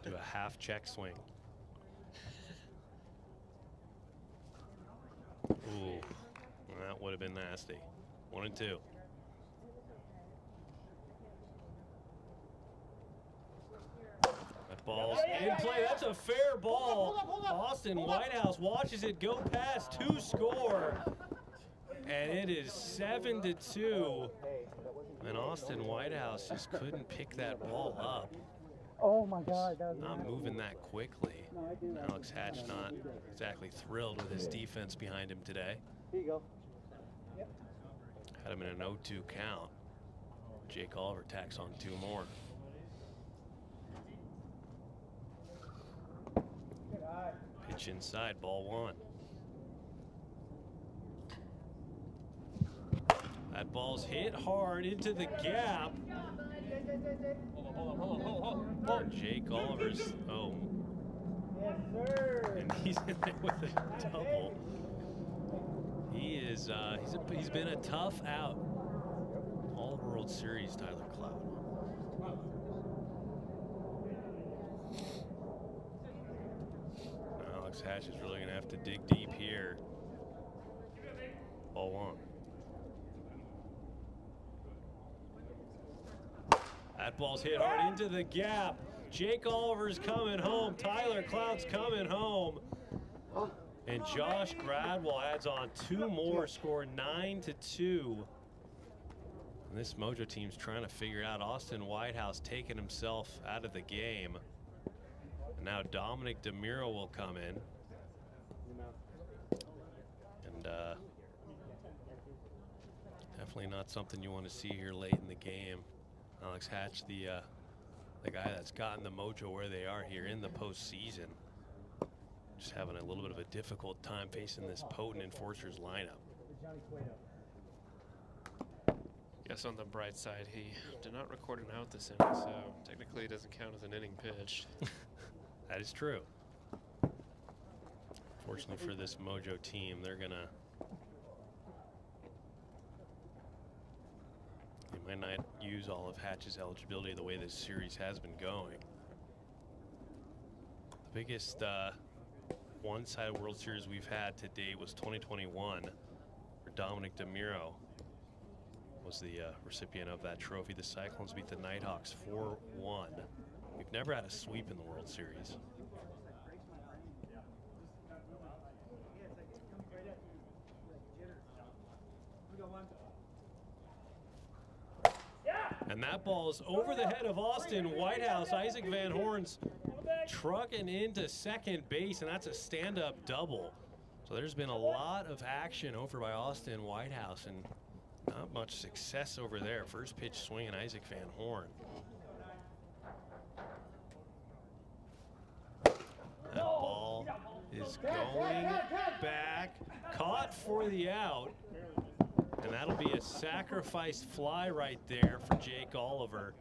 do a half check swing. Ooh, that would have been nasty. 1-2. That ball's in play. That's a fair ball. Austin Whitehouse watches it go past to score. And it is 7-2. And Austin Whitehouse just couldn't pick that ball up. Oh my God. That was not moving that quickly. Alex Hatch not exactly thrilled with his defense behind him today. Here you go. Had him in an 0-2 count. Jake Oliver tacks on 2 more. Pitch inside, ball 1. That ball's hit hard into the gap. And Jake Oliver's, Yes, sir. and he's in there with a double. He is, he's been a tough out all World Series, Tyler Cloud. Alex Hatch is really gonna have to dig deep here. Ball 1. That ball's hit hard into the gap. Jake Oliver's coming home. Tyler Cloud's coming home. And Josh Gradwall adds on 2 more, score 9-2. And this Mojo team's trying to figure out Austin Whitehouse taking himself out of the game. And now Dominic DeMuro will come in. And definitely not something you want to see here late in the game. Alex Hatch, the guy that's gotten the Mojo where they are here in the postseason, just having a little bit of a difficult time facing this potent enforcers lineup. Guess on the bright side, he did not record an out this inning, so technically it doesn't count as an inning pitched. That is true. Fortunately for this Mojo team, they're gonna. They might not use all of Hatch's eligibility the way this series has been going. The biggest one-sided World Series we've had to date was 2021, where Dominic DeMuro was the recipient of that trophy. The Cyclones beat the Nighthawks 4-1. We sweep. Never had a sweep in the World Series. And that ball is over the head of Austin Whitehouse. Isaac Van Horn's trucking into second base, and that's a stand-up double. So there's been a lot of action over by Austin Whitehouse, and not much success over there. First pitch swinging Isaac Van Horn. That ball is going back, caught for the out. And that'll be a sacrifice fly right there for Jake Oliver.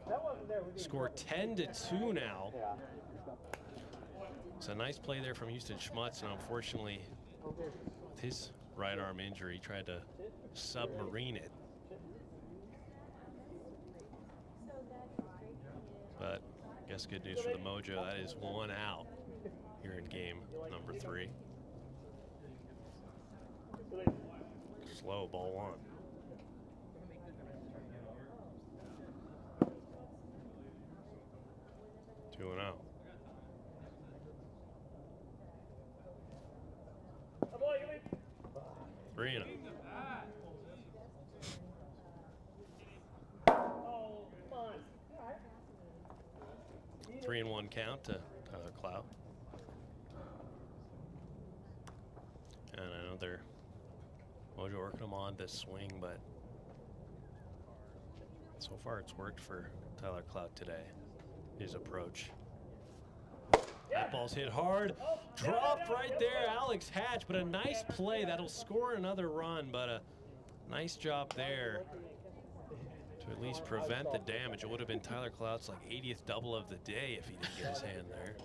Score 10-2 now. It's a nice play there from Houston Schmutz, and unfortunately, with his right arm injury, he tried to submarine it. But I guess good news for the Mojo. That is one out here in game number 3. Slow, ball 1. Two and out. Three and out. Oh, come on. 3-1 count to Tyler Clout. And I know they're Mojo working them on this swing, but so far it's worked for Tyler Clout today. His approach. That ball's hit hard. Dropped right there, Alex Hatch, but a nice play. That'll score another run, but a nice job there to at least prevent the damage. It would have been Tyler Clout's like 80th double of the day if he didn't get his hand there.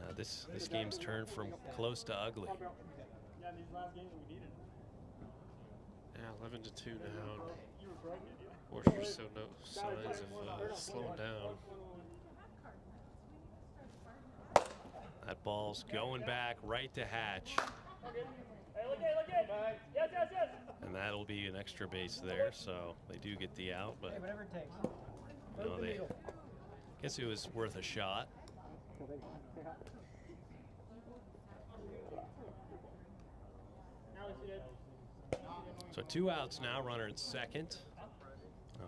And this game's turned from close to ugly. Yeah, 11-2 now. Warriors show no signs of slowing down. That ball's going back right to Hatch. And that'll be an extra base there, so they do get the out, but whatever it takes. No, they guess it was worth a shot. So 2 outs now, runner at second.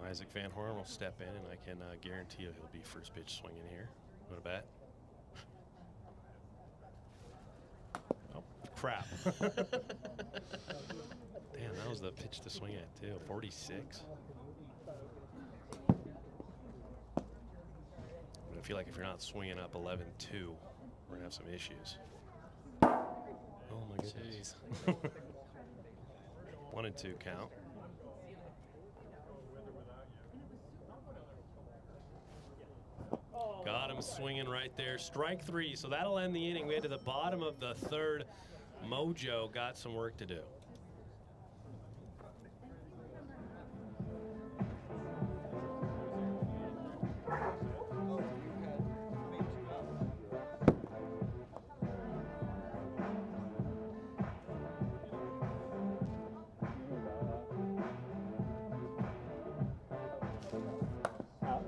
Isaac Van Horn will step in, and I can guarantee you he'll be first pitch swinging here. Want to bet? Oh, crap. Damn, that was the pitch to swing at, too. 46. I feel like if you're not swinging up 11-2, we're going to have some issues. Oh, my goodness. 1-2 count. Got him swinging right there. Strike 3, so that'll end the inning. We head to the bottom of the 3rd. Mojo got some work to do.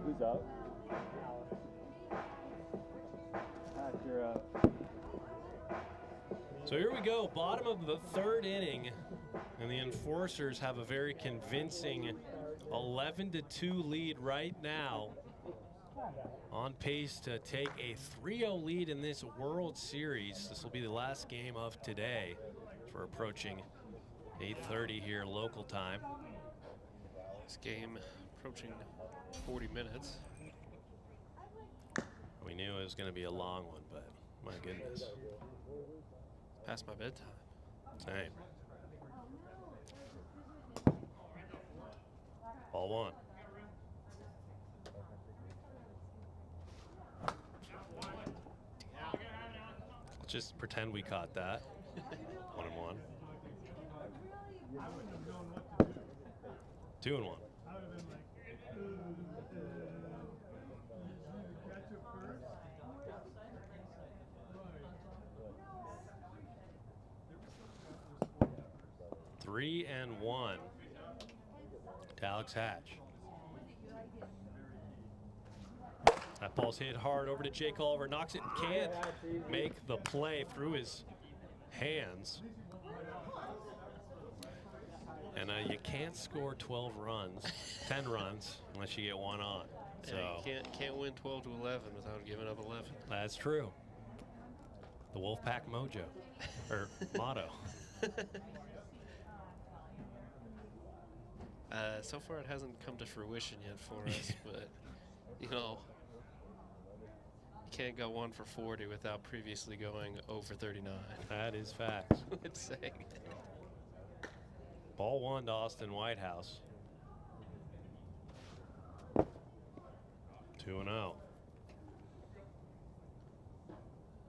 Who's up? So here we go, bottom of the 3rd inning, and the Enforcers have a very convincing 11-2 lead right now. On pace to take a 3-0 lead in this World Series. This will be the last game of today. We're approaching 8:30 here local time. This game approaching 40 minutes. We knew it was going to be a long one, but my goodness. Past my bedtime. Same. Ball 1. Let's just pretend we caught that. 1-1. 2-1. 3-1 to Alex Hatch. That ball's hit hard over to Jake Oliver. Knocks it. Can't make the play through his hands. And you can't score 12 runs, 10 runs, unless you get one on. So yeah, you can't win 12 to 11 without giving up 11. That's true. The Wolfpack Mojo, or motto. So far, it hasn't come to fruition yet for us, but you know, you can't go 1 for 40 without previously going over 39. That is facts. It's saying. Ball 1 to Austin Whitehouse. 2-0.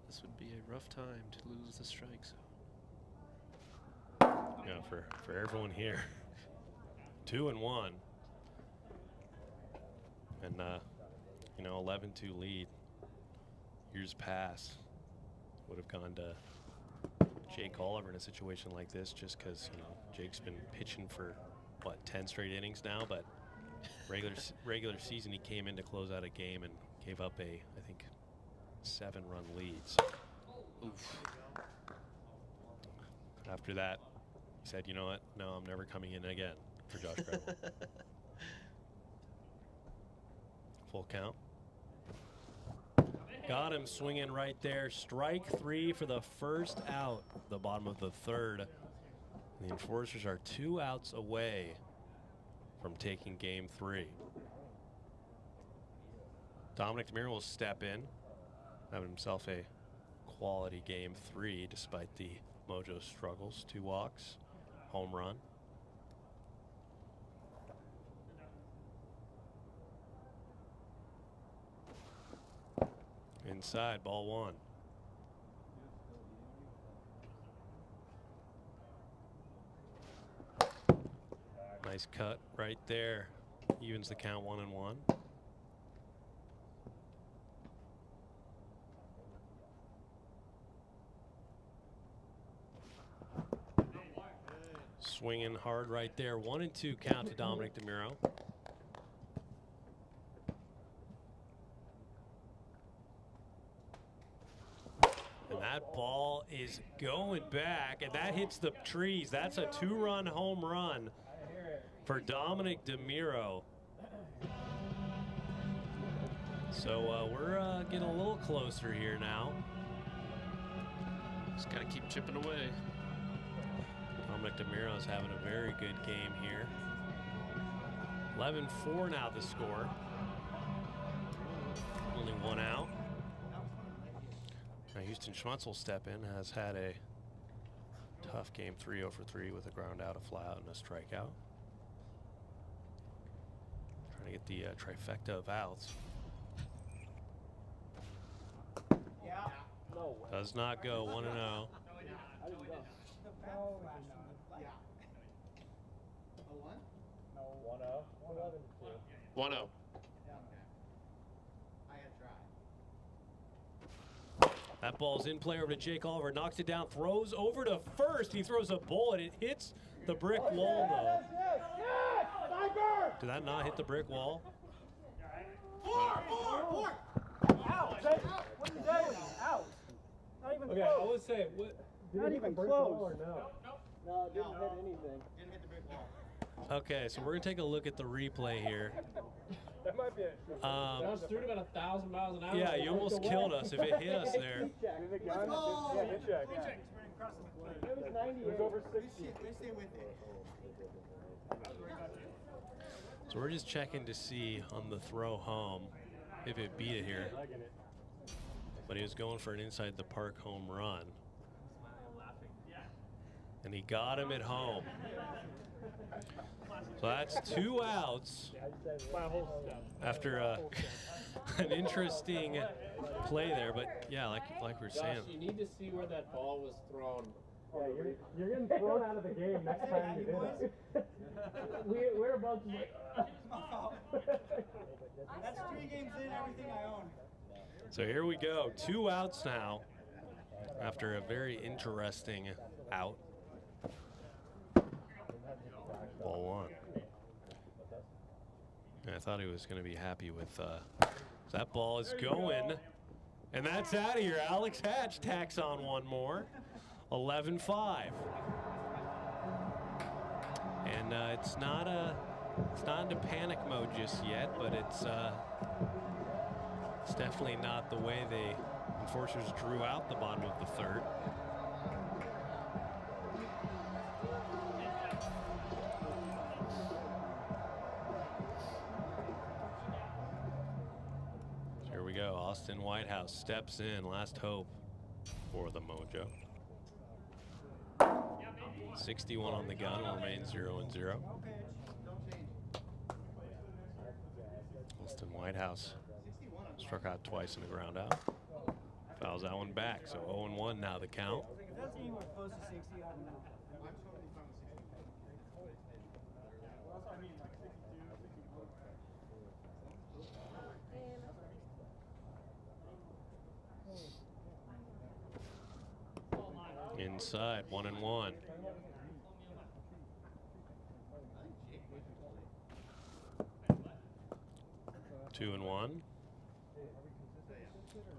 This would be a rough time to lose the strike zone. Yeah, for everyone here. 2-1. And you know, 11-2 lead. Years past would have gone to Jake Oliver in a situation like this, just because, you know, Jake's been pitching for what, 10 straight innings now, but regular season he came in to close out a game and gave up a, I think, 7-run lead. So, oof. After that, he said, you know what, no, I'm never coming in again for Josh Gradwell. Full count. Got him swinging right there. Strike 3 for the first out, the bottom of the third. The Enforcers are 2 outs away from taking game 3. Dominic DeMiro will step in, having himself a quality game 3 despite the Mojo struggles. 2 walks, home run. Inside, ball 1. Nice cut right there. Evens the count 1-1. Swinging hard right there. 1-2 count to Dominic DeMiro. And that ball is going back, and that hits the trees. That's a 2-run home run for Dominic DeMiro. So we're getting a little closer here now. Just got to keep chipping away. Dominic DeMiro is having a very good game here. 11-4 now the score. Only 1 out. Now Houston Schmutz will step in, has had a tough game, 3-0 for 3 with a ground out, a fly out, and a strikeout. Trying to get the trifecta of outs. Does not go. 1-0. 1-0. That ball's in play over to Jake Oliver, knocks it down, throws over to first. He throws a bullet. It hits the brick wall, though. Did that not hit the brick wall? Out! What are you doing? Out! Not even close. I would say, what? Not even close. Or no? No, it didn't hit anything. Didn't hit the brick wall. Okay, so we're going to take a look at the replay here. That might be it. That was through about 1,000 miles an hour. Yeah, you almost killed us if it hit us there. Is it gun? Yeah, hit check. It was 98. It was over 60. We stay with it. So we're just checking to see on the throw home if it beat it here. But he was going for an inside the park home run. And he got him at home. So that's 2 outs after an interesting play there. But yeah, like we were saying. You need to see where that ball was thrown. Yeah, you're getting thrown out of the game next time you do it. We're about to. That's 3 games in, everything I own. So here we go, 2 outs now after a very interesting out. Ball 1. And I thought he was going to be happy with That ball is going, and that's out of here. Alex Hatch tacks on one more. 11-5. And it's not into panic mode just yet, but it's definitely not the way the Enforcers drew out the bottom of the third. Here we go. Austin Whitehouse steps in. Last hope for the Mojo. 61 on the gun, will remain 0-0. Austin Whitehouse struck out twice in the ground out. Fouls that one back, so 0-1 now the count. If that's anywhere close to 60, I don't know. Inside, 1-1. Two and one.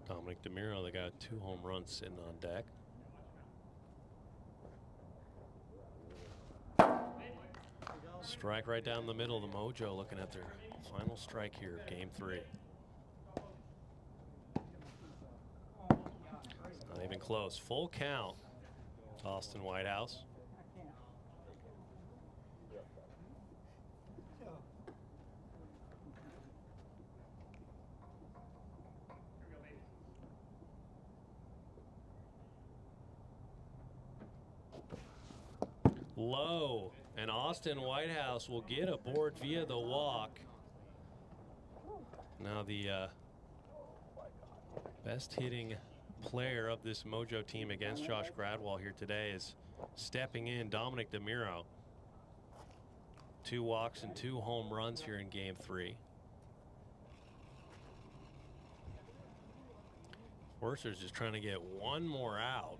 Dominic DeMiro, they got 2 home runs sitting on deck. Strike right down the middle. The Mojo looking at their final strike here of game 3. It's not even close. Full count. Austin Whitehouse. Low, and Austin Whitehouse will get aboard via the walk. Now the best hitting player of this Mojo team against Josh Gradwell here today is stepping in, Dominic DeMiro. 2 walks and 2 home runs here in game 3. Forcer's just trying to get one more out.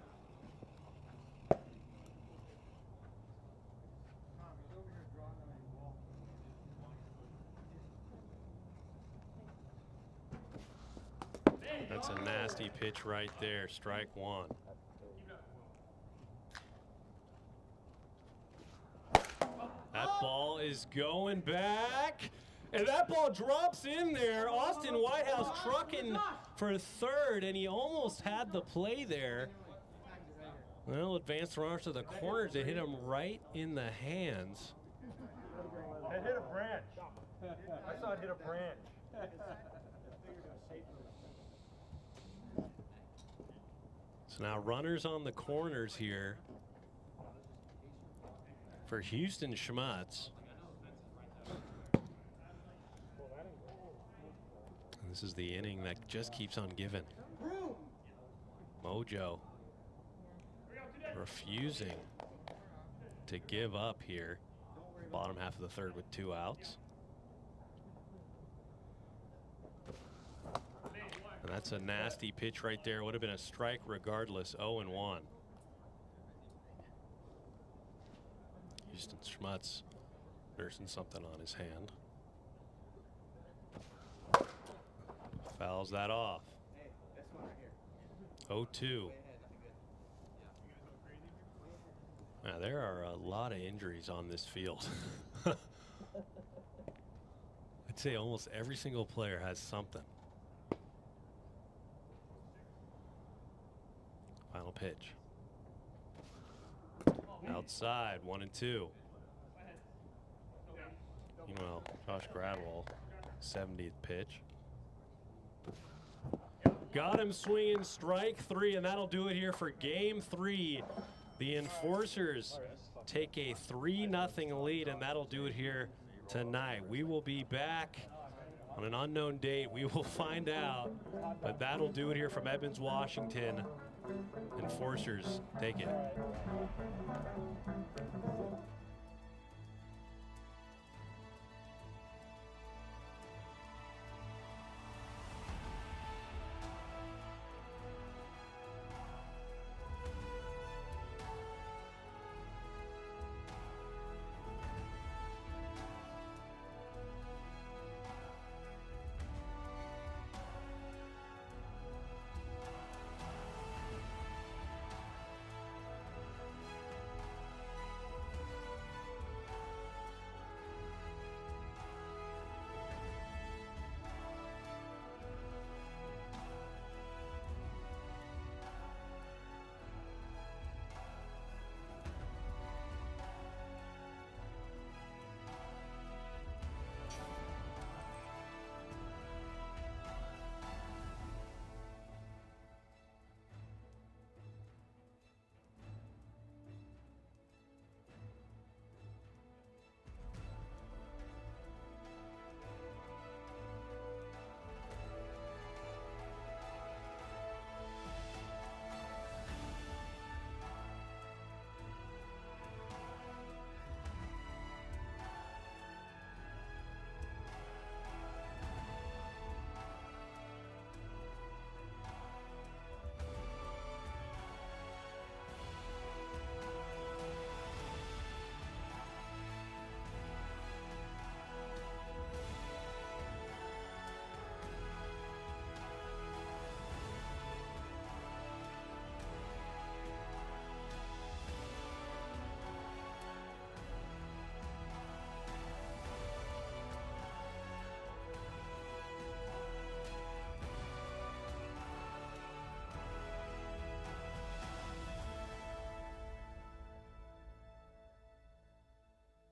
That's a nasty pitch right there. Strike 1. That ball is going back, and that ball drops in there. Austin Whitehouse trucking for third, and he almost had the play there. Well, advanced runners to the corners. They hit him right in the hands. It hit a branch. I saw it hit a branch. So now runners on the corners here for Houston Schmutz. And this is the inning that just keeps on giving. Mojo refusing to give up here. Bottom half of the third with 2 outs. And that's a nasty pitch right there. Would have been a strike regardless. 0-1. Houston Schmutz nursing something on his hand. Fouls that off. 0-2. Now, there are a lot of injuries on this field. I'd say almost every single player has something. Final pitch. Outside, 1-2. Meanwhile, Josh Gradwell, 70th pitch. Got him swinging, strike 3, and that'll do it here for game 3. The Enforcers take a 3-0 lead, and that'll do it here tonight. We will be back on an unknown date. We will find out, but that'll do it here from Edmonds, Washington. Enforcers take it.